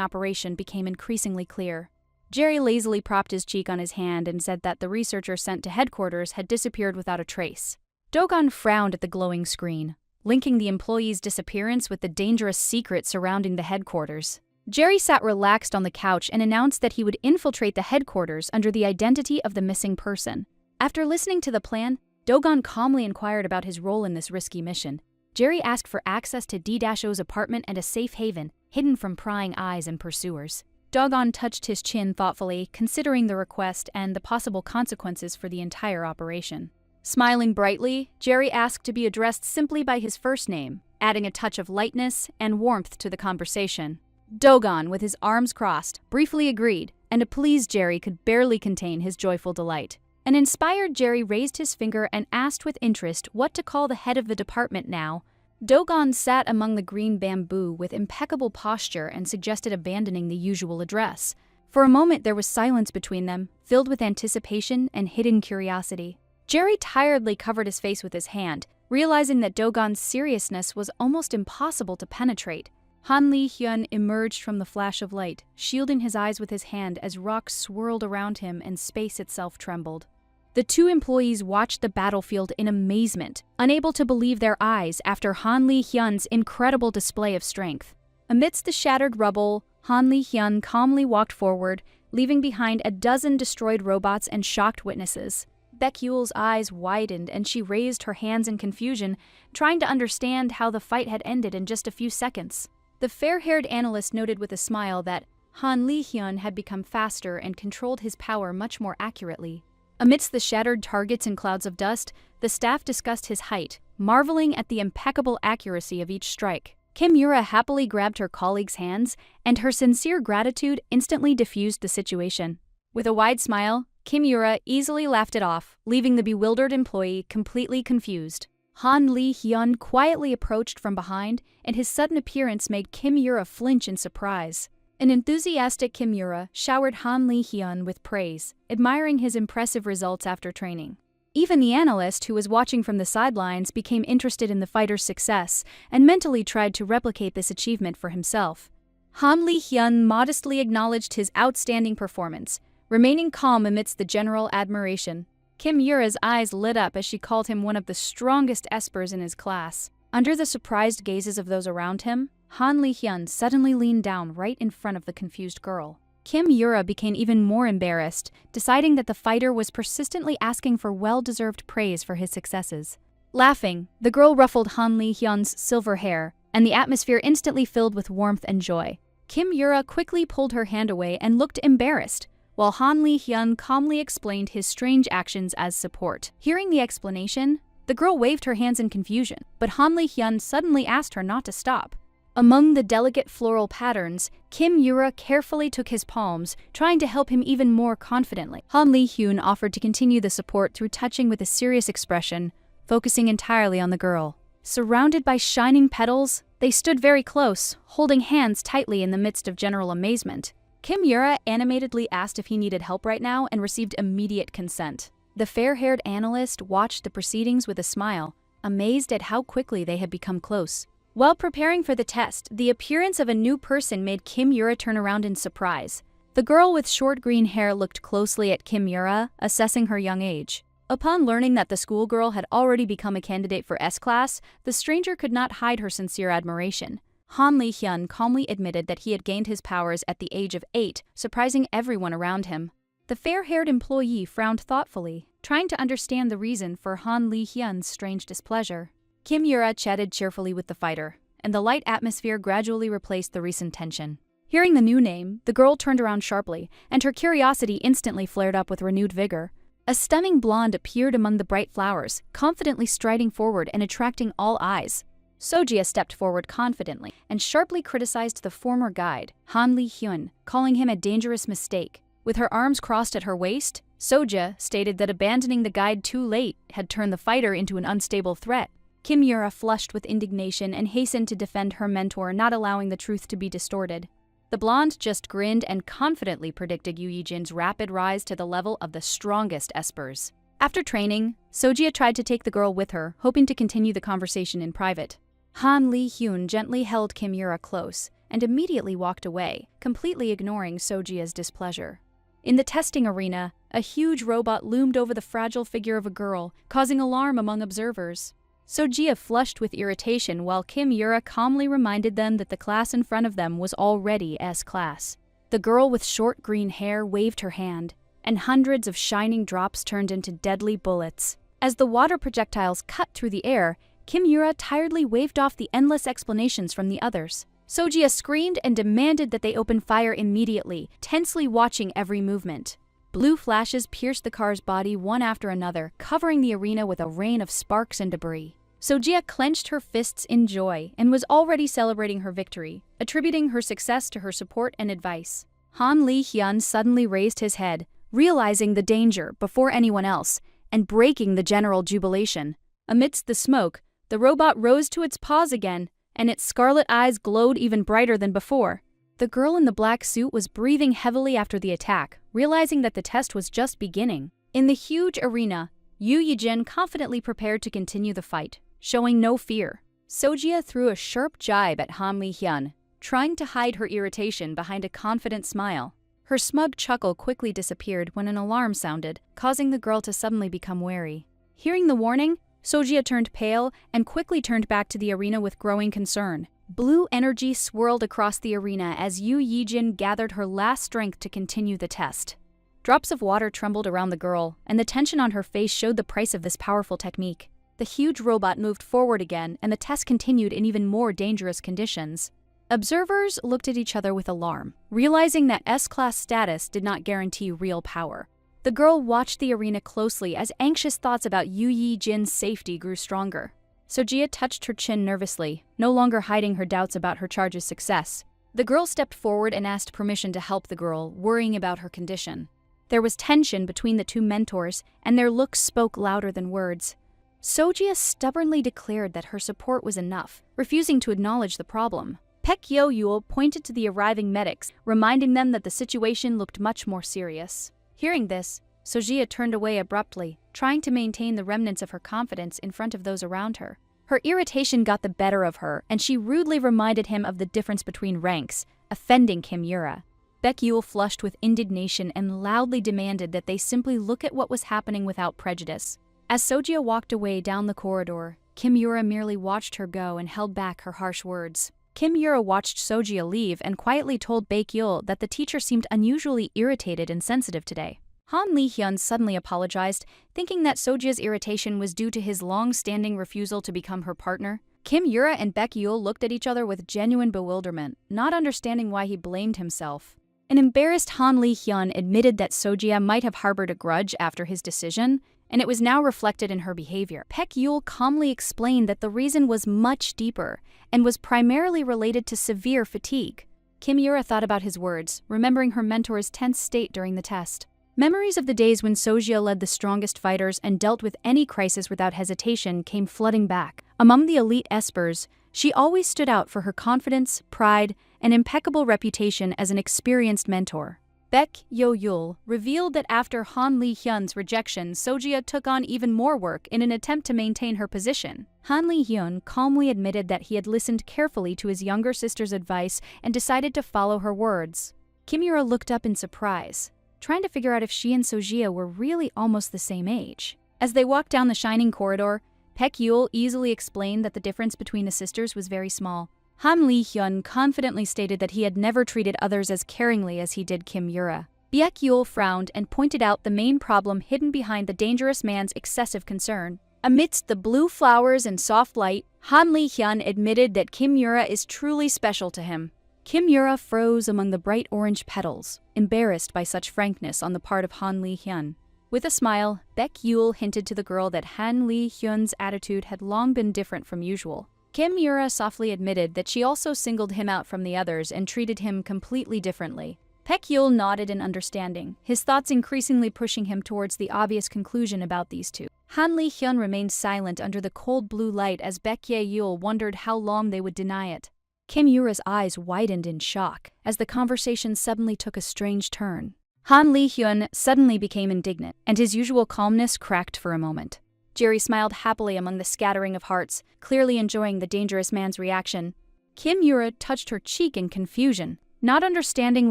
operation became increasingly clear. Jerry lazily propped his cheek on his hand and said that the researcher sent to headquarters had disappeared without a trace. Dogon frowned at the glowing screen, linking the employee's disappearance with the dangerous secret surrounding the headquarters. Jerry sat relaxed on the couch and announced that he would infiltrate the headquarters under the identity of the missing person. After listening to the plan, Dogon calmly inquired about his role in this risky mission. Jerry asked for access to D-O's apartment and a safe haven, hidden from prying eyes and pursuers. Dogon touched his chin thoughtfully, considering the request and the possible consequences for the entire operation. Smiling brightly, Jerry asked to be addressed simply by his first name, adding a touch of lightness and warmth to the conversation. Dogon, with his arms crossed, briefly agreed, and to please Jerry could barely contain his joyful delight. An inspired Jerry raised his finger and asked with interest what to call the head of the department now. Dogon sat among the green bamboo with impeccable posture and suggested abandoning the usual address. For a moment there was silence between them, filled with anticipation and hidden curiosity. Jerry tiredly covered his face with his hand, realizing that Dogon's seriousness was almost impossible to penetrate. Han Li-hyun emerged from the flash of light, shielding his eyes with his hand as rocks swirled around him and space itself trembled. The 2 employees watched the battlefield in amazement, unable to believe their eyes after Han Li-hyun's incredible display of strength. Amidst the shattered rubble, Han Li-hyun calmly walked forward, leaving behind a dozen destroyed robots and shocked witnesses. Baek-Yul's eyes widened and she raised her hands in confusion, trying to understand how the fight had ended in just a few seconds. The fair-haired analyst noted with a smile that Han Li-hyun had become faster and controlled his power much more accurately. Amidst the shattered targets and clouds of dust, the staff discussed his height, marveling at the impeccable accuracy of each strike. Kim Yura happily grabbed her colleague's hands, and her sincere gratitude instantly diffused the situation. With a wide smile, Kim Yura easily laughed it off, leaving the bewildered employee completely confused. Han Li-hyun quietly approached from behind, and his sudden appearance made Kim Yura flinch in surprise. An enthusiastic Kim Yura showered Han Li-hyun with praise, admiring his impressive results after training. Even the analyst, who was watching from the sidelines, became interested in the fighter's success and mentally tried to replicate this achievement for himself. Han Li-hyun modestly acknowledged his outstanding performance, remaining calm amidst the general admiration. Kim Yura's eyes lit up as she called him one of the strongest espers in his class. Under the surprised gazes of those around him, Han Li-hyun suddenly leaned down right in front of the confused girl. Kim Yura became even more embarrassed, deciding that the fighter was persistently asking for well-deserved praise for his successes. Laughing, the girl ruffled Han Li-hyun's silver hair, and the atmosphere instantly filled with warmth and joy. Kim Yura quickly pulled her hand away and looked embarrassed, while Han Li-hyun calmly explained his strange actions as support. Hearing the explanation, the girl waved her hands in confusion, but Han Li-hyun suddenly asked her not to stop. Among the delicate floral patterns, Kim Yura carefully took his palms, trying to help him even more confidently. Han Li-hyun offered to continue the support through touching with a serious expression, focusing entirely on the girl. Surrounded by shining petals, they stood very close, holding hands tightly in the midst of general amazement. Kim Yura animatedly asked if he needed help right now and received immediate consent. The fair-haired analyst watched the proceedings with a smile, amazed at how quickly they had become close. While preparing for the test, the appearance of a new person made Kim Yura turn around in surprise. The girl with short green hair looked closely at Kim Yura, assessing her young age. Upon learning that the schoolgirl had already become a candidate for S-Class, the stranger could not hide her sincere admiration. Han Li-hyun calmly admitted that he had gained his powers at the age of 8, surprising everyone around him. The fair-haired employee frowned thoughtfully, trying to understand the reason for Han Li-hyun's strange displeasure. Kim Yura chatted cheerfully with the fighter, and the light atmosphere gradually replaced the recent tension. Hearing the new name, the girl turned around sharply, and her curiosity instantly flared up with renewed vigor. A stunning blonde appeared among the bright flowers, confidently striding forward and attracting all eyes. Sojia stepped forward confidently and sharply criticized the former guide, Han Li-hyun, calling him a dangerous mistake. With her arms crossed at her waist, Sojia stated that abandoning the guide too late had turned the fighter into an unstable threat. Kim Yura flushed with indignation and hastened to defend her mentor, not allowing the truth to be distorted. The blonde just grinned and confidently predicted Yu Yijin's rapid rise to the level of the strongest espers. After training, Sojia tried to take the girl with her, hoping to continue the conversation in private. Han Li-hyun gently held Kim Yura close and immediately walked away, completely ignoring Sojia's displeasure. In the testing arena, a huge robot loomed over the fragile figure of a girl, causing alarm among observers. Sojia flushed with irritation while Kim Yura calmly reminded them that the class in front of them was already S-Class. The girl with short green hair waved her hand, and hundreds of shining drops turned into deadly bullets. As the water projectiles cut through the air, Kim Yura tiredly waved off the endless explanations from the others. Sojia screamed and demanded that they open fire immediately, tensely watching every movement. Blue flashes pierced the car's body one after another, covering the arena with a rain of sparks and debris. Sojia clenched her fists in joy and was already celebrating her victory, attributing her success to her support and advice. Han Li-hyun suddenly raised his head, realizing the danger before anyone else, and breaking the general jubilation. Amidst the smoke, the robot rose to its paws again, and its scarlet eyes glowed even brighter than before. The girl in the black suit was breathing heavily after the attack, realizing that the test was just beginning. In the huge arena, Yu Yijin confidently prepared to continue the fight, showing no fear. Sojia threw a sharp jibe at Han Li-hyun, trying to hide her irritation behind a confident smile. Her smug chuckle quickly disappeared when an alarm sounded, causing the girl to suddenly become wary. Hearing the warning, Sojia turned pale and quickly turned back to the arena with growing concern. Blue energy swirled across the arena as Yu Yijin gathered her last strength to continue the test. Drops of water trembled around the girl, and the tension on her face showed the price of this powerful technique. The huge robot moved forward again, and the test continued in even more dangerous conditions. Observers looked at each other with alarm, realizing that S-Class status did not guarantee real power. The girl watched the arena closely as anxious thoughts about Yu Yijin's safety grew stronger. Sojia touched her chin nervously, no longer hiding her doubts about her charge's success. The girl stepped forward and asked permission to help the girl, worrying about her condition. There was tension between the two mentors, and their looks spoke louder than words. Sojia stubbornly declared that her support was enough, refusing to acknowledge the problem. Pek Yo-yul pointed to the arriving medics, reminding them that the situation looked much more serious. Hearing this, Sojia turned away abruptly, trying to maintain the remnants of her confidence in front of those around her. Her irritation got the better of her, and she rudely reminded him of the difference between ranks, offending Kim Yura. Pek Yo-yul flushed with indignation and loudly demanded that they simply look at what was happening without prejudice. As Sojia walked away down the corridor, Kim Yura merely watched her go and held back her harsh words. Kim Yura watched Sojia leave and quietly told Pek Yo-yul that the teacher seemed unusually irritated and sensitive today. Han Li-hyun suddenly apologized, thinking that Sojia's irritation was due to his long-standing refusal to become her partner. Kim Yura and Baek Yul looked at each other with genuine bewilderment, not understanding why he blamed himself. An embarrassed Han Lee-hyun admitted that Sojia might have harbored a grudge after his decision, and it was now reflected in her behavior. Baek Yul calmly explained that the reason was much deeper and was primarily related to severe fatigue. Kim Yura thought about his words, remembering her mentor's tense state during the test. Memories of the days when Sojia led the strongest fighters and dealt with any crisis without hesitation came flooding back. Among the elite espers, she always stood out for her confidence, pride, and impeccable reputation as an experienced mentor. Baek Yo-yul revealed that after Han Lee-hyun's rejection, Sojia took on even more work in an attempt to maintain her position. Han Lee-hyun calmly admitted that he had listened carefully to his younger sister's advice and decided to follow her words. Kim Yura looked up in surprise, trying to figure out if she and Sojia were really almost the same age. As they walked down the shining corridor, Baek Yul easily explained that the difference between the sisters was very small. Han Lee-hyun confidently stated that he had never treated others as caringly as he did Kim Yura. Baek Yul frowned and pointed out the main problem hidden behind the dangerous man's excessive concern. Amidst the blue flowers and soft light, Han Lee-hyun admitted that Kim Yura is truly special to him. Kim Yura froze among the bright orange petals, embarrassed by such frankness on the part of Han Lee-hyun. With a smile, Baek Yul hinted to the girl that Han Lee-hyun's attitude had long been different from usual. Kim Yura softly admitted that she also singled him out from the others and treated him completely differently. Baek Yul nodded in understanding, his thoughts increasingly pushing him towards the obvious conclusion about these two. Han Lee-hyun remained silent under the cold blue light as Baek Yul wondered how long they would deny it. Kim Yura's eyes widened in shock as the conversation suddenly took a strange turn. Han Lee-hyun suddenly became indignant, and his usual calmness cracked for a moment. Jerry smiled happily among the scattering of hearts, clearly enjoying the dangerous man's reaction. Kim Yura touched her cheek in confusion, not understanding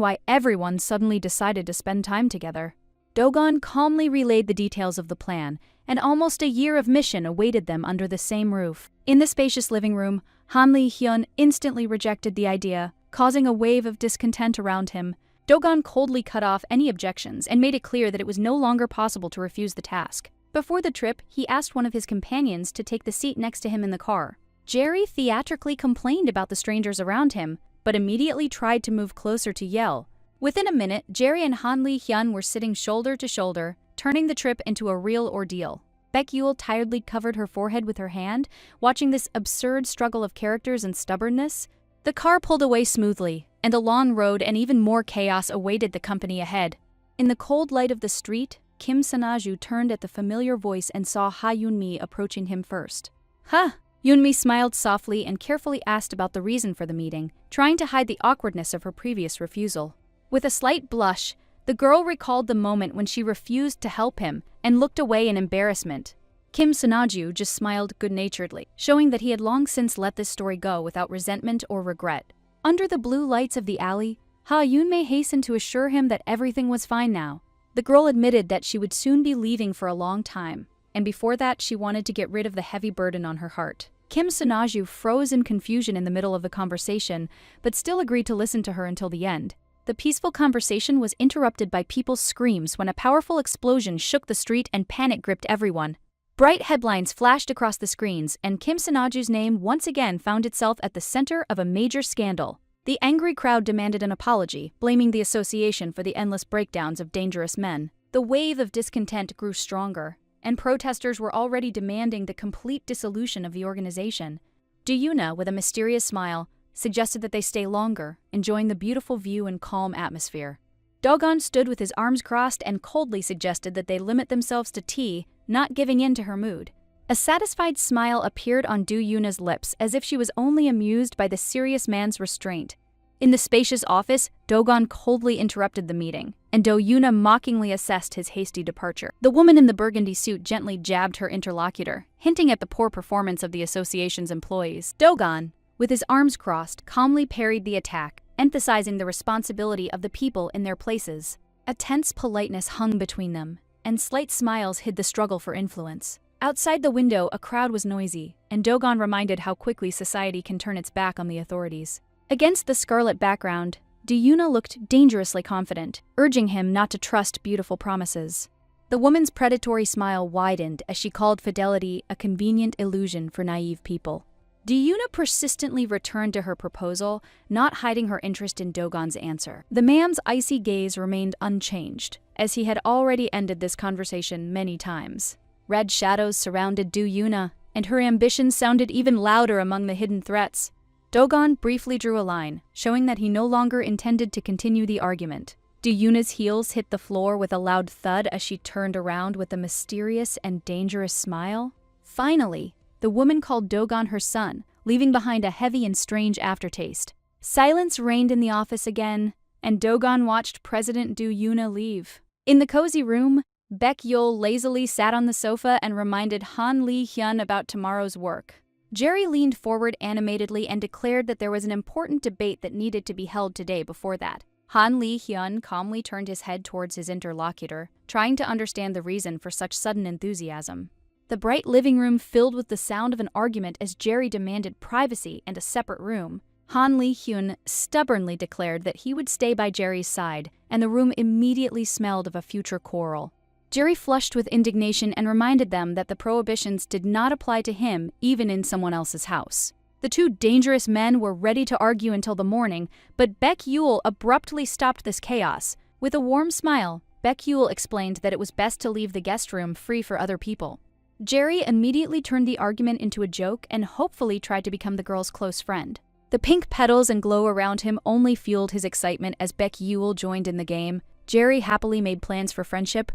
why everyone suddenly decided to spend time together. Dogon calmly relayed the details of the plan, and almost a year of mission awaited them under the same roof. In the spacious living room, Han Lee-hyun instantly rejected the idea, causing a wave of discontent around him. Dogon coldly cut off any objections and made it clear that it was no longer possible to refuse the task. Before the trip, he asked one of his companions to take the seat next to him in the car. Jerry theatrically complained about the strangers around him, but immediately tried to move closer to Yahello. Within a minute, Jerry and Han Lee-hyun were sitting shoulder to shoulder, turning the trip into a real ordeal. Baek Yul tiredly covered her forehead with her hand, watching this absurd struggle of characters and stubbornness. The car pulled away smoothly, and a long road and even more chaos awaited the company ahead. In the cold light of the street, Kim Sanaju turned at the familiar voice and saw Ha Yunmi approaching him first. "Huh!" Yunmi smiled softly and carefully asked about the reason for the meeting, trying to hide the awkwardness of her previous refusal. With a slight blush, the girl recalled the moment when she refused to help him and looked away in embarrassment. Kim Sanaju just smiled good-naturedly, showing that he had long since let this story go without resentment or regret. Under the blue lights of the alley, Ha Yunmei hastened to assure him that everything was fine now. The girl admitted that she would soon be leaving for a long time, and before that she wanted to get rid of the heavy burden on her heart. Kim Sanaju froze in confusion in the middle of the conversation, but still agreed to listen to her until the end. The peaceful conversation was interrupted by people's screams when a powerful explosion shook the street and panic gripped everyone. Bright headlines flashed across the screens, and Kim Sanaju's name once again found itself at the center of a major scandal. The angry crowd demanded an apology, blaming the association for the endless breakdowns of dangerous men. The wave of discontent grew stronger, and protesters were already demanding the complete dissolution of the organization. Duyuna, with a mysterious smile, suggested that they stay longer, enjoying the beautiful view and calm atmosphere. Dogon stood with his arms crossed and coldly suggested that they limit themselves to tea, not giving in to her mood. A satisfied smile appeared on Duyuna's lips, as if she was only amused by the serious man's restraint. In the spacious office, Dogon coldly interrupted the meeting, and Duyuna mockingly assessed his hasty departure. The woman in the burgundy suit gently jabbed her interlocutor, hinting at the poor performance of the association's employees. Dogon, with his arms crossed, calmly parried the attack, emphasizing the responsibility of the people in their places. A tense politeness hung between them, and slight smiles hid the struggle for influence. Outside the window, a crowd was noisy, and Dogon reminded how quickly society can turn its back on the authorities. Against the scarlet background, Duyuna looked dangerously confident, urging him not to trust beautiful promises. The woman's predatory smile widened as she called fidelity a convenient illusion for naive people. Yuna persistently returned to her proposal, not hiding her interest in Dogon's answer. The man's icy gaze remained unchanged, as he had already ended this conversation many times. Red shadows surrounded Yuna, and her ambitions sounded even louder among the hidden threats. Dogon briefly drew a line, showing that he no longer intended to continue the argument. Yuna's heels hit the floor with a loud thud as she turned around with a mysterious and dangerous smile. Finally, the woman called Dogon her son, leaving behind a heavy and strange aftertaste. Silence reigned in the office again, and Dogon watched President Yuna leave. In the cozy room, Baek-yeol lazily sat on the sofa and reminded Han Lee-hyun about tomorrow's work. Jerry leaned forward animatedly and declared that there was an important debate that needed to be held today before that. Han Lee-hyun calmly turned his head towards his interlocutor, trying to understand the reason for such sudden enthusiasm. The bright living room filled with the sound of an argument as Jerry demanded privacy and a separate room. Han Lee-hyun stubbornly declared that he would stay by Jerry's side, and the room immediately smelled of a future quarrel. Jerry flushed with indignation and reminded them that the prohibitions did not apply to him even in someone else's house. The two dangerous men were ready to argue until the morning, but Baek-yeol abruptly stopped this chaos. With a warm smile, Baek-yeol explained that it was best to leave the guest room free for other people. Jerry immediately turned the argument into a joke and hopefully tried to become the girl's close friend. The pink petals and glow around him only fueled his excitement as Baek-yeol joined in the game. Jerry happily made plans for friendship,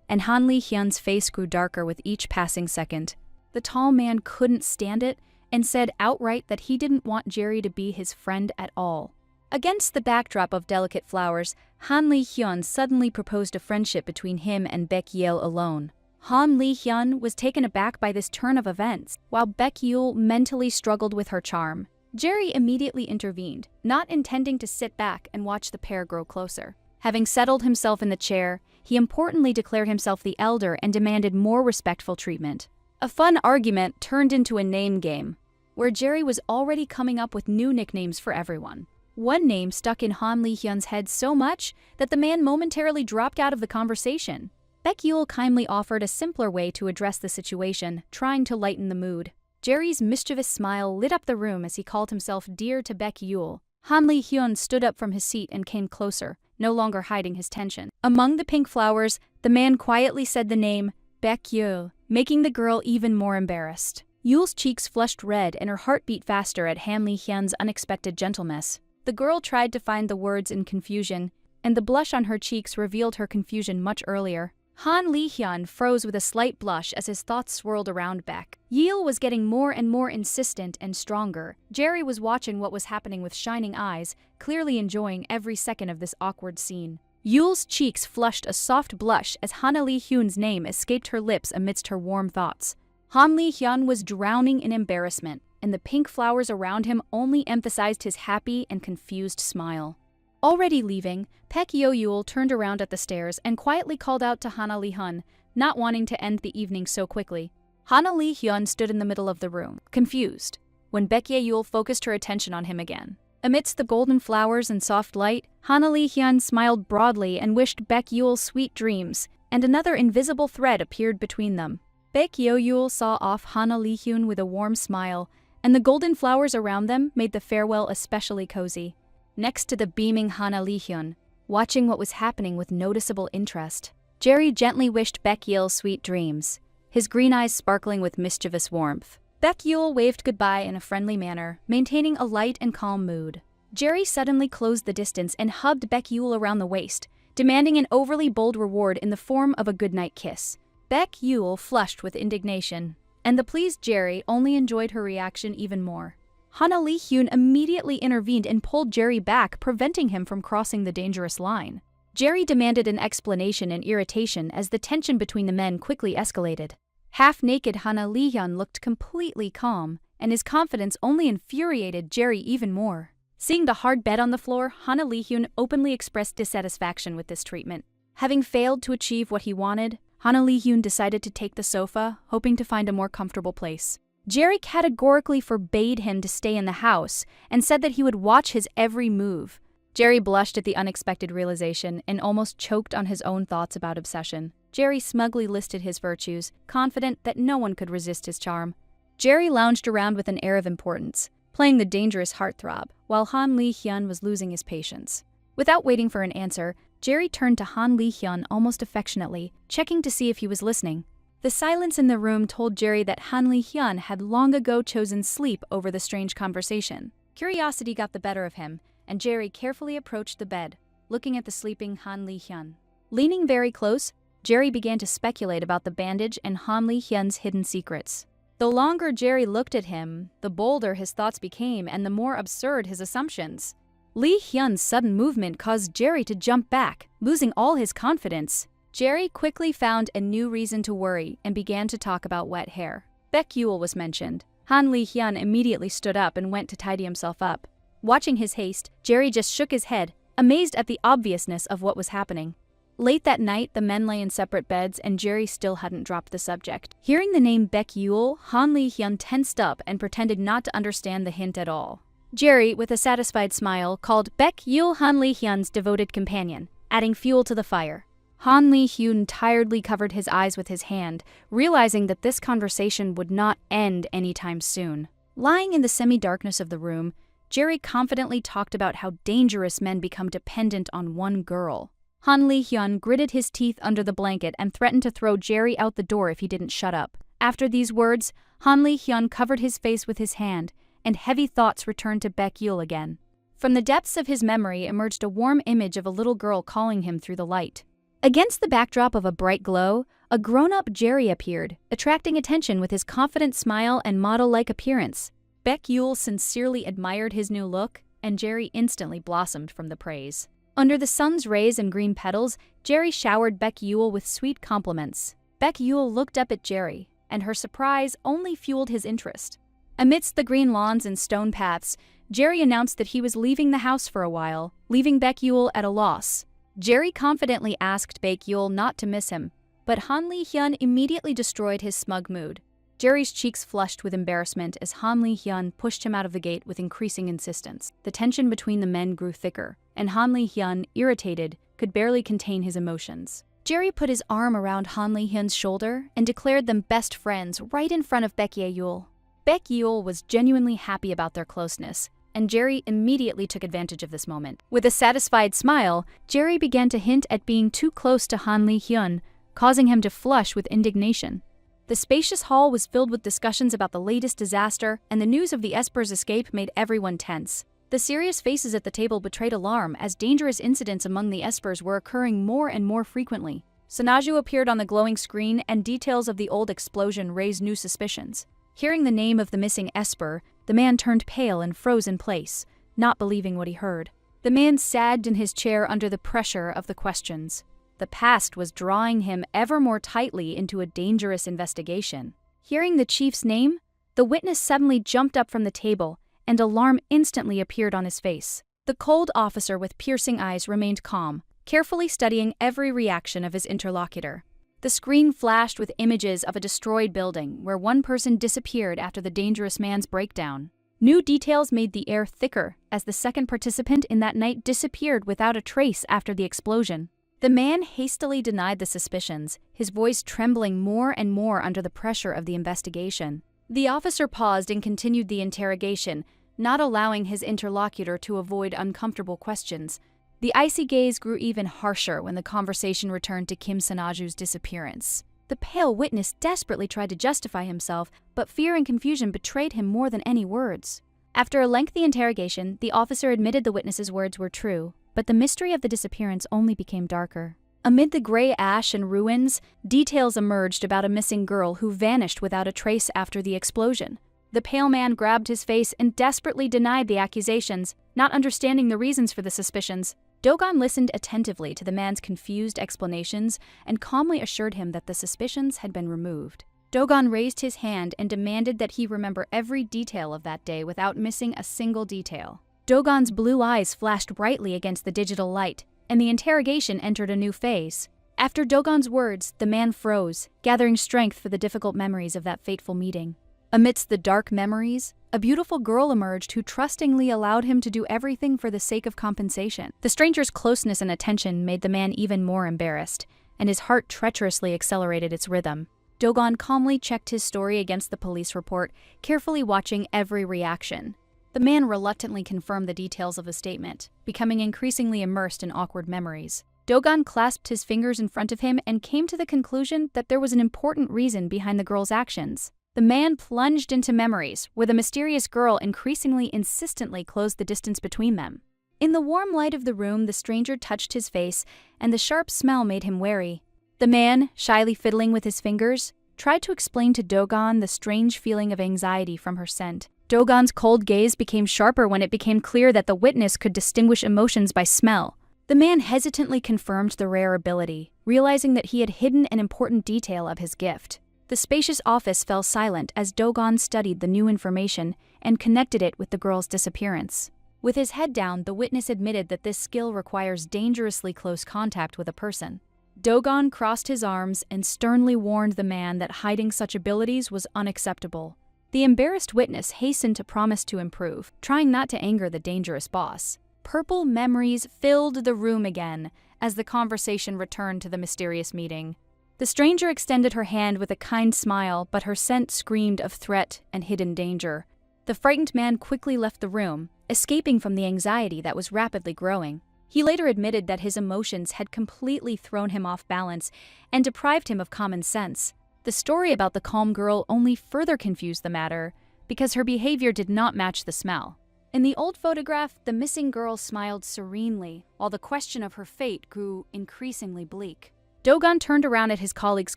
and Han Lee-hyun's face grew darker with each passing second. The tall man couldn't stand it and said outright that he didn't want Jerry to be his friend at all. Against the backdrop of delicate flowers, Han Lee-hyun suddenly proposed a friendship between him and Baek-yeol alone. Han Lee-hyun was taken aback by this turn of events, while Baek-yeol mentally struggled with her charm. Jerry immediately intervened, not intending to sit back and watch the pair grow closer. Having settled himself in the chair, he importantly declared himself the elder and demanded more respectful treatment. A fun argument turned into a name game, where Jerry was already coming up with new nicknames for everyone. One name stuck in Han Lee-hyun's head so much that the man momentarily dropped out of the conversation. Baek-yeol kindly offered a simpler way to address the situation, trying to lighten the mood. Jerry's mischievous smile lit up the room as he called himself dear to Baek-yeol. Han Lee-hyun stood up from his seat and came closer, no longer hiding his tension. Among the pink flowers, the man quietly said the name Baek-yeol, making the girl even more embarrassed. Yeol's cheeks flushed red and her heart beat faster at Han Lee-hyun's unexpected gentleness. The girl tried to find the words in confusion, and the blush on her cheeks revealed her confusion much earlier. Han Lee-hyun froze with a slight blush as his thoughts swirled around Baek. Yeol was getting more and more insistent and stronger. Jerry was watching what was happening with shining eyes, clearly enjoying every second of this awkward scene. Yeol's cheeks flushed a soft blush as Han Lee-hyun's name escaped her lips amidst her warm thoughts. Han Lee-hyun was drowning in embarrassment, and the pink flowers around him only emphasized his happy and confused smile. Already leaving, Baek-yeol turned around at the stairs and quietly called out to Han Lee-hyun, not wanting to end the evening so quickly. Han Lee-hyun stood in the middle of the room, confused, when Baek-yeol focused her attention on him again. Amidst the golden flowers and soft light, Han Lee-hyun smiled broadly and wished Baek-yeol sweet dreams, and another invisible thread appeared between them. Baek-yeol saw off Han Lee-hyun with a warm smile, and the golden flowers around them made the farewell especially cozy. Next to the beaming Han Lee-hyun, watching what was happening with noticeable interest, Jerry gently wished Baek-yeol sweet dreams, his green eyes sparkling with mischievous warmth. Baek-yeol waved goodbye in a friendly manner, maintaining a light and calm mood. Jerry suddenly closed the distance and hugged Baek-yeol around the waist, demanding an overly bold reward in the form of a goodnight kiss. Baek-yeol flushed with indignation, and the pleased Jerry only enjoyed her reaction even more. Han Lee-hyun immediately intervened and pulled Jerry back, preventing him from crossing the dangerous line. Jerry demanded an explanation in irritation as the tension between the men quickly escalated. Half-naked Han Lee-hyun looked completely calm, and his confidence only infuriated Jerry even more. Seeing the hard bed on the floor, Han Lee-hyun openly expressed dissatisfaction with this treatment. Having failed to achieve what he wanted, Han Lee-hyun decided to take the sofa, hoping to find a more comfortable place. Jerry categorically forbade him to stay in the house and said that he would watch his every move. Jerry blushed at the unexpected realization and almost choked on his own thoughts about obsession. Jerry smugly listed his virtues, confident that no one could resist his charm. Jerry lounged around with an air of importance, playing the dangerous heartthrob, while Han Li-hyun was losing his patience. Without waiting for an answer, Jerry turned to Han Li-hyun almost affectionately, checking to see if he was listening. The silence in the room told Jerry that Han Li-hyun had long ago chosen sleep over the strange conversation. Curiosity got the better of him, and Jerry carefully approached the bed, looking at the sleeping Han Li-hyun. Leaning very close, Jerry began to speculate about the bandage and Han Li-hyun's hidden secrets. The longer Jerry looked at him, the bolder his thoughts became and the more absurd his assumptions. Li-hyun's sudden movement caused Jerry to jump back, losing all his confidence. Jerry quickly found a new reason to worry and began to talk about wet hair. Baek-yeol was mentioned. Han Li-hyun immediately stood up and went to tidy himself up. Watching his haste, Jerry just shook his head, amazed at the obviousness of what was happening. Late that night, the men lay in separate beds and Jerry still hadn't dropped the subject. Hearing the name Baek-yeol, Han Li-hyun tensed up and pretended not to understand the hint at all. Jerry, with a satisfied smile, called Baek-yeol Han Li-hyun's devoted companion, adding fuel to the fire. Han Li-hyun tiredly covered his eyes with his hand, realizing that this conversation would not end anytime soon. Lying in the semi-darkness of the room, Jerry confidently talked about how dangerous men become dependent on one girl. Han Li-hyun gritted his teeth under the blanket and threatened to throw Jerry out the door if he didn't shut up. After these words, Han Li-hyun covered his face with his hand, and heavy thoughts returned to Baek-yeol again. From the depths of his memory emerged a warm image of a little girl calling him through the light. Against the backdrop of a bright glow, a grown-up Jerry appeared, attracting attention with his confident smile and model-like appearance. Baek-yeol sincerely admired his new look, and Jerry instantly blossomed from the praise. Under the sun's rays and green petals, Jerry showered Baek-yeol with sweet compliments. Baek-yeol looked up at Jerry, and her surprise only fueled his interest. Amidst the green lawns and stone paths, Jerry announced that he was leaving the house for a while, leaving Baek-yeol at a loss. Jerry confidently asked Baek-yeol not to miss him, but Han Li-hyun immediately destroyed his smug mood. Jerry's cheeks flushed with embarrassment as Han Li-hyun pushed him out of the gate with increasing insistence. The tension between the men grew thicker, and Han Li-hyun, irritated, could barely contain his emotions. Jerry put his arm around Han Li-hyun's shoulder and declared them best friends right in front of Baek-yeol. Baek-yeol was genuinely happy about their closeness, and Jerry immediately took advantage of this moment. With a satisfied smile, Jerry began to hint at being too close to Han Li-hyun, causing him to flush with indignation. The spacious hall was filled with discussions about the latest disaster, and the news of the Esper's escape made everyone tense. The serious faces at the table betrayed alarm as dangerous incidents among the Espers were occurring more and more frequently. Sonaju appeared on the glowing screen, and details of the old explosion raised new suspicions. Hearing the name of the missing Esper, the man turned pale and froze in place, not believing what he heard. The man sagged in his chair under the pressure of the questions. The past was drawing him ever more tightly into a dangerous investigation. Hearing the chief's name, the witness suddenly jumped up from the table, and alarm instantly appeared on his face. The cold officer with piercing eyes remained calm, carefully studying every reaction of his interlocutor. The screen flashed with images of a destroyed building where one person disappeared after the dangerous man's breakdown. New details made the air thicker as the second participant in that night disappeared without a trace after the explosion. The man hastily denied the suspicions, his voice trembling more and more under the pressure of the investigation. The officer paused and continued the interrogation, not allowing his interlocutor to avoid uncomfortable questions. The icy gaze grew even harsher when the conversation returned to Kim Sonaju's disappearance. The pale witness desperately tried to justify himself, but fear and confusion betrayed him more than any words. After a lengthy interrogation, the officer admitted the witness's words were true, but the mystery of the disappearance only became darker. Amid the gray ash and ruins, details emerged about a missing girl who vanished without a trace after the explosion. The pale man grabbed his face and desperately denied the accusations, not understanding the reasons for the suspicions. Dogon listened attentively to the man's confused explanations and calmly assured him that the suspicions had been removed. Dogon raised his hand and demanded that he remember every detail of that day without missing a single detail. Dogon's blue eyes flashed brightly against the digital light, and the interrogation entered a new phase. After Dogon's words, the man froze, gathering strength for the difficult memories of that fateful meeting. Amidst the dark memories, a beautiful girl emerged who trustingly allowed him to do everything for the sake of compensation. The stranger's closeness and attention made the man even more embarrassed, and his heart treacherously accelerated its rhythm. Dogon calmly checked his story against the police report, carefully watching every reaction. The man reluctantly confirmed the details of the statement, becoming increasingly immersed in awkward memories. Dogon clasped his fingers in front of him and came to the conclusion that there was an important reason behind the girl's actions. The man plunged into memories, where the mysterious girl increasingly insistently closed the distance between them. In the warm light of the room, the stranger touched his face, and the sharp smell made him wary. The man, shyly fiddling with his fingers, tried to explain to Dogon the strange feeling of anxiety from her scent. Dogon's cold gaze became sharper when it became clear that the witness could distinguish emotions by smell. The man hesitantly confirmed the rare ability, realizing that he had hidden an important detail of his gift. The spacious office fell silent as Dogon studied the new information and connected it with the girl's disappearance. With his head down, the witness admitted that this skill requires dangerously close contact with a person. Dogon crossed his arms and sternly warned the man that hiding such abilities was unacceptable. The embarrassed witness hastened to promise to improve, trying not to anger the dangerous boss. Purple memories filled the room again as the conversation returned to the mysterious meeting. The stranger extended her hand with a kind smile, but her scent screamed of threat and hidden danger. The frightened man quickly left the room, escaping from the anxiety that was rapidly growing. He later admitted that his emotions had completely thrown him off balance and deprived him of common sense. The story about the calm girl only further confused the matter, because her behavior did not match the smell. In the old photograph, the missing girl smiled serenely, while the question of her fate grew increasingly bleak. Dogon turned around at his colleague's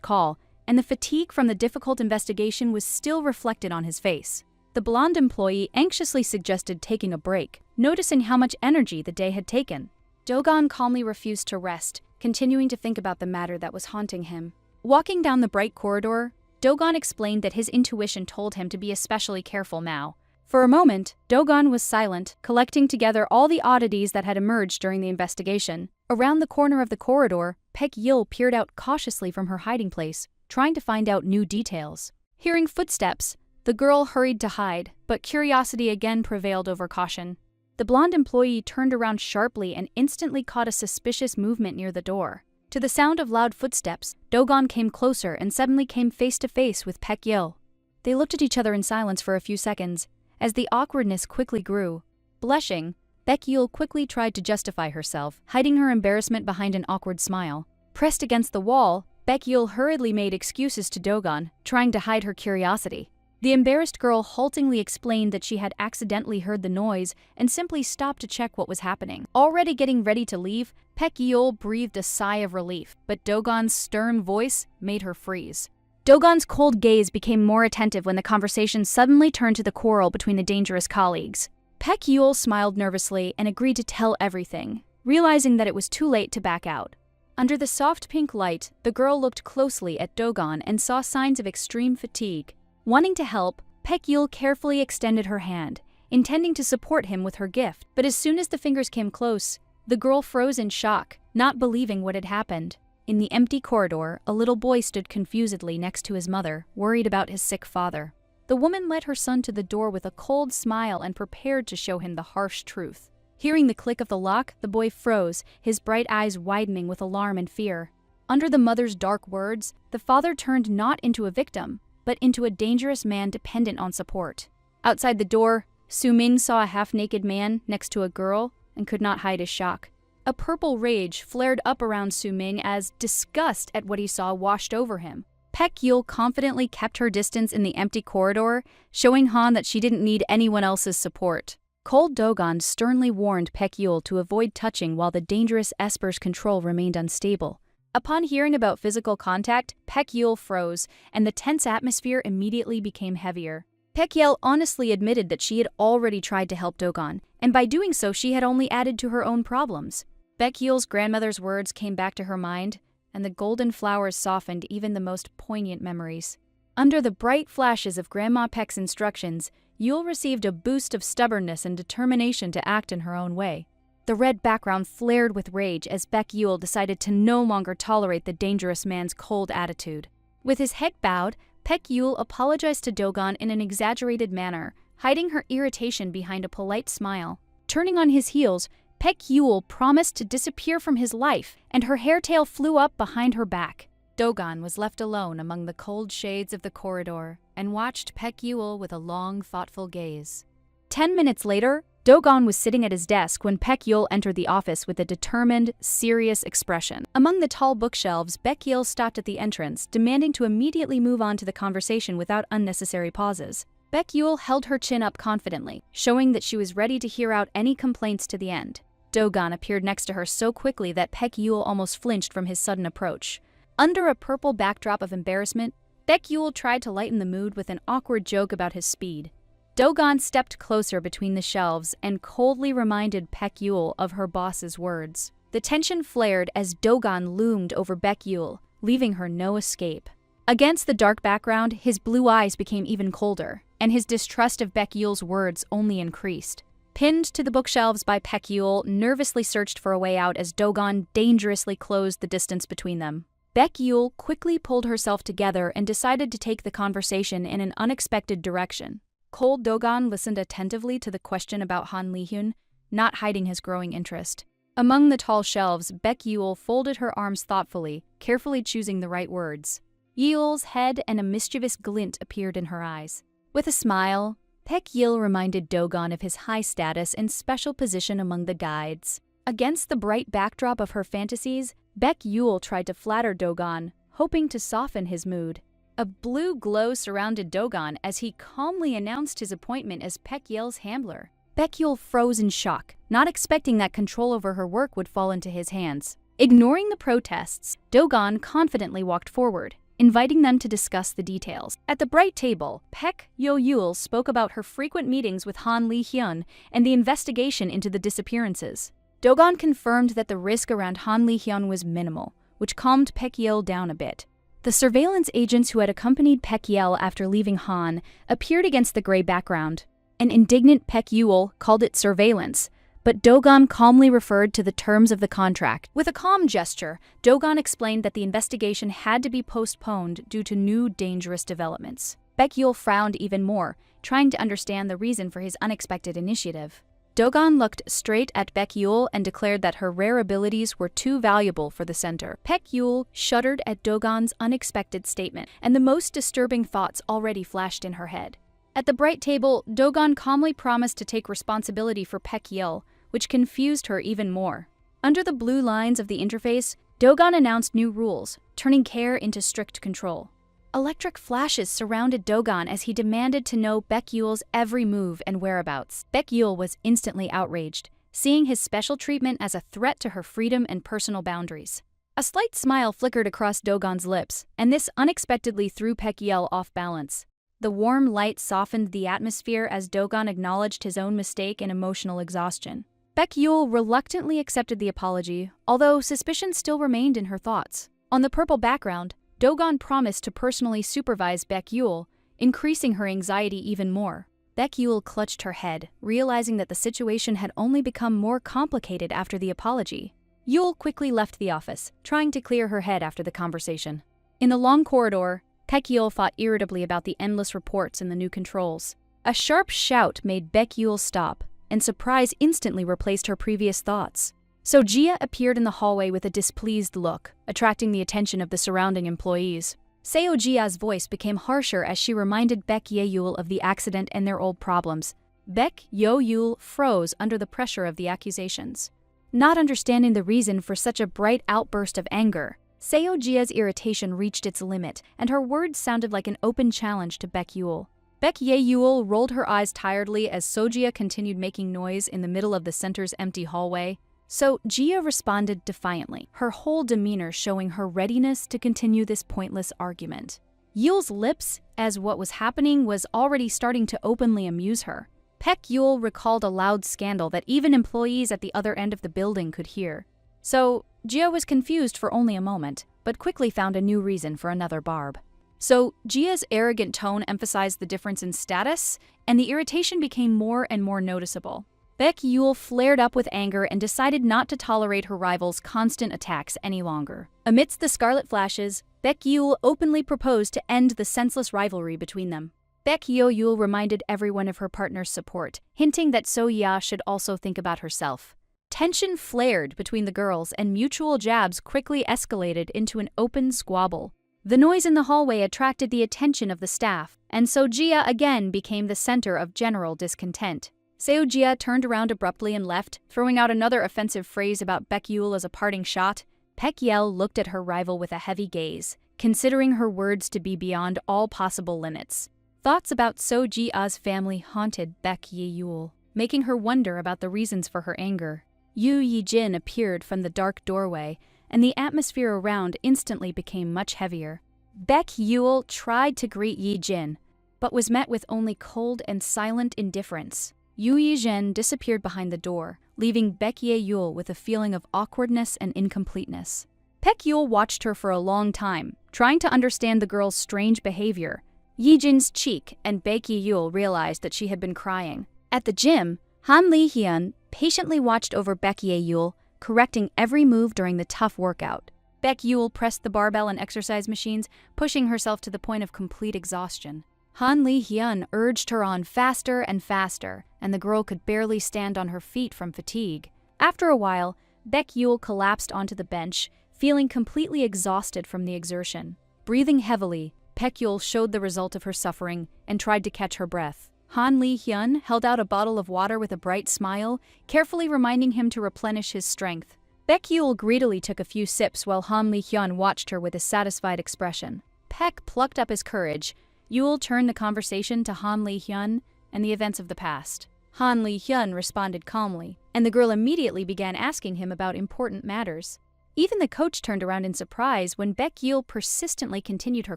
call, and the fatigue from the difficult investigation was still reflected on his face. The blonde employee anxiously suggested taking a break, noticing how much energy the day had taken. Dogon calmly refused to rest, continuing to think about the matter that was haunting him. Walking down the bright corridor, Dogon explained that his intuition told him to be especially careful now. For a moment, Dogon was silent, collecting together all the oddities that had emerged during the investigation. Around the corner of the corridor, Baek-yeol peered out cautiously from her hiding place, trying to find out new details. Hearing footsteps, the girl hurried to hide, but curiosity again prevailed over caution. The blonde employee turned around sharply and instantly caught a suspicious movement near the door. To the sound of loud footsteps, Dogon came closer and suddenly came face to face with Baek-yeol. They looked at each other in silence for a few seconds, as the awkwardness quickly grew. Blushing, Baek-yeol quickly tried to justify herself, hiding her embarrassment behind an awkward smile. Pressed against the wall, Baek-yeol hurriedly made excuses to Dogon, trying to hide her curiosity. The embarrassed girl haltingly explained that she had accidentally heard the noise and simply stopped to check what was happening. Already getting ready to leave, Baek-yeol breathed a sigh of relief, but Dogon's stern voice made her freeze. Dogon's cold gaze became more attentive when the conversation suddenly turned to the quarrel between the dangerous colleagues. Baek-yeol smiled nervously and agreed to tell everything, realizing that it was too late to back out. Under the soft pink light, the girl looked closely at Dogon and saw signs of extreme fatigue. Wanting to help, Baek-yeol carefully extended her hand, intending to support him with her gift. But as soon as the fingers came close, the girl froze in shock, not believing what had happened. In the empty corridor, a little boy stood confusedly next to his mother, worried about his sick father. The woman led her son to the door with a cold smile and prepared to show him the harsh truth. Hearing the click of the lock, the boy froze, his bright eyes widening with alarm and fear. Under the mother's dark words, the father turned not into a victim, but into a dangerous man dependent on support. Outside the door, Su-min saw a half-naked man next to a girl and could not hide his shock. A purple rage flared up around Su-min as disgust at what he saw washed over him. Baek-yeol confidently kept her distance in the empty corridor, showing Han that she didn't need anyone else's support. Cold Dogon sternly warned Baek-yeol to avoid touching while the dangerous Esper's control remained unstable. Upon hearing about physical contact, Baek-yeol froze, and the tense atmosphere immediately became heavier. Baek-yeol honestly admitted that she had already tried to help Dogon, and by doing so she had only added to her own problems. Baek-yeol's grandmother's words came back to her mind, and the golden flowers softened even the most poignant memories. Under the bright flashes of Grandma Peck's instructions, Yeol received a boost of stubbornness and determination to act in her own way. The red background flared with rage as Baek-yeol decided to no longer tolerate the dangerous man's cold attitude. With his head bowed, Baek-yeol apologized to Dogon in an exaggerated manner, hiding her irritation behind a polite smile. Turning on his heels, Baek-yeol promised to disappear from his life, and her hairtail flew up behind her back. Dogon was left alone among the cold shades of the corridor and watched Baek Yul with a long, thoughtful gaze. 10 minutes later, Dogon was sitting at his desk when Baek Yul entered the office with a determined, serious expression. Among the tall bookshelves, Baek Yul stopped at the entrance, demanding to immediately move on to the conversation without unnecessary pauses. Baek Yul held her chin up confidently, showing that she was ready to hear out any complaints to the end. Dogon appeared next to her so quickly that Baek Yul almost flinched from his sudden approach. Under a purple backdrop of embarrassment, Baek Yul tried to lighten the mood with an awkward joke about his speed. Dogon stepped closer between the shelves and coldly reminded Baek Yul of her boss's words. The tension flared as Dogon loomed over Baek Yul, leaving her no escape. Against the dark background, his blue eyes became even colder, and his distrust of Baek Yul's words only increased. Pinned to the bookshelves by Baek Yul, nervously searched for a way out as Dogon dangerously closed the distance between them. Baek Yul quickly pulled herself together and decided to take the conversation in an unexpected direction. Cold Dogon listened attentively to the question about Han Li-hyun, not hiding his growing interest. Among the tall shelves, Baek Yul folded her arms thoughtfully, carefully choosing the right words. Yul's head and a mischievous glint appeared in her eyes. With a smile, Baek Yul reminded Dogon of his high status and special position among the guides. Against the bright backdrop of her fantasies, Baek Yul tried to flatter Dogon, hoping to soften his mood. A blue glow surrounded Dogon as he calmly announced his appointment as Baek Yul's handler. Baek Yul froze in shock, not expecting that control over her work would fall into his hands. Ignoring the protests, Dogon confidently walked forward, inviting them to discuss the details. At the bright table, Baek Yul spoke about her frequent meetings with Han Li-hyun and the investigation into the disappearances. Dogon confirmed that the risk around Han Li-hyun was minimal, which calmed Baek Yul down a bit. The surveillance agents who had accompanied Baek Yul after leaving Han appeared against the gray background. An indignant Baek Yul called it surveillance, but Dogon calmly referred to the terms of the contract. With a calm gesture, Dogon explained that the investigation had to be postponed due to new dangerous developments. Baek Yul frowned even more, trying to understand the reason for his unexpected initiative. Dogon looked straight at Baek Yul and declared that her rare abilities were too valuable for the center. Baek Yul shuddered at Dogon's unexpected statement, and the most disturbing thoughts already flashed in her head. At the bright table, Dogon calmly promised to take responsibility for Baek Yul, which confused her even more. Under the blue lines of the interface, Dogon announced new rules, turning care into strict control. Electric flashes surrounded Dogon as he demanded to know Baek Yul's every move and whereabouts. Baek Yul was instantly outraged, seeing his special treatment as a threat to her freedom and personal boundaries. A slight smile flickered across Dogon's lips, and this unexpectedly threw Baek Yul off balance. The warm light softened the atmosphere as Dogon acknowledged his own mistake and emotional exhaustion. Baek Yul reluctantly accepted the apology, although suspicion still remained in her thoughts. On the purple background, Dogon promised to personally supervise Baek Yul, increasing her anxiety even more. Baek Yul clutched her head, realizing that the situation had only become more complicated after the apology. Yul quickly left the office, trying to clear her head after the conversation. In the long corridor, Baek Yul thought irritably about the endless reports and the new controls. A sharp shout made Baek Yul stop, and surprise instantly replaced her previous thoughts. So Jia appeared in the hallway with a displeased look, attracting the attention of the surrounding employees. Seo Jia's voice became harsher as she reminded Baek Yul of the accident and their old problems. Baek Yul froze under the pressure of the accusations. Not understanding the reason for such a bright outburst of anger, Seo Jia's irritation reached its limit, and her words sounded like an open challenge to Baek Yul. Baek Yul rolled her eyes tiredly as Sojia continued making noise in the middle of the center's empty hallway. So Jia responded defiantly, her whole demeanor showing her readiness to continue this pointless argument. Yul's lips, as what was happening was already starting to openly amuse her. Baek Yul recalled a loud scandal that even employees at the other end of the building could hear. So Jia was confused for only a moment, but quickly found a new reason for another barb. So Jia's arrogant tone emphasized the difference in status, and the irritation became more and more noticeable. Baek Yul flared up with anger and decided not to tolerate her rival's constant attacks any longer. Amidst the scarlet flashes, Baek Yul openly proposed to end the senseless rivalry between them. Baek Yul reminded everyone of her partner's support, hinting that So Ya should also think about herself. Tension flared between the girls, and mutual jabs quickly escalated into an open squabble. The noise in the hallway attracted the attention of the staff, and Seo-jia again became the center of general discontent. Seo-jia turned around abruptly and left, throwing out another offensive phrase about Baek-yeol as a parting shot. Baek-yeol looked at her rival with a heavy gaze, considering her words to be beyond all possible limits. Thoughts about Seo-jia's family haunted Baek-yeol, making her wonder about the reasons for her anger. Yu Yi-jin appeared from the dark doorway, and the atmosphere around instantly became much heavier. Baek-yeol tried to greet Yi-jin, but was met with only cold and silent indifference. Yu Yi-jin disappeared behind the door, leaving Baek-yeol with a feeling of awkwardness and incompleteness. Baek-yeol watched her for a long time, trying to understand the girl's strange behavior. Yi-jin's cheek, and Baek-yeol realized that she had been crying. At the gym, Han Li-hyun patiently watched over Baek-yeol, correcting every move during the tough workout. Baek-yeol pressed the barbell and exercise machines, pushing herself to the point of complete exhaustion. Han Li-hyun urged her on faster and faster, and the girl could barely stand on her feet from fatigue. After a while, Baek-yeol collapsed onto the bench, feeling completely exhausted from the exertion. Breathing heavily, Baek-yeol showed the result of her suffering and tried to catch her breath. Han Li-hyun held out a bottle of water with a bright smile, carefully reminding him to replenish his strength. Baek-yeol greedily took a few sips while Han Li-hyun watched her with a satisfied expression. Baek plucked up his courage. Yul turned the conversation to Han Li-hyun and the events of the past. Han Li-hyun responded calmly, and the girl immediately began asking him about important matters. Even the coach turned around in surprise when Baek-yeol persistently continued her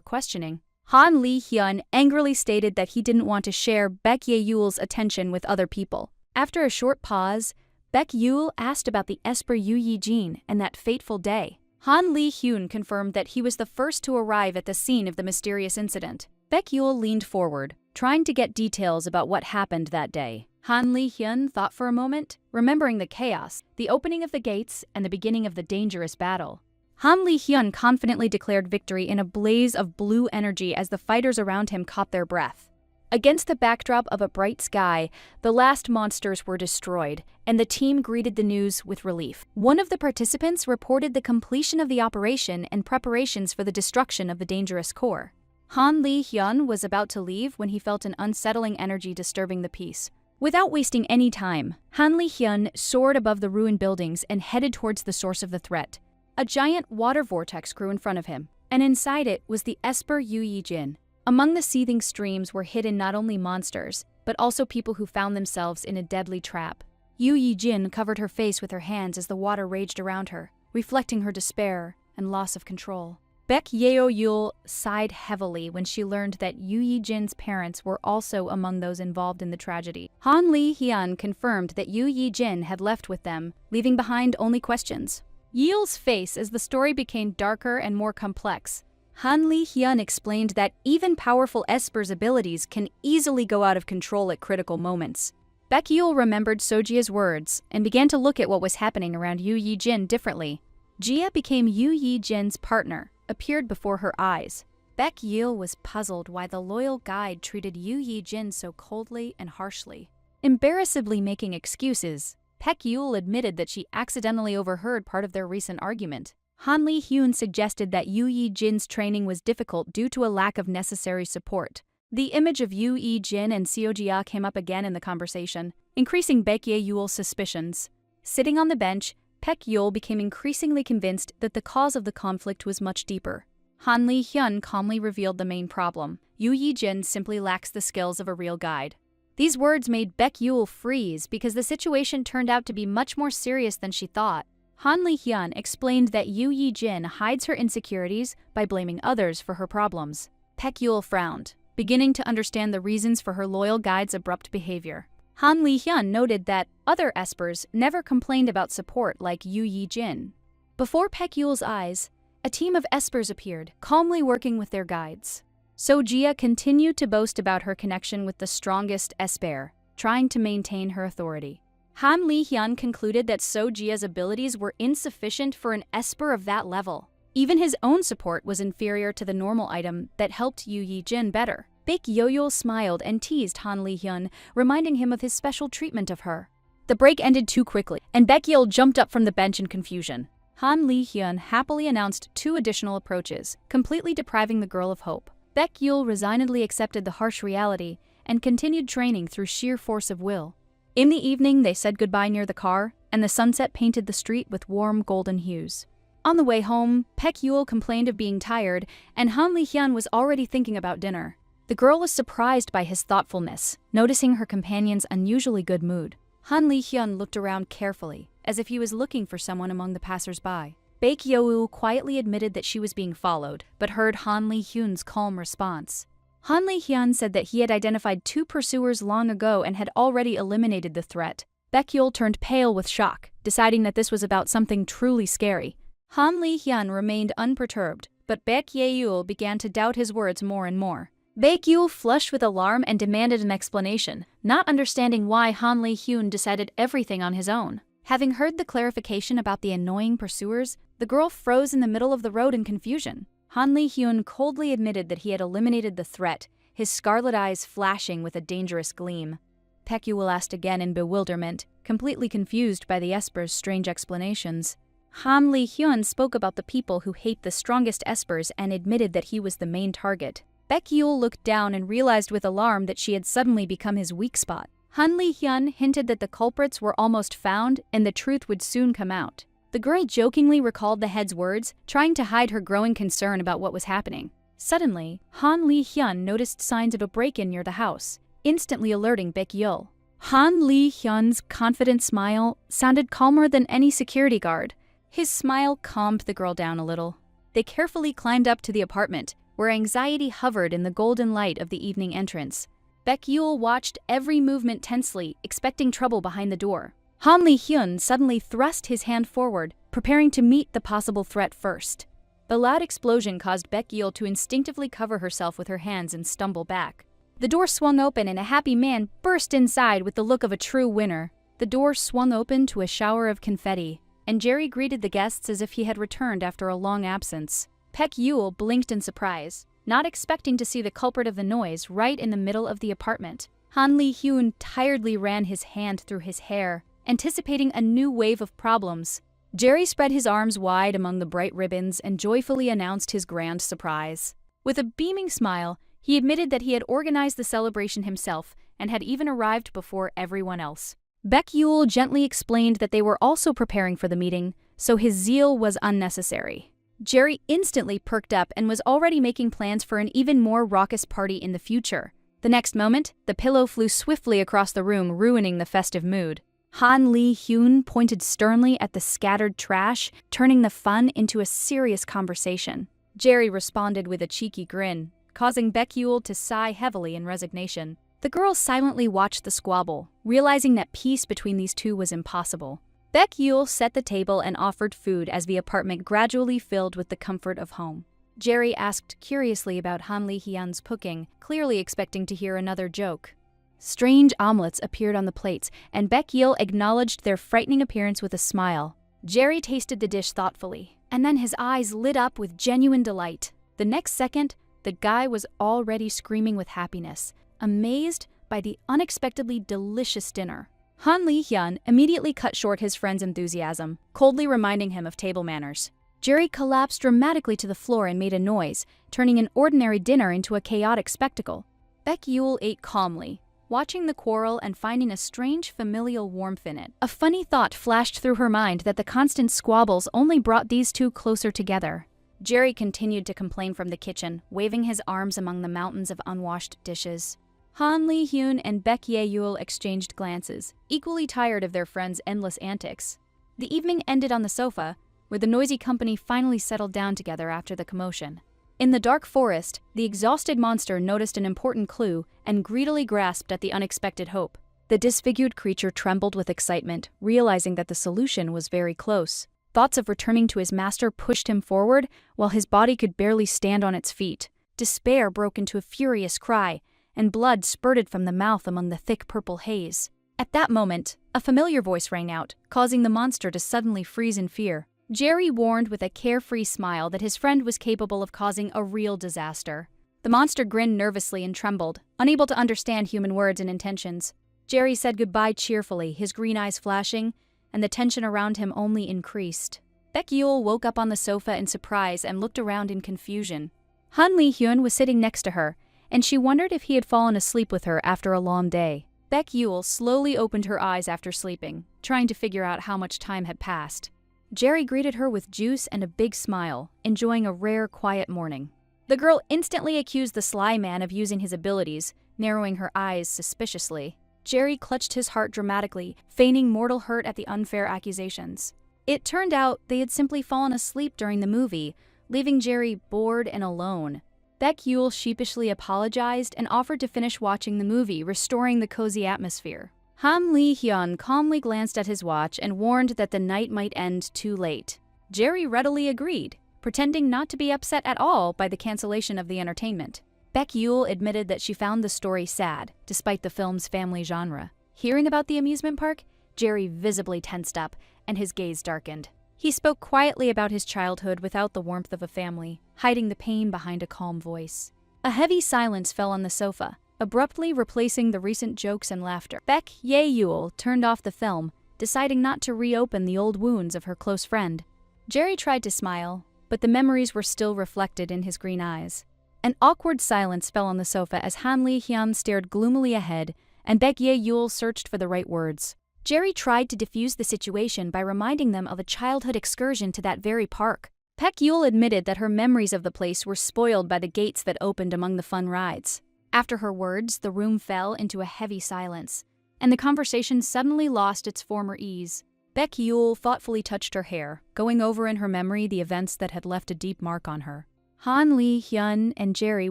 questioning. Han Li-hyun angrily stated that he didn't want to share Baek-yeol's attention with other people. After a short pause, Baek-yeol asked about the Esper Yu Yi-jin and that fateful day. Han Li-hyun confirmed that he was the first to arrive at the scene of the mysterious incident. Baek-yeol leaned forward, trying to get details about what happened that day. Han Li-hyun thought for a moment, remembering the chaos, the opening of the gates, and the beginning of the dangerous battle. Han Li-hyun confidently declared victory in a blaze of blue energy as the fighters around him caught their breath. Against the backdrop of a bright sky, the last monsters were destroyed, and the team greeted the news with relief. One of the participants reported the completion of the operation and preparations for the destruction of the dangerous core. Han Li-hyun was about to leave when he felt an unsettling energy disturbing the peace. Without wasting any time, Han Li-hyun soared above the ruined buildings and headed towards the source of the threat. A giant water vortex grew in front of him, and inside it was the Esper Yu Yi-jin. Among the seething streams were hidden not only monsters, but also people who found themselves in a deadly trap. Yu Yi-jin covered her face with her hands as the water raged around her, reflecting her despair and loss of control. Baek-yeol sighed heavily when she learned that Yu Yi-jin's parents were also among those involved in the tragedy. Han Li-hyun confirmed that Yu Yi-jin had left with them, leaving behind only questions. Yeol's face as the story became darker and more complex. Han Li-hyun explained that even powerful Esper's abilities can easily go out of control at critical moments. Baek-yeol remembered Seo-jia's words and began to look at what was happening around Yu Yi-jin differently. Jia became Yu Yi-jin's partner, appeared before her eyes. Baek-yeol was puzzled why the loyal guide treated Yu Yi-jin so coldly and harshly. Embarrassingly making excuses, Baek-yeol admitted that she accidentally overheard part of their recent argument. Han Li-hyun suggested that Yu Yi-jin's training was difficult due to a lack of necessary support. The image of Yu Yi-jin and Seo-jia came up again in the conversation, increasing Baek-yeol's suspicions. Sitting on the bench, Baek-yeol became increasingly convinced that the cause of the conflict was much deeper. Han Li-hyun calmly revealed the main problem. Yu Yi-jin simply lacks the skills of a real guide. These words made Baek-yeol freeze because the situation turned out to be much more serious than she thought. Han Li-hyun explained that Yu Yi-jin hides her insecurities by blaming others for her problems. Baek-yeol frowned, beginning to understand the reasons for her loyal guide's abrupt behavior. Han Li-hyun noted that other Espers never complained about support like Yu Yi-jin. Before Baek-yeol's eyes, a team of Espers appeared, calmly working with their guides. Seo-jia continued to boast about her connection with the strongest Esper, trying to maintain her authority. Han Li-hyun concluded that Seo-jia's abilities were insufficient for an Esper of that level. Even his own support was inferior to the normal item that helped Yu Yi-jin better. Baek-yeol smiled and teased Han Li-hyun, reminding him of his special treatment of her. The break ended too quickly, and Baekhyul jumped up from the bench in confusion. Han Lee-hyun happily announced 2 additional approaches, completely depriving the girl of hope. Baekhyul resignedly accepted the harsh reality and continued training through sheer force of will. In the evening, they said goodbye near the car, and the sunset painted the street with warm golden hues. On the way home, Baekhyul complained of being tired, and Han Lee-hyun was already thinking about dinner. The girl was surprised by his thoughtfulness, noticing her companion's unusually good mood. Han Lee-hyun looked around carefully, as if he was looking for someone among the passers-by. Baekhyul quietly admitted that she was being followed, but heard Han Lee-hyun's calm response. Han Lee-hyun said that he had identified 2 pursuers long ago and had already eliminated the threat. Baekhyul turned pale with shock, deciding that this was about something truly scary. Han Lee-hyun remained unperturbed, but Baekhyul began to doubt his words more and more. Baekhyul flushed with alarm and demanded an explanation, not understanding why Han Lee-hyun decided everything on his own. Having heard the clarification about the annoying pursuers, the girl froze in the middle of the road in confusion. Han Lee-hyun coldly admitted that he had eliminated the threat, his scarlet eyes flashing with a dangerous gleam. Baekhyul asked again in bewilderment, completely confused by the Esper's strange explanations. Han Lee-hyun spoke about the people who hate the strongest Espers and admitted that he was the main target. Baekhyul looked down and realized with alarm that she had suddenly become his weak spot. Han Lee-hyun hinted that the culprits were almost found and the truth would soon come out. The girl jokingly recalled the head's words, trying to hide her growing concern about what was happening. Suddenly, Han Lee-hyun noticed signs of a break-in near the house, instantly alerting Baekhyul. Han Lee-hyun's confident smile sounded calmer than any security guard. His smile calmed the girl down a little. They carefully climbed up to the apartment, where anxiety hovered in the golden light of the evening entrance. Baekhyul watched every movement tensely, expecting trouble behind the door. Han Lee-hyun suddenly thrust his hand forward, preparing to meet the possible threat first. The loud explosion caused Baekhyul to instinctively cover herself with her hands and stumble back. The door swung open and a happy man burst inside with the look of a true winner. The door swung open to a shower of confetti, and Jerry greeted the guests as if he had returned after a long absence. Baekhyul blinked in surprise, not expecting to see the culprit of the noise right in the middle of the apartment. Han Lee-hyun tiredly ran his hand through his hair, anticipating a new wave of problems. Jerry spread his arms wide among the bright ribbons and joyfully announced his grand surprise. With a beaming smile, he admitted that he had organized the celebration himself and had even arrived before everyone else. Baekhyul gently explained that they were also preparing for the meeting, so his zeal was unnecessary. Jerry instantly perked up and was already making plans for an even more raucous party in the future. The next moment, the pillow flew swiftly across the room, ruining the festive mood. Han Lee-hyun pointed sternly at the scattered trash, turning the fun into a serious conversation. Jerry responded with a cheeky grin, causing Baekhyul to sigh heavily in resignation. The girls silently watched the squabble, realizing that peace between these two was impossible. Baekhyul set the table and offered food as the apartment gradually filled with the comfort of home. Jerry asked curiously about Han Lee-hyun's cooking, clearly expecting to hear another joke. Strange omelets appeared on the plates, and Baekhyul acknowledged their frightening appearance with a smile. Jerry tasted the dish thoughtfully, and then his eyes lit up with genuine delight. The next second, the guy was already screaming with happiness, amazed by the unexpectedly delicious dinner. Han Lee-hyun immediately cut short his friend's enthusiasm, coldly reminding him of table manners. Jerry collapsed dramatically to the floor and made a noise, turning an ordinary dinner into a chaotic spectacle. Baekhyul ate calmly, watching the quarrel and finding a strange familial warmth in it. A funny thought flashed through her mind that the constant squabbles only brought these two closer together. Jerry continued to complain from the kitchen, waving his arms among the mountains of unwashed dishes. Han Lee-hyun and Baekhyul exchanged glances, equally tired of their friend's endless antics. The evening ended on the sofa, where the noisy company finally settled down together after the commotion. In the dark forest, the exhausted monster noticed an important clue and greedily grasped at the unexpected hope. The disfigured creature trembled with excitement, realizing that the solution was very close. Thoughts of returning to his master pushed him forward, while his body could barely stand on its feet. Despair broke into a furious cry, and blood spurted from the mouth among the thick purple haze. At that moment, a familiar voice rang out, causing the monster to suddenly freeze in fear. Jerry warned with a carefree smile that his friend was capable of causing a real disaster. The monster grinned nervously and trembled, unable to understand human words and intentions. Jerry said goodbye cheerfully, his green eyes flashing, and the tension around him only increased. Baek-yeol woke up on the sofa in surprise and looked around in confusion. Han Lee-hyun was sitting next to her, and she wondered if he had fallen asleep with her after a long day. Baek-yeol slowly opened her eyes after sleeping, trying to figure out how much time had passed. Jerry greeted her with juice and a big smile, enjoying a rare, quiet morning. The girl instantly accused the sly man of using his abilities, narrowing her eyes suspiciously. Jerry clutched his heart dramatically, feigning mortal hurt at the unfair accusations. It turned out they had simply fallen asleep during the movie, leaving Jerry bored and alone. Baek-yeol sheepishly apologized and offered to finish watching the movie, restoring the cozy atmosphere. Han Lee-hyun calmly glanced at his watch and warned that the night might end too late. Jerry readily agreed, pretending not to be upset at all by the cancellation of the entertainment. Baek-yeol admitted that she found the story sad, despite the film's family genre. Hearing about the amusement park, Jerry visibly tensed up, and his gaze darkened. He spoke quietly about his childhood without the warmth of a family, hiding the pain behind a calm voice. A heavy silence fell on the sofa, abruptly replacing the recent jokes and laughter. Baek-yeol turned off the film, deciding not to reopen the old wounds of her close friend. Jerry tried to smile, but the memories were still reflected in his green eyes. An awkward silence fell on the sofa as Han Lee-hyun stared gloomily ahead, and Baek-yeol searched for the right words. Jerry tried to defuse the situation by reminding them of a childhood excursion to that very park. Baek-yeol admitted that her memories of the place were spoiled by the gates that opened among the fun rides. After her words, the room fell into a heavy silence, and the conversation suddenly lost its former ease. Baek-yeol thoughtfully touched her hair, going over in her memory the events that had left a deep mark on her. Han Lee-hyun and Jerry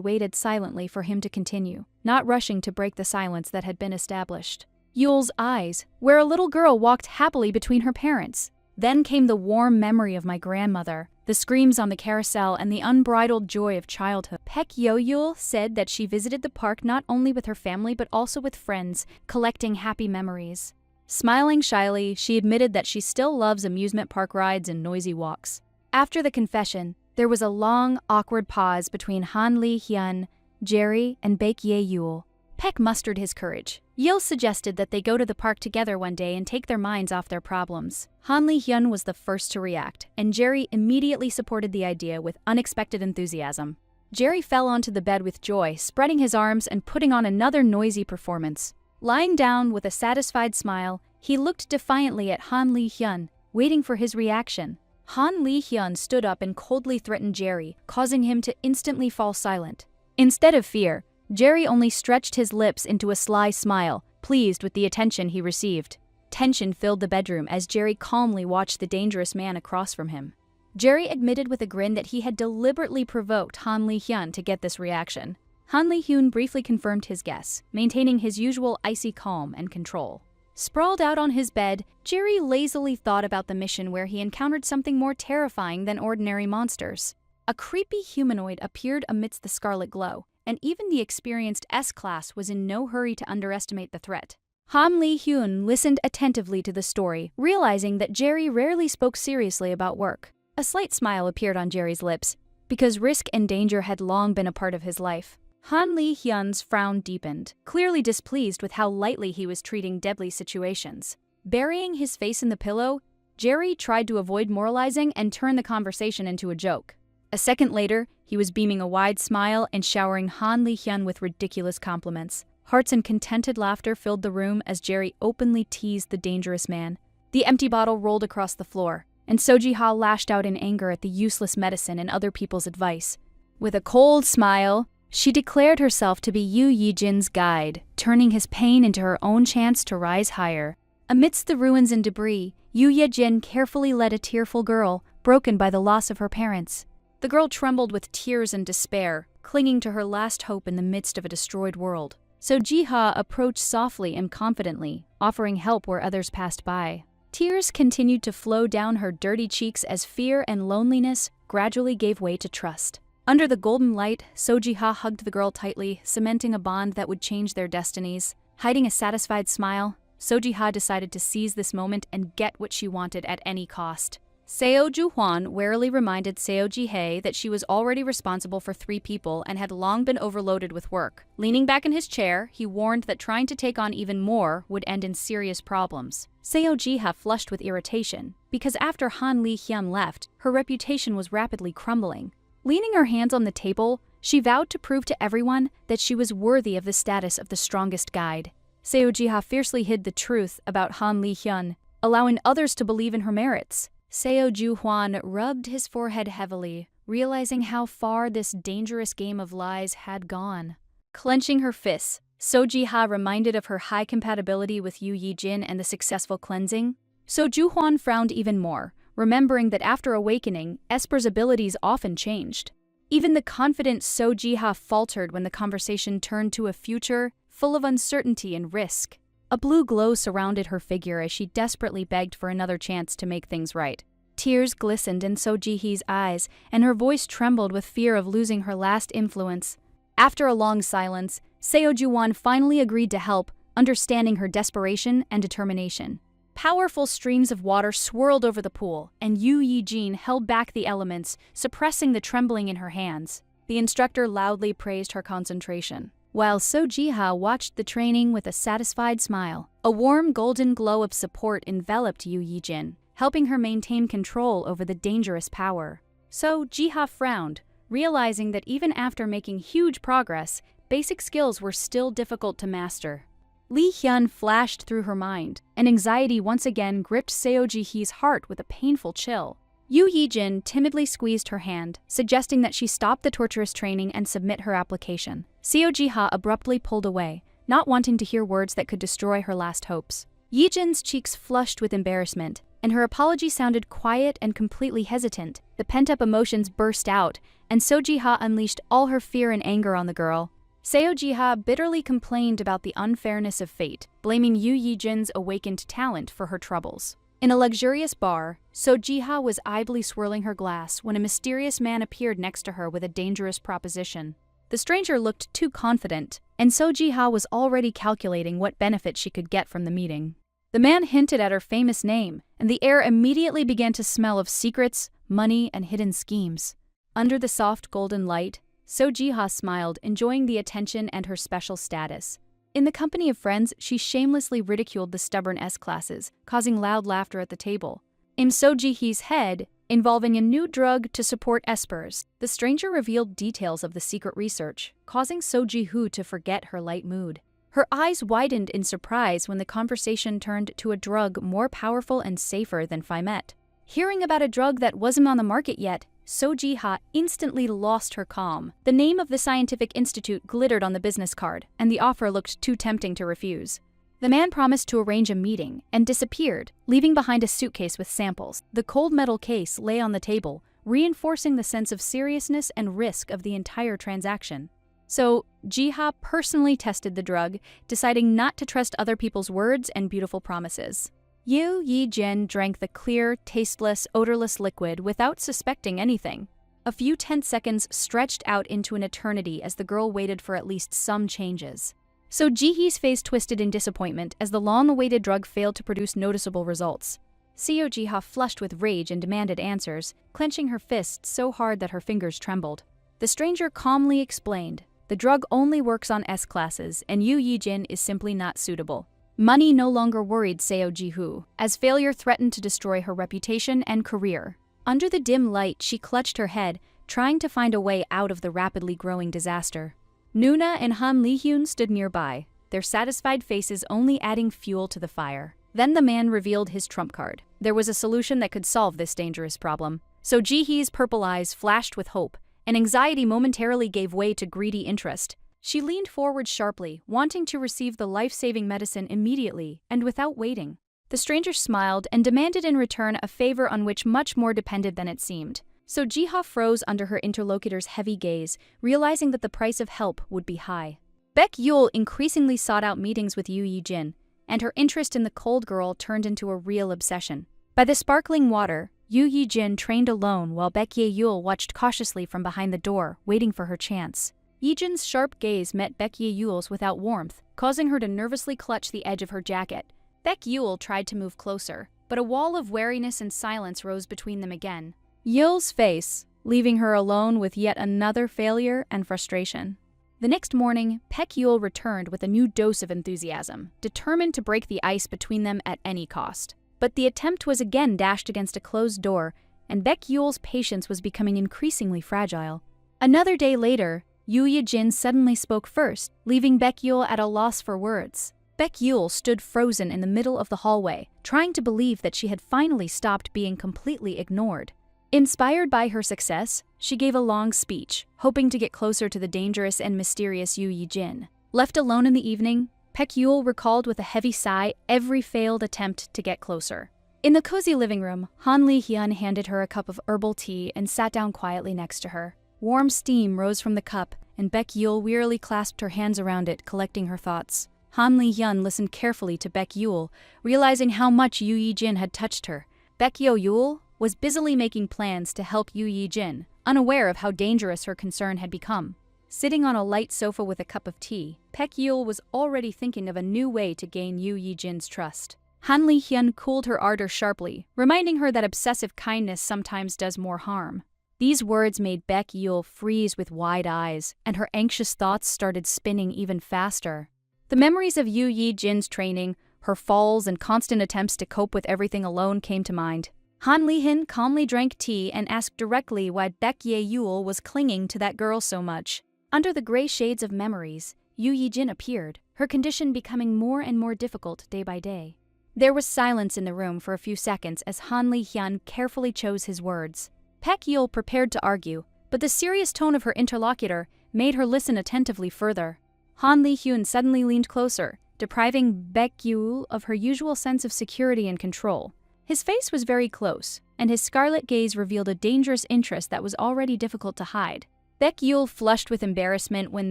waited silently for him to continue, not rushing to break the silence that had been established. Yeol's eyes, where a little girl walked happily between her parents. Then came the warm memory of my grandmother, the screams on the carousel, and the unbridled joy of childhood. Baek-yeol said that she visited the park not only with her family but also with friends, collecting happy memories. Smiling shyly, she admitted that she still loves amusement park rides and noisy walks. After the confession, there was a long, awkward pause between Han Lee-hyun, Jerry, and Baek-yeol. Baek mustered his courage. Yeol suggested that they go to the park together one day and take their minds off their problems. Han Lee-hyun was the first to react, and Jerry immediately supported the idea with unexpected enthusiasm. Jerry fell onto the bed with joy, spreading his arms and putting on another noisy performance. Lying down with a satisfied smile, he looked defiantly at Han Lee-hyun, waiting for his reaction. Han Lee-hyun stood up and coldly threatened Jerry, causing him to instantly fall silent. Instead of fear, Jerry only stretched his lips into a sly smile, pleased with the attention he received. Tension filled the bedroom as Jerry calmly watched the dangerous man across from him. Jerry admitted with a grin that he had deliberately provoked Han Lee-hyun to get this reaction. Han Lee-hyun briefly confirmed his guess, maintaining his usual icy calm and control. Sprawled out on his bed, Jerry lazily thought about the mission where he encountered something more terrifying than ordinary monsters. A creepy humanoid appeared amidst the scarlet glow, and even the experienced S-Class was in no hurry to underestimate the threat. Han Lee-hyun listened attentively to the story, realizing that Jerry rarely spoke seriously about work. A slight smile appeared on Jerry's lips, because risk and danger had long been a part of his life. Han Lee-hyun's frown deepened, clearly displeased with how lightly he was treating deadly situations. Burying his face in the pillow, Jerry tried to avoid moralizing and turn the conversation into a joke. A second later, he was beaming a wide smile and showering Han Lee-hyun with ridiculous compliments. Hearts and contented laughter filled the room as Jerry openly teased the dangerous man. The empty bottle rolled across the floor, and Seo-ji-ha lashed out in anger at the useless medicine and other people's advice. With a cold smile, she declared herself to be Yoo Yi-jin's guide, turning his pain into her own chance to rise higher. Amidst the ruins and debris, Yoo Yi-jin carefully led a tearful girl, broken by the loss of her parents. The girl trembled with tears and despair, clinging to her last hope in the midst of a destroyed world. Seo-ji-ha approached softly and confidently, offering help where others passed by. Tears continued to flow down her dirty cheeks as fear and loneliness gradually gave way to trust. Under the golden light, Seo-ji-ha hugged the girl tightly, cementing a bond that would change their destinies. Hiding a satisfied smile, Seo-ji-ha decided to seize this moment and get what she wanted at any cost. Seo Ju-hwan warily reminded Seo Ji-hae that she was already responsible for 3 people and had long been overloaded with work. Leaning back in his chair, he warned that trying to take on even more would end in serious problems. Seo Ji-ha flushed with irritation, because after Han Li-hyun left, her reputation was rapidly crumbling. Leaning her hands on the table, she vowed to prove to everyone that she was worthy of the status of the strongest guide. Seo Ji-ha fiercely hid the truth about Han Li-hyun, allowing others to believe in her merits. Seo Ju-hwan rubbed his forehead heavily, realizing how far this dangerous game of lies had gone. Clenching her fists, So Ji-ha reminded of her high compatibility with Yu Yi-jin and the successful cleansing. So Ju-hwan frowned even more, remembering that after awakening, Esper's abilities often changed. Even the confident So Ji-ha faltered when the conversation turned to a future full of uncertainty and risk. A blue glow surrounded her figure as she desperately begged for another chance to make things right. Tears glistened in So Ji-hee's eyes, and her voice trembled with fear of losing her last influence. After a long silence, Seo Ju-hwan finally agreed to help, understanding her desperation and determination. Powerful streams of water swirled over the pool, and Yu Yi-jin held back the elements, suppressing the trembling in her hands. The instructor loudly praised her concentration, while So Ji-ha watched the training with a satisfied smile. A warm golden glow of support enveloped Yu Yi-jin, helping her maintain control over the dangerous power. So Ji-ha frowned, realizing that even after making huge progress, basic skills were still difficult to master. Li-hyun flashed through her mind, and anxiety once again gripped Seo Ji-hee's heart with a painful chill. Yu Yi-jin timidly squeezed her hand, suggesting that she stop the torturous training and submit her application. Seo Ji-ha abruptly pulled away, not wanting to hear words that could destroy her last hopes. Yi-jin's cheeks flushed with embarrassment, and her apology sounded quiet and completely hesitant. The pent-up emotions burst out, and So Ji-ha unleashed all her fear and anger on the girl. Seo Ji-ha bitterly complained about the unfairness of fate, blaming Yu Yi-jin's awakened talent for her troubles. In a luxurious bar, So Ji-ha was idly swirling her glass when a mysterious man appeared next to her with a dangerous proposition. The stranger looked too confident, and So Ji-ha was already calculating what benefit she could get from the meeting. The man hinted at her famous name, and the air immediately began to smell of secrets, money, and hidden schemes. Under the soft golden light, So Ji-ha smiled, enjoying the attention and her special status. In the company of friends, she shamelessly ridiculed the stubborn S-classes, causing loud laughter at the table. In So Ji-hee's head, involving a new drug to support espers, the stranger revealed details of the secret research, causing So Ji-hoo to forget her light mood. Her eyes widened in surprise when the conversation turned to a drug more powerful and safer than Fimet. Hearing about a drug that wasn't on the market yet, So Ji-ha instantly lost her calm. The name of the scientific institute glittered on the business card, and the offer looked too tempting to refuse. The man promised to arrange a meeting and disappeared, leaving behind a suitcase with samples. The cold metal case lay on the table, reinforcing the sense of seriousness and risk of the entire transaction. So Ji-ha personally tested the drug, deciding not to trust other people's words and beautiful promises. Yu Yi-jin drank the clear, tasteless, odorless liquid without suspecting anything. A few tense seconds stretched out into an eternity as the girl waited for at least some changes. So Ji-hee's face twisted in disappointment as the long-awaited drug failed to produce noticeable results. Seo Ji-ha flushed with rage and demanded answers, clenching her fists so hard that her fingers trembled. The stranger calmly explained, the drug only works on S-classes, and Yu Yi-jin is simply not suitable. Money no longer worried Seo Ji-hoo, as failure threatened to destroy her reputation and career. Under the dim light, she clutched her head, trying to find a way out of the rapidly growing disaster. Nuna and Han Li-hyun stood nearby, their satisfied faces only adding fuel to the fire. Then the man revealed his trump card. There was a solution that could solve this dangerous problem. So Ji-hee's purple eyes flashed with hope, and anxiety momentarily gave way to greedy interest. She leaned forward sharply, wanting to receive the life-saving medicine immediately and without waiting. The stranger smiled and demanded in return a favor on which much more depended than it seemed. So Ji-ha froze under her interlocutor's heavy gaze, realizing that the price of help would be high. Baek Yul increasingly sought out meetings with Yu Yi-jin, and her interest in the cold girl turned into a real obsession. By the sparkling water, Yu Yi-jin trained alone while Baek Yul watched cautiously from behind the door, waiting for her chance. Yi-jin's sharp gaze met Baek Yul's without warmth, causing her to nervously clutch the edge of her jacket. Baek Yul tried to move closer, but a wall of wariness and silence rose between them again. Yul's face, leaving her alone with yet another failure and frustration. The next morning, Yul returned with a new dose of enthusiasm, determined to break the ice between them at any cost. But the attempt was again dashed against a closed door, and Yul's patience was becoming increasingly fragile. Another day later, Yujin suddenly spoke first, leaving Yul at a loss for words. Yul stood frozen in the middle of the hallway, trying to believe that she had finally stopped being completely ignored. Inspired by her success, she gave a long speech, hoping to get closer to the dangerous and mysterious Yujin. Left alone in the evening, Yul recalled with a heavy sigh every failed attempt to get closer. In the cozy living room, Han Li-hyun handed her a cup of herbal tea and sat down quietly next to her. Warm steam rose from the cup, and Yul wearily clasped her hands around it, collecting her thoughts. Han Li-hyun listened carefully to Yul, realizing how much Yujin had touched her. Yul was busily making plans to help Yujin, unaware of how dangerous her concern had become. Sitting on a light sofa with a cup of tea, Yul was already thinking of a new way to gain Yujin's trust. Han Li-hyun cooled her ardor sharply, reminding her that obsessive kindness sometimes does more harm. These words made Yul freeze with wide eyes, and her anxious thoughts started spinning even faster. The memories of Yujin's training, her falls, and constant attempts to cope with everything alone came to mind. Han Li-hyun calmly drank tea and asked directly why Yul was clinging to that girl so much. Under the gray shades of memories, Yujin appeared, her condition becoming more and more difficult day by day. There was silence in the room for a few seconds as Han Li-hyun carefully chose his words. Yul prepared to argue, but the serious tone of her interlocutor made her listen attentively further. Han Li-hyun suddenly leaned closer, depriving Yul of her usual sense of security and control. His face was very close, and his scarlet gaze revealed a dangerous interest that was already difficult to hide. Yul flushed with embarrassment when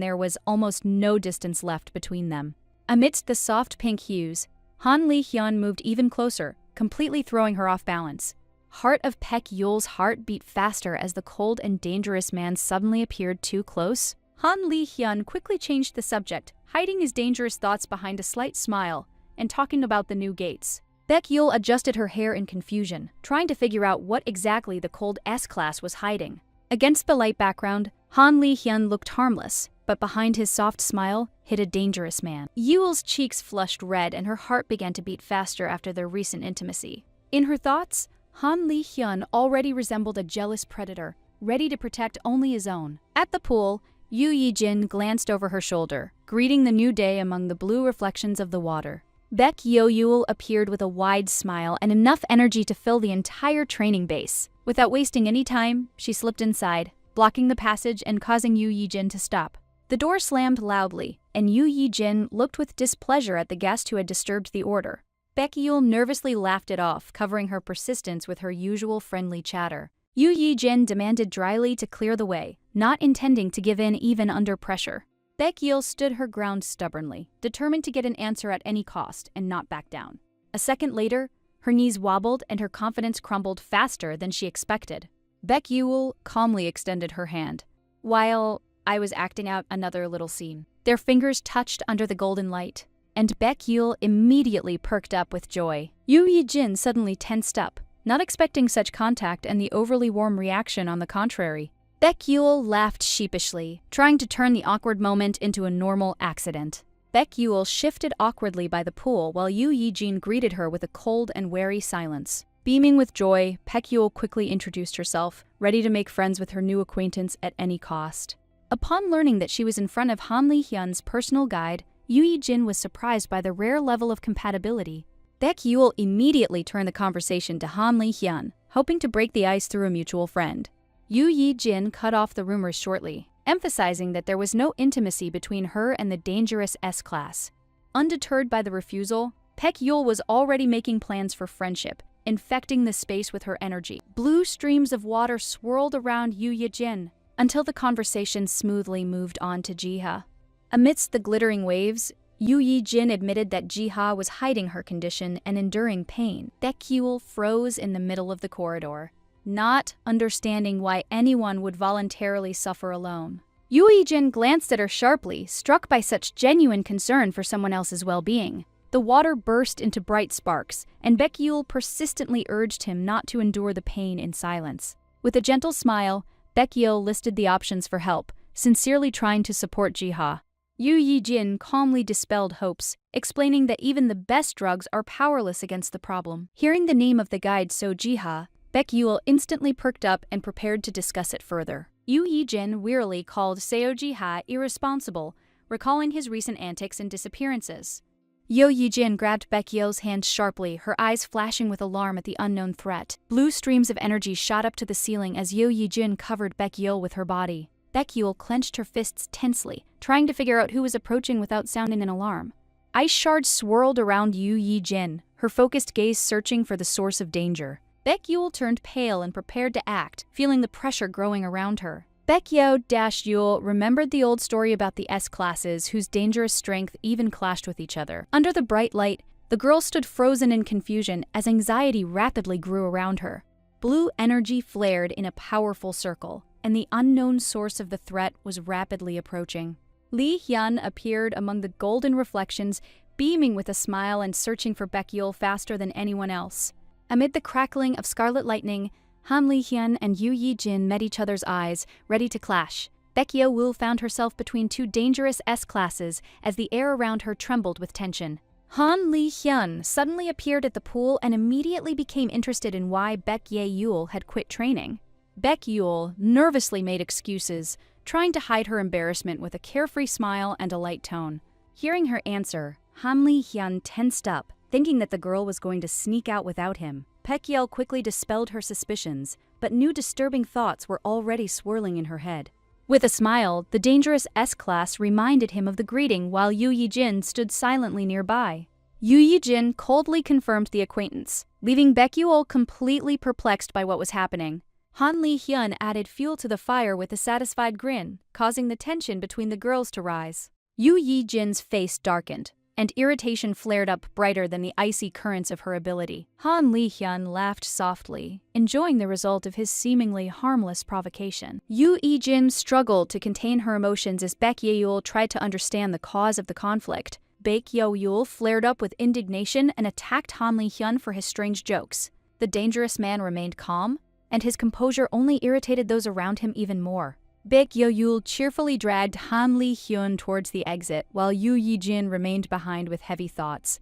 there was almost no distance left between them. Amidst the soft pink hues, Han Li-hyun moved even closer, completely throwing her off balance. Heart of Yul's heart beat faster as the cold and dangerous man suddenly appeared too close. Han Li-hyun quickly changed the subject, hiding his dangerous thoughts behind a slight smile and talking about the new gates. Yul adjusted her hair in confusion, trying to figure out what exactly the cold S-class was hiding. Against the light background, Han Li-hyun looked harmless, but behind his soft smile hid a dangerous man. Yul's cheeks flushed red and her heart began to beat faster after their recent intimacy. In her thoughts, Han Li-hyun already resembled a jealous predator, ready to protect only his own. At the pool, Yujin glanced over her shoulder, greeting the new day among the blue reflections of the water. Yul appeared with a wide smile and enough energy to fill the entire training base. Without wasting any time, she slipped inside, blocking the passage and causing Yujin to stop. The door slammed loudly, and Yujin looked with displeasure at the guest who had disturbed the order. Yul nervously laughed it off, covering her persistence with her usual friendly chatter. Yujin demanded dryly to clear the way, not intending to give in even under pressure. Yul stood her ground stubbornly, determined to get an answer at any cost and not back down. A second later, her knees wobbled and her confidence crumbled faster than she expected. Yul calmly extended her hand, while I was acting out another little scene. Their fingers touched under the golden light, and Yul immediately perked up with joy. Yujin suddenly tensed up, not expecting such contact and the overly warm reaction on the contrary. Yul laughed sheepishly, trying to turn the awkward moment into a normal accident. Yul shifted awkwardly by the pool while Yujin greeted her with a cold and wary silence. Beaming with joy, Yul quickly introduced herself, ready to make friends with her new acquaintance at any cost. Upon learning that she was in front of Han Li-hyun's personal guide, Yujin was surprised by the rare level of compatibility. Yul immediately turned the conversation to Han Li-hyun, hoping to break the ice through a mutual friend. Yujin cut off the rumors shortly, emphasizing that there was no intimacy between her and the dangerous S-class. Undeterred by the refusal, Yul was already making plans for friendship, infecting the space with her energy. Blue streams of water swirled around Yujin until the conversation smoothly moved on to Jiha. Amidst the glittering waves, Yujin admitted that Jiha was hiding her condition and enduring pain. Yul froze in the middle of the corridor, not understanding why anyone would voluntarily suffer alone. Yujin glanced at her sharply, struck by such genuine concern for someone else's well-being. The water burst into bright sparks, and Baekhyul persistently urged him not to endure the pain in silence. With a gentle smile, Baekhyul listed the options for help, sincerely trying to support Jiha. Yu Yijin calmly dispelled hopes, explaining that even the best drugs are powerless against the problem. Hearing the name of the guide So Jiha, Baekhyul instantly perked up and prepared to discuss it further. Yu Yijin wearily called Seo Jiha irresponsible, recalling his recent antics and disappearances. Yo Yijin grabbed Baekhyul's hand sharply, her eyes flashing with alarm at the unknown threat. Blue streams of energy shot up to the ceiling as Yo Yijin covered Baekhyul with her body. Baekhyul clenched her fists tensely, trying to figure out who was approaching without sounding an alarm. Ice shards swirled around Yu Yijin, her focused gaze searching for the source of danger. Baekhyul turned pale and prepared to act, feeling the pressure growing around her. Baekhyul-Yul remembered the old story about the S-classes whose dangerous strength even clashed with each other. Under the bright light, the girl stood frozen in confusion as anxiety rapidly grew around her. Blue energy flared in a powerful circle, and the unknown source of the threat was rapidly approaching. Li Hyun appeared among the golden reflections, beaming with a smile and searching for Baekhyul faster than anyone else. Amid the crackling of scarlet lightning, Han Li Hyun and Yu Yijin met each other's eyes, ready to clash. Baekhyul found herself between two dangerous S-classes as the air around her trembled with tension. Han Li Hyun suddenly appeared at the pool and immediately became interested in why Baekhyul had quit training. Baekhyul nervously made excuses, trying to hide her embarrassment with a carefree smile and a light tone. Hearing her answer, Han Li Hyun tensed up, thinking that the girl was going to sneak out without him. Baekhyul quickly dispelled her suspicions, but new disturbing thoughts were already swirling in her head. With a smile, the dangerous S-class reminded him of the greeting while Yu Yijin stood silently nearby. Yu Yijin coldly confirmed the acquaintance, leaving Baekhyul completely perplexed by what was happening. Han Li Hyun added fuel to the fire with a satisfied grin, causing the tension between the girls to rise. Yu Yijin's face darkened, and irritation flared up brighter than the icy currents of her ability. Han Li Hyun laughed softly, enjoying the result of his seemingly harmless provocation. Yu Yijin struggled to contain her emotions as Baekhyul tried to understand the cause of the conflict. Baekhyul flared up with indignation and attacked Han Li Hyun for his strange jokes. The dangerous man remained calm, and his composure only irritated those around him even more. Baekhyul cheerfully dragged Han Li Hyun towards the exit, while Yu Yijin remained behind with heavy thoughts.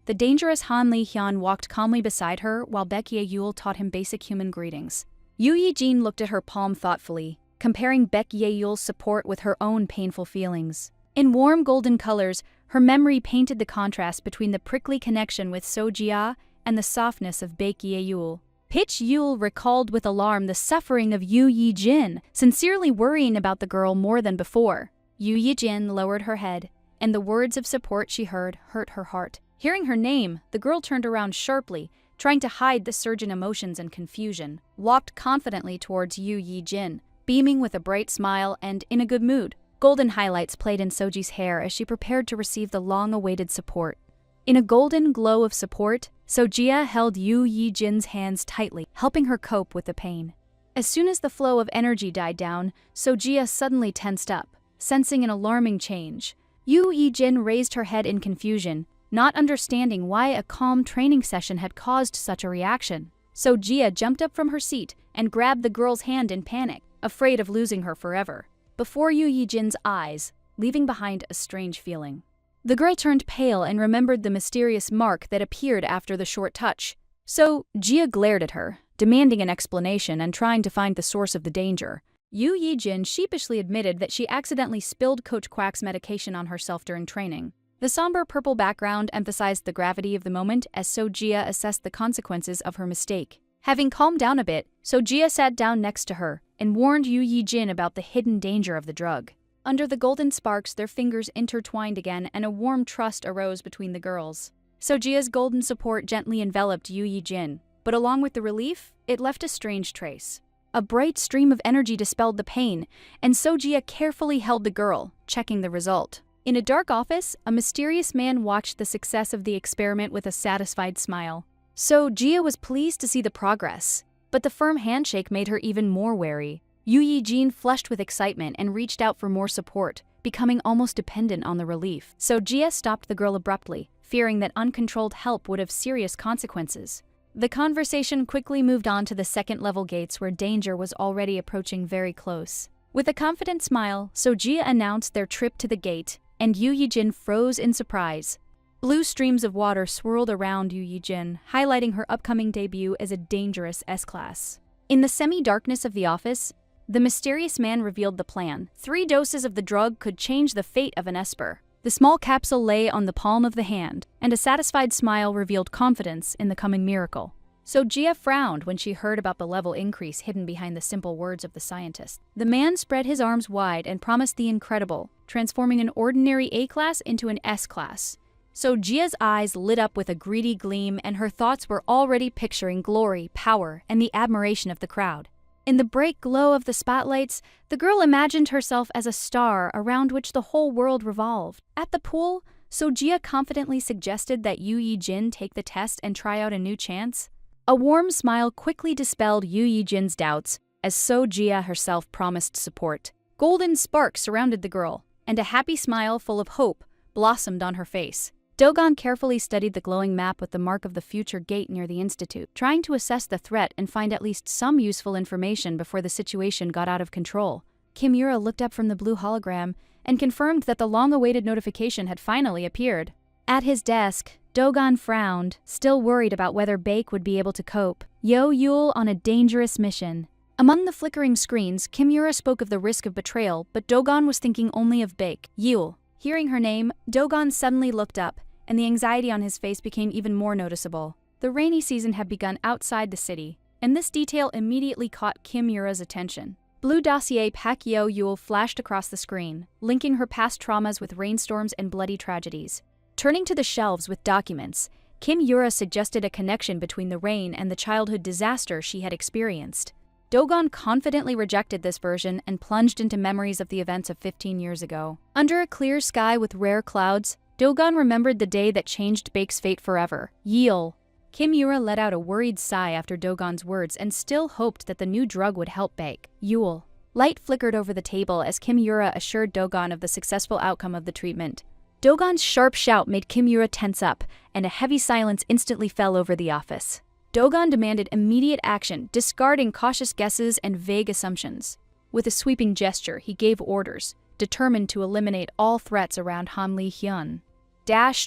The dangerous Han Li Hyun walked calmly beside her, while Baekhyul taught him basic human greetings. Yu Yijin looked at her palm thoughtfully, comparing Baekhyul's support with her own painful feelings. In warm golden colors, her memory painted the contrast between the prickly connection with Sojia and the softness of Baekhyul. Pitch Yul recalled with alarm the suffering of Yu Yijin, sincerely worrying about the girl more than before. Yu Yijin lowered her head, and the words of support she heard hurt her heart. Hearing her name, the girl turned around sharply, trying to hide the surge in emotions and confusion, walked confidently towards Yu Yijin, beaming with a bright smile and in a good mood. Golden highlights played in Soji's hair as she prepared to receive the long-awaited support. In a golden glow of support, Sojia held Yu Yijin's hands tightly, helping her cope with the pain. As soon as the flow of energy died down, Sojia suddenly tensed up, sensing an alarming change. Yu Yijin raised her head in confusion, not understanding why a calm training session had caused such a reaction. Sojia jumped up from her seat and grabbed the girl's hand in panic, afraid of losing her forever. Before Yu Yijin's eyes, leaving behind a strange feeling. The girl turned pale and remembered the mysterious mark that appeared after the short touch. So, Jia glared at her, demanding an explanation and trying to find the source of the danger. Yu Yijin sheepishly admitted that she accidentally spilled Coach Quack's medication on herself during training. The somber purple background emphasized the gravity of the moment as Sojia assessed the consequences of her mistake. Having calmed down a bit, Sojia sat down next to her and warned Yu Yijin about the hidden danger of the drug. Under the golden sparks, their fingers intertwined again and a warm trust arose between the girls. Sojia's golden support gently enveloped Yu Yijin, but along with the relief, it left a strange trace. A bright stream of energy dispelled the pain, and Sojia carefully held the girl, checking the result. In a dark office, a mysterious man watched the success of the experiment with a satisfied smile. Sojia was pleased to see the progress, but the firm handshake made her even more wary. Yu Yijin flushed with excitement and reached out for more support, becoming almost dependent on the relief. Sojia stopped the girl abruptly, fearing that uncontrolled help would have serious consequences. The conversation quickly moved on to the second-level gates where danger was already approaching very close. With a confident smile, Sojia announced their trip to the gate, and Yu Yijin froze in surprise. Blue streams of water swirled around Yu Yijin, highlighting her upcoming debut as a dangerous S-class. In the semi-darkness of the office, the mysterious man revealed the plan. 3 doses of the drug could change the fate of an Esper. The small capsule lay on the palm of the hand, and a satisfied smile revealed confidence in the coming miracle. Sojia frowned when she heard about the level increase hidden behind the simple words of the scientist. The man spread his arms wide and promised the incredible, transforming an ordinary A-class into an S-class. Sojia's eyes lit up with a greedy gleam, and her thoughts were already picturing glory, power, and the admiration of the crowd. In the bright glow of the spotlights, the girl imagined herself as a star around which the whole world revolved. At the pool, Sojia confidently suggested that Yu Yijin take the test and try out a new chance. A warm smile quickly dispelled Yu Yijin's doubts, as Sojia herself promised support. Golden sparks surrounded the girl, and a happy smile full of hope blossomed on her face. Dogon carefully studied the glowing map with the mark of the future gate near the institute, trying to assess the threat and find at least some useful information before the situation got out of control. Kimura looked up from the blue hologram and confirmed that the long-awaited notification had finally appeared. At his desk, Dogon frowned, still worried about whether Baek would be able to cope. Yo Yule on a dangerous mission. Among the flickering screens, Kimura spoke of the risk of betrayal, but Dogon was thinking only of Baek. Yule. Hearing her name, Dogon suddenly looked up, and the anxiety on his face became even more noticeable. The rainy season had begun outside the city, and this detail immediately caught Kimura's attention. Blue dossier Pak Yo Yule flashed across the screen, linking her past traumas with rainstorms and bloody tragedies. Turning to the shelves with documents, Kimura suggested a connection between the rain and the childhood disaster she had experienced. Dogon confidently rejected this version and plunged into memories of the events of 15 years ago. Under a clear sky with rare clouds, Dogon remembered the day that changed Baek's fate forever. Yule. Kimura let out a worried sigh after Dogon's words and still hoped that the new drug would help Baek. Yule. Light flickered over the table as Kimura assured Dogon of the successful outcome of the treatment. Dogon's sharp shout made Kimura tense up, and a heavy silence instantly fell over the office. Dogon demanded immediate action, discarding cautious guesses and vague assumptions. With a sweeping gesture, he gave orders, determined to eliminate all threats around Han Li-hyun.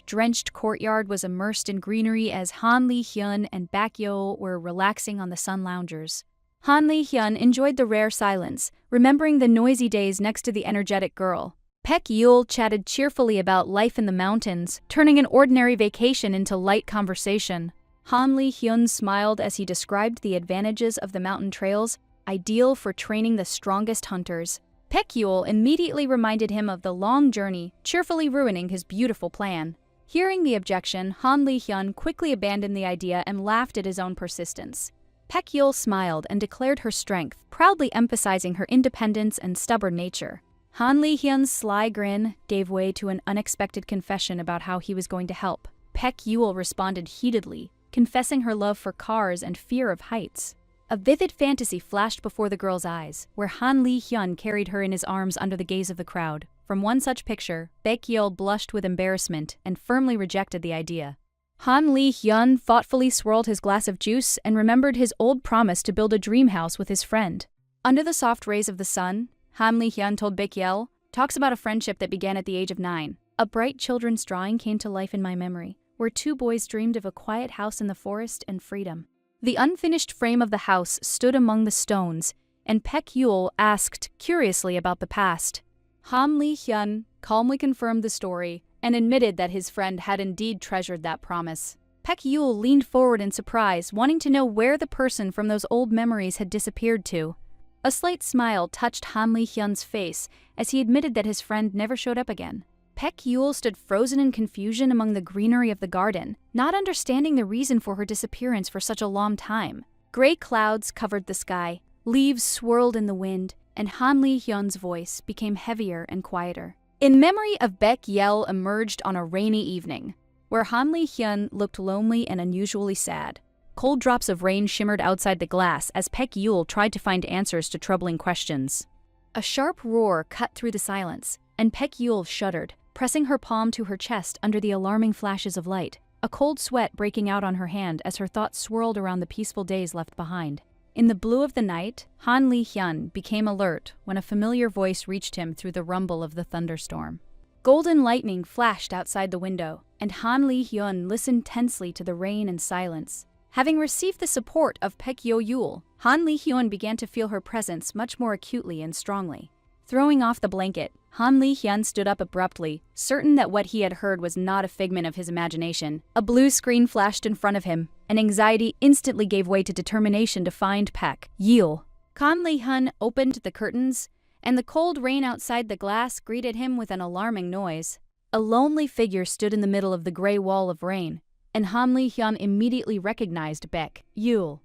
Drenched courtyard was immersed in greenery as Han Li-hyun and Bakyo were relaxing on the sun loungers. Han Li-hyun enjoyed the rare silence, remembering the noisy days next to the energetic girl. Paek Yul chatted cheerfully about life in the mountains, turning an ordinary vacation into light conversation. Han Li-hyun smiled as he described the advantages of the mountain trails, ideal for training the strongest hunters. Paek Yul immediately reminded him of the long journey, cheerfully ruining his beautiful plan. Hearing the objection, Han Li-hyun quickly abandoned the idea and laughed at his own persistence. Paek Yul smiled and declared her strength, proudly emphasizing her independence and stubborn nature. Han Li-hyun's sly grin gave way to an unexpected confession about how he was going to help. Paek Yul responded heatedly, confessing her love for cars and fear of heights. A vivid fantasy flashed before the girl's eyes, where Han Li-hyun carried her in his arms under the gaze of the crowd. From one such picture, Paek Yul blushed with embarrassment and firmly rejected the idea. Han Li-hyun thoughtfully swirled his glass of juice and remembered his old promise to build a dream house with his friend. Under the soft rays of the sun, Han Li-hyun told Baek Yul, talks about a friendship that began at the age of 9. A bright children's drawing came to life in my memory, where 2 boys dreamed of a quiet house in the forest and freedom. The unfinished frame of the house stood among the stones, and Paek Yul asked curiously about the past. Han Li-hyun calmly confirmed the story and admitted that his friend had indeed treasured that promise. Paek Yul leaned forward in surprise, wanting to know where the person from those old memories had disappeared to. A slight smile touched Han Li-hyun's face as he admitted that his friend never showed up again. Paek Yul stood frozen in confusion among the greenery of the garden, not understanding the reason for her disappearance for such a long time. Gray clouds covered the sky, leaves swirled in the wind, and Han Li-hyun's voice became heavier and quieter. In memory of Baek Yul emerged on a rainy evening, where Han Li-hyun looked lonely and unusually sad. Cold drops of rain shimmered outside the glass as Paek Yul tried to find answers to troubling questions. A sharp roar cut through the silence, and Paek Yul shuddered, pressing her palm to her chest under the alarming flashes of light, a cold sweat breaking out on her hand as her thoughts swirled around the peaceful days left behind. In the blue of the night, Han Li-hyun became alert when a familiar voice reached him through the rumble of the thunderstorm. Golden lightning flashed outside the window, and Han Li-hyun listened tensely to the rain and silence. Having received the support of Baek Yo-yul, Han Li-hyun began to feel her presence much more acutely and strongly. Throwing off the blanket, Han Li-hyun stood up abruptly, certain that what he had heard was not a figment of his imagination. A blue screen flashed in front of him, and anxiety instantly gave way to determination to find Baek Yo-yul. Han Li-hyun opened the curtains, and the cold rain outside the glass greeted him with an alarming noise. A lonely figure stood in the middle of the gray wall of rain, and Han Li-hyun immediately recognized Baek Yo-yul.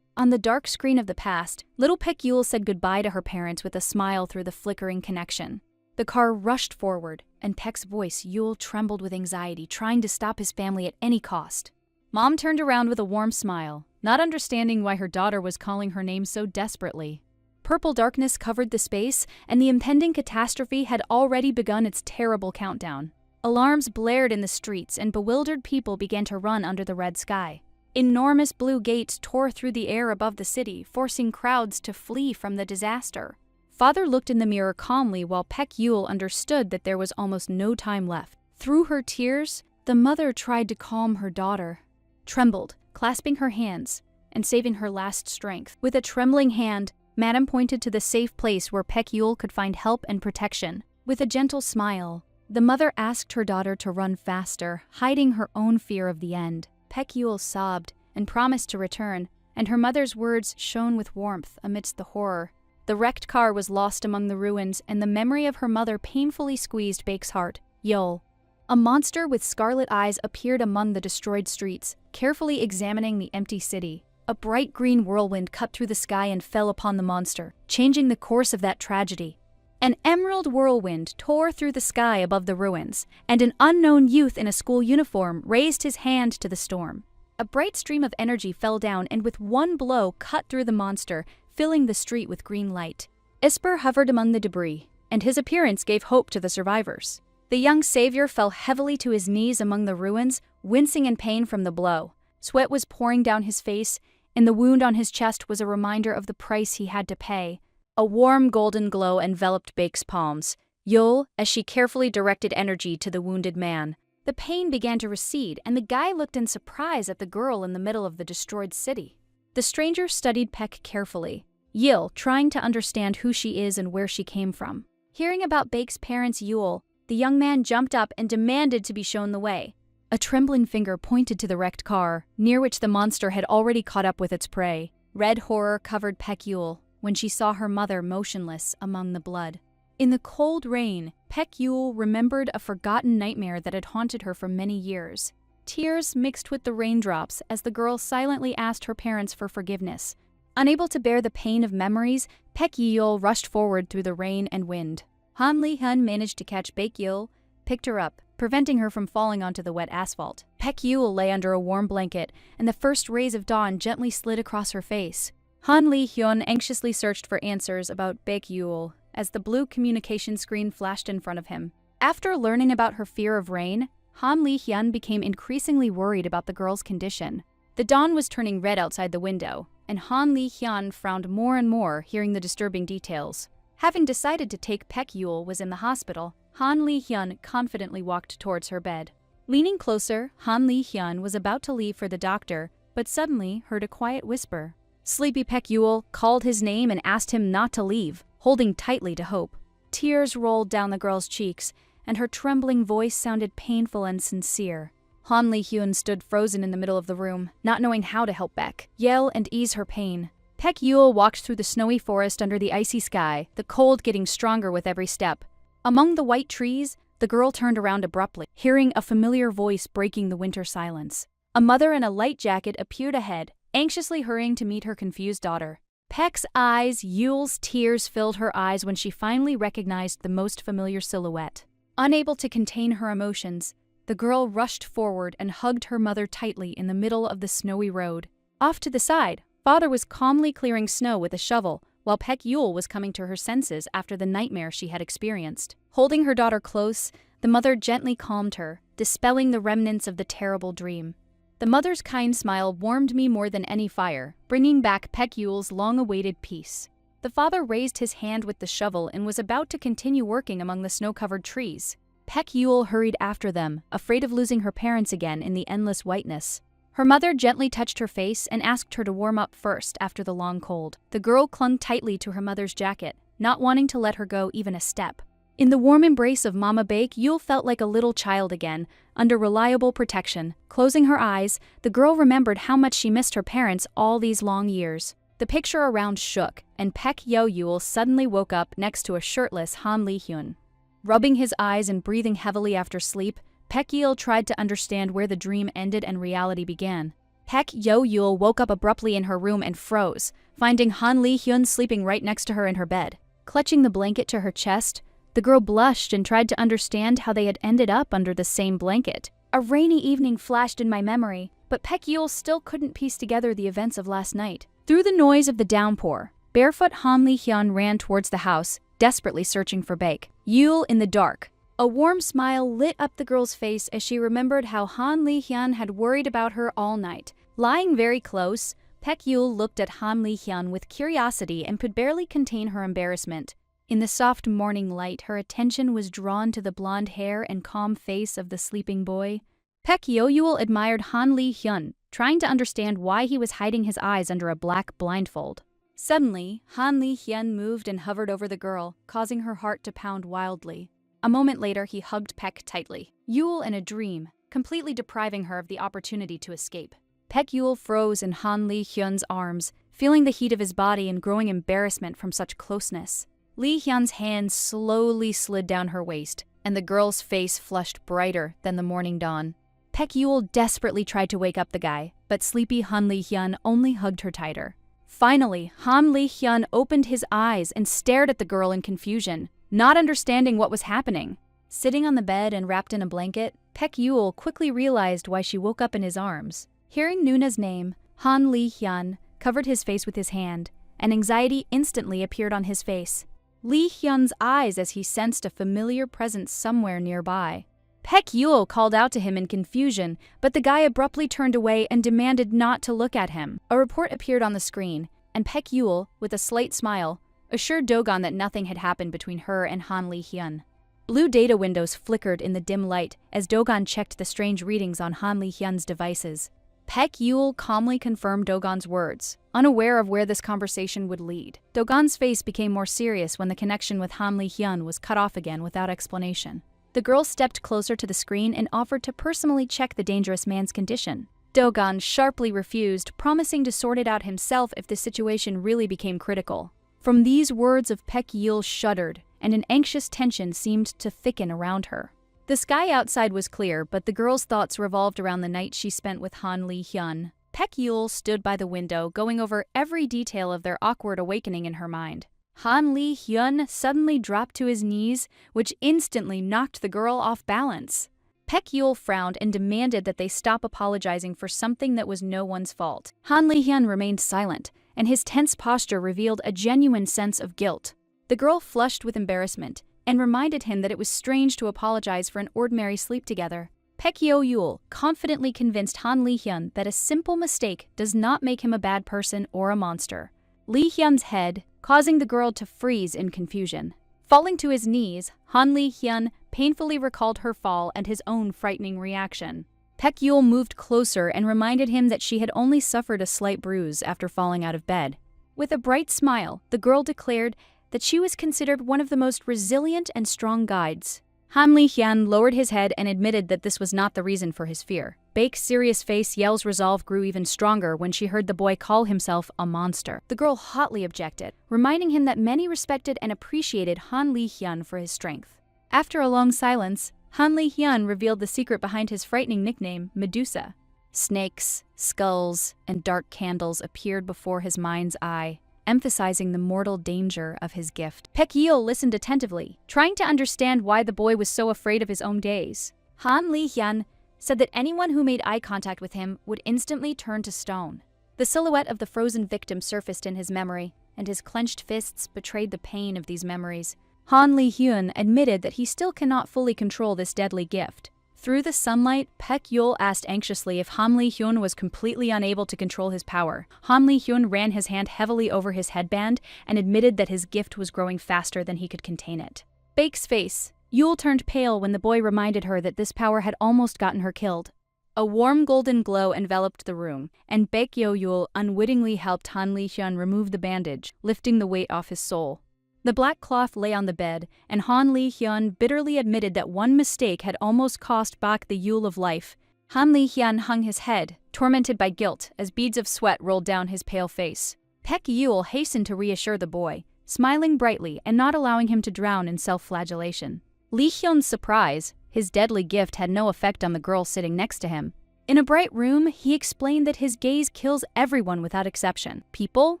On the dark screen of the past, little Baek Yo-yul said goodbye to her parents with a smile through the flickering connection. The car rushed forward, and Baek's voice, Yul, trembled with anxiety, trying to stop his family at any cost. Mom turned around with a warm smile, not understanding why her daughter was calling her name so desperately. Purple darkness covered the space, and the impending catastrophe had already begun its terrible countdown. Alarms blared in the streets, and bewildered people began to run under the red sky. Enormous blue gates tore through the air above the city, forcing crowds to flee from the disaster. Father looked in the mirror calmly while Baek Yo-yul understood that there was almost no time left. Through her tears, the mother tried to calm her daughter. Trembled, clasping her hands, and saving her last strength. With a trembling hand, Madam pointed to the safe place where Baek Yo-yul could find help and protection. With a gentle smile, the mother asked her daughter to run faster, hiding her own fear of the end. Baek Yo-yul sobbed and promised to return, and her mother's words shone with warmth amidst the horror. The wrecked car was lost among the ruins, and the memory of her mother painfully squeezed Baek's heart. Yul. A monster with scarlet eyes appeared among the destroyed streets, carefully examining the empty city. A bright green whirlwind cut through the sky and fell upon the monster, changing the course of that tragedy. An emerald whirlwind tore through the sky above the ruins, and an unknown youth in a school uniform raised his hand to the storm. A bright stream of energy fell down and with one blow cut through the monster, filling the street with green light. Isper hovered among the debris, and his appearance gave hope to the survivors. The young savior fell heavily to his knees among the ruins, wincing in pain from the blow. Sweat was pouring down his face, and the wound on his chest was a reminder of the price he had to pay. A warm golden glow enveloped Baek's palms. Yul, as she carefully directed energy to the wounded man. The pain began to recede, and the guy looked in surprise at the girl in the middle of the destroyed city. The stranger studied Baek carefully, Yul trying to understand who she is and where she came from. Hearing about Baek's parents Yul, the young man jumped up and demanded to be shown the way. A trembling finger pointed to the wrecked car, near which the monster had already caught up with its prey. Red horror covered Baek Yul when she saw her mother motionless among the blood. In the cold rain, Baek Yul remembered a forgotten nightmare that had haunted her for many years. Tears mixed with the raindrops as the girl silently asked her parents for forgiveness. Unable to bear the pain of memories, Baek Yul rushed forward through the rain and wind. Han Li-hyun managed to catch Baek Yul, picked her up, preventing her from falling onto the wet asphalt. Baek Yul lay under a warm blanket, and the first rays of dawn gently slid across her face. Han Li-hyun anxiously searched for answers about Baek Yul as the blue communication screen flashed in front of him. After learning about her fear of rain, Han Li-hyun became increasingly worried about the girl's condition. The dawn was turning red outside the window, and Han Li-hyun frowned more and more hearing the disturbing details. Having decided to take Baek Yul was in the hospital, Han Li-hyun confidently walked towards her bed. Leaning closer, Han Li-hyun was about to leave for the doctor, but suddenly heard a quiet whisper. Sleepy Baek Yul called his name and asked him not to leave, holding tightly to hope. Tears rolled down the girl's cheeks, and her trembling voice sounded painful and sincere. Han Li-hyun stood frozen in the middle of the room, not knowing how to help Baek yell and ease her pain. Baek Yul walked through the snowy forest under the icy sky, the cold getting stronger with every step. Among the white trees, the girl turned around abruptly, hearing a familiar voice breaking the winter silence. A mother in a light jacket appeared ahead, anxiously hurrying to meet her confused daughter. Baek's eyes, Yul's tears filled her eyes when she finally recognized the most familiar silhouette. Unable to contain her emotions, the girl rushed forward and hugged her mother tightly in the middle of the snowy road. Off to the side, father was calmly clearing snow with a shovel, while Baek Yul was coming to her senses after the nightmare she had experienced. Holding her daughter close, The mother gently calmed her, dispelling the remnants of the terrible dream. The mother's kind smile warmed me more than any fire, bringing back Paek Yule's long-awaited peace. The father raised his hand with the shovel and was about to continue working among the snow-covered trees. Paek Yule hurried after them, afraid of losing her parents again in the endless whiteness. Her mother gently touched her face and asked her to warm up first after the long cold. The girl clung tightly to her mother's jacket, not wanting to let her go even a step. In the warm embrace of Mama Baek, Yule felt like a little child again, under reliable protection. Closing her eyes, the girl remembered how much she missed her parents all these long years. The picture around shook, and Paek Yule suddenly woke up next to a shirtless Han Li-hyun. Rubbing his eyes and breathing heavily after sleep, Paek Yule tried to understand where the dream ended and reality began. Paek Yule woke up abruptly in her room and froze, finding Han Li-hyun sleeping right next to her in her bed. Clutching the blanket to her chest, the girl blushed and tried to understand how they had ended up under the same blanket. A rainy evening flashed in my memory, but Paek Yule still couldn't piece together the events of last night. Through the noise of the downpour, barefoot Han Li-hyun ran towards the house, desperately searching for Baek Yule in the dark. A warm smile lit up the girl's face as she remembered how Han Li-hyun had worried about her all night. Lying very close, Paek Yule looked at Han Li-hyun with curiosity and could barely contain her embarrassment. In the soft morning light, her attention was drawn to the blonde hair and calm face of the sleeping boy. Paek Yule admired Han Li-hyun, trying to understand why he was hiding his eyes under a black blindfold. Suddenly, Han Li-hyun moved and hovered over the girl, causing her heart to pound wildly. A moment later, he hugged Paek tightly. Yule in a dream, completely depriving her of the opportunity to escape. Paek Yule froze in Han Li-hyun's arms, feeling the heat of his body and growing embarrassment from such closeness. Li-hyun's hand slowly slid down her waist, and the girl's face flushed brighter than the morning dawn. Paek Yule desperately tried to wake up the guy, but sleepy Han Li-hyun only hugged her tighter. Finally, Han Li-hyun opened his eyes and stared at the girl in confusion, not understanding what was happening. Sitting on the bed and wrapped in a blanket, Paek Yule quickly realized why she woke up in his arms. Hearing Nuna's name, Han Li-hyun covered his face with his hand, and anxiety instantly appeared on his face. Li-hyun's eyes as he sensed a familiar presence somewhere nearby. Paek Yule called out to him in confusion, but the guy abruptly turned away and demanded not to look at him. A report appeared on the screen, and Paek Yule, with a slight smile, assured Dogon that nothing had happened between her and Han Li-hyun. Blue data windows flickered in the dim light as Dogon checked the strange readings on Han Li-hyun's devices. Paek Yule calmly confirmed Dogon's words, unaware of where this conversation would lead. Dogon's face became more serious when the connection with Han Li-hyun was cut off again without explanation. The girl stepped closer to the screen and offered to personally check the dangerous man's condition. Dogon sharply refused, promising to sort it out himself if the situation really became critical. From these words of Paek Yule shuddered, and an anxious tension seemed to thicken around her. The sky outside was clear, but the girl's thoughts revolved around the night she spent with Han Li-hyun. Paek Yule stood by the window, going over every detail of their awkward awakening in her mind. Han Li-hyun suddenly dropped to his knees, which instantly knocked the girl off balance. Paek Yule frowned and demanded that they stop apologizing for something that was no one's fault. Han Li-hyun remained silent, and his tense posture revealed a genuine sense of guilt. The girl flushed with embarrassment and reminded him that it was strange to apologize for an ordinary sleep together. Paek Yule confidently convinced Han Li-hyun that a simple mistake does not make him a bad person or a monster. Li-hyun's head, causing the girl to freeze in confusion. Falling to his knees, Han Li-hyun painfully recalled her fall and his own frightening reaction. Paek Yule moved closer and reminded him that she had only suffered a slight bruise after falling out of bed. With a bright smile, the girl declared that she was considered one of the most resilient and strong guides. Han Li-hyun lowered his head and admitted that this was not the reason for his fear. Baek's serious face Yell's resolve grew even stronger when she heard the boy call himself a monster. The girl hotly objected, reminding him that many respected and appreciated Han Li-hyun for his strength. After a long silence, Han Li-hyun revealed the secret behind his frightening nickname, Medusa. Snakes, skulls, and dark candles appeared before his mind's eye, emphasizing the mortal danger of his gift. Paek Yule listened attentively, trying to understand why the boy was so afraid of his own days. Han Li-hyun said that anyone who made eye contact with him would instantly turn to stone. The silhouette of the frozen victim surfaced in his memory, and his clenched fists betrayed the pain of these memories. Han Li-hyun admitted that he still cannot fully control this deadly gift. Through the sunlight, Baek Yul asked anxiously if Han Li-hyun was completely unable to control his power. Han Li-hyun ran his hand heavily over his headband and admitted that his gift was growing faster than he could contain it. Baek's face. Yul turned pale when the boy reminded her that this power had almost gotten her killed. A warm golden glow enveloped the room, and Baek Yul unwittingly helped Han Li-hyun remove the bandage, lifting the weight off his soul. The black cloth lay on the bed, and Han Li-hyun bitterly admitted that one mistake had almost cost Baek the Yule of life. Han Li-hyun hung his head, tormented by guilt, as beads of sweat rolled down his pale face. Baek Yul hastened to reassure the boy, smiling brightly and not allowing him to drown in self-flagellation. Li-hyun's surprise, his deadly gift had no effect on the girl sitting next to him. In a bright room, he explained that his gaze kills everyone without exception: people,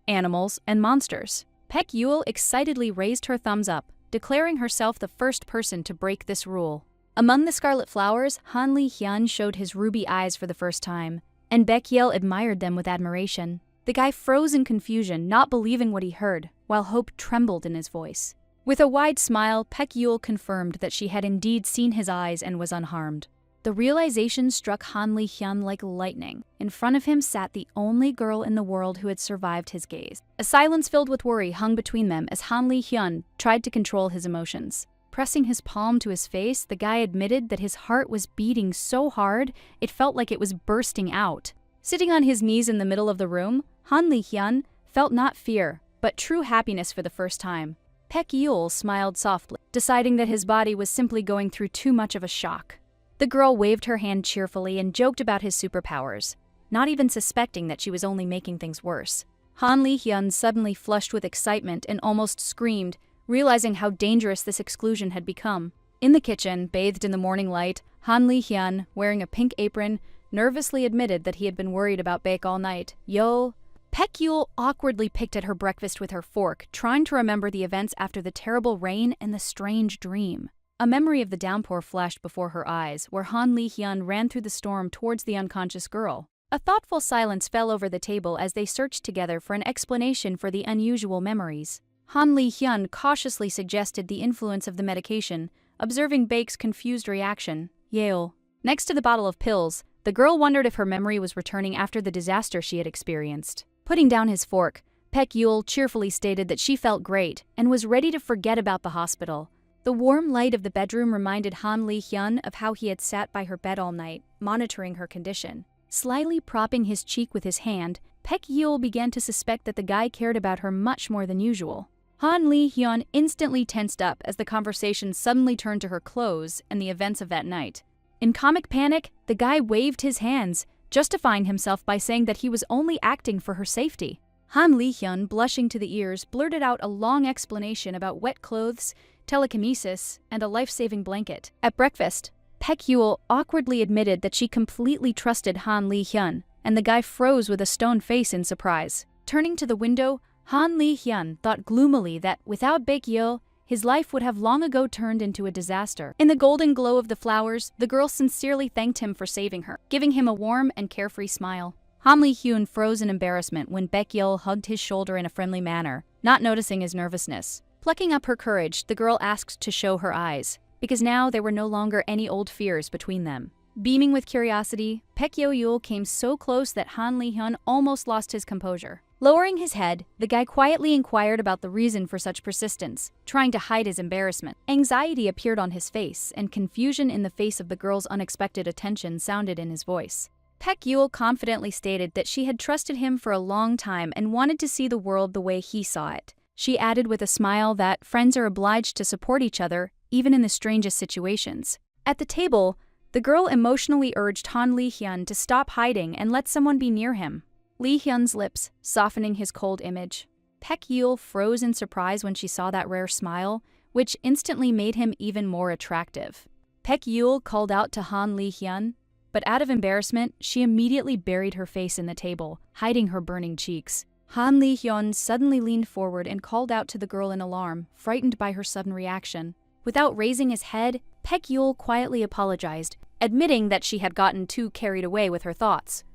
animals, and monsters. Baek Yul excitedly raised her thumbs up, declaring herself the first person to break this rule. Among the scarlet flowers, Han Li-hyun showed his ruby eyes for the first time, and Baek Yul admired them with admiration. The guy froze in confusion, not believing what he heard, while hope trembled in his voice. With a wide smile, Baek Yul confirmed that she had indeed seen his eyes and was unharmed. The realization struck Han Li-hyun like lightning. In front of him sat the only girl in the world who had survived his gaze. A silence filled with worry hung between them as Han Li-hyun tried to control his emotions. Pressing his palm to his face, the guy admitted that his heart was beating so hard it felt like it was bursting out. Sitting on his knees in the middle of the room, Han Li-hyun felt not fear, but true happiness for the first time. Baek Yul smiled softly, deciding that his body was simply going through too much of a shock. The girl waved her hand cheerfully and joked about his superpowers, not even suspecting that she was only making things worse. Han Li-hyun suddenly flushed with excitement and almost screamed, realizing how dangerous this exclusion had become. In the kitchen, bathed in the morning light, Han Li-hyun, wearing a pink apron, nervously admitted that he had been worried about Baek all night. Baek Yul awkwardly picked at her breakfast with her fork, trying to remember the events after the terrible rain and the strange dream. A memory of the downpour flashed before her eyes, where Han Li-hyun ran through the storm towards the unconscious girl. A thoughtful silence fell over the table as they searched together for an explanation for the unusual memories. Han Li-hyun cautiously suggested the influence of the medication, observing Baek's confused reaction. Yahello. Next to the bottle of pills, the girl wondered if her memory was returning after the disaster she had experienced. Putting down his fork, Baek Yul cheerfully stated that she felt great and was ready to forget about the hospital. The warm light of the bedroom reminded Han Li-hyun of how he had sat by her bed all night, monitoring her condition. Slyly propping his cheek with his hand, Baek Yul began to suspect that the guy cared about her much more than usual. Han Li-hyun instantly tensed up as the conversation suddenly turned to her clothes and the events of that night. In comic panic, the guy waved his hands, justifying himself by saying that he was only acting for her safety. Han Li-hyun, blushing to the ears, blurted out a long explanation about wet clothes, telekinesis, and a life-saving blanket. At breakfast, Baek Yul awkwardly admitted that she completely trusted Han Li-hyun, and the guy froze with a stone face in surprise. Turning to the window, Han Li-hyun thought gloomily that without Baek Yul, his life would have long ago turned into a disaster. In the golden glow of the flowers, the girl sincerely thanked him for saving her, giving him a warm and carefree smile. Han Li-hyun froze in embarrassment when Baek Yul hugged his shoulder in a friendly manner, not noticing his nervousness. Plucking up her courage, the girl asked to show her eyes, because now there were no longer any old fears between them. Beaming with curiosity, Baek Yul came so close that Han Li-hyun almost lost his composure. Lowering his head, the guy quietly inquired about the reason for such persistence, trying to hide his embarrassment. Anxiety appeared on his face, and confusion in the face of the girl's unexpected attention sounded in his voice. Baek Yul confidently stated that she had trusted him for a long time and wanted to see the world the way he saw it. She added with a smile that friends are obliged to support each other, even in the strangest situations. At the table, the girl emotionally urged Han Li-hyun to stop hiding and let someone be near him. Li-hyun's lips softening his cold image. Baek Yul froze in surprise when she saw that rare smile, which instantly made him even more attractive. Baek Yul called out to Han Li-hyun, but out of embarrassment, she immediately buried her face in the table, hiding her burning cheeks. Han Li-hyun suddenly leaned forward and called out to the girl in alarm, frightened by her sudden reaction. Without raising his head, Baek Yul quietly apologized, admitting that she had gotten too carried away with her thoughts.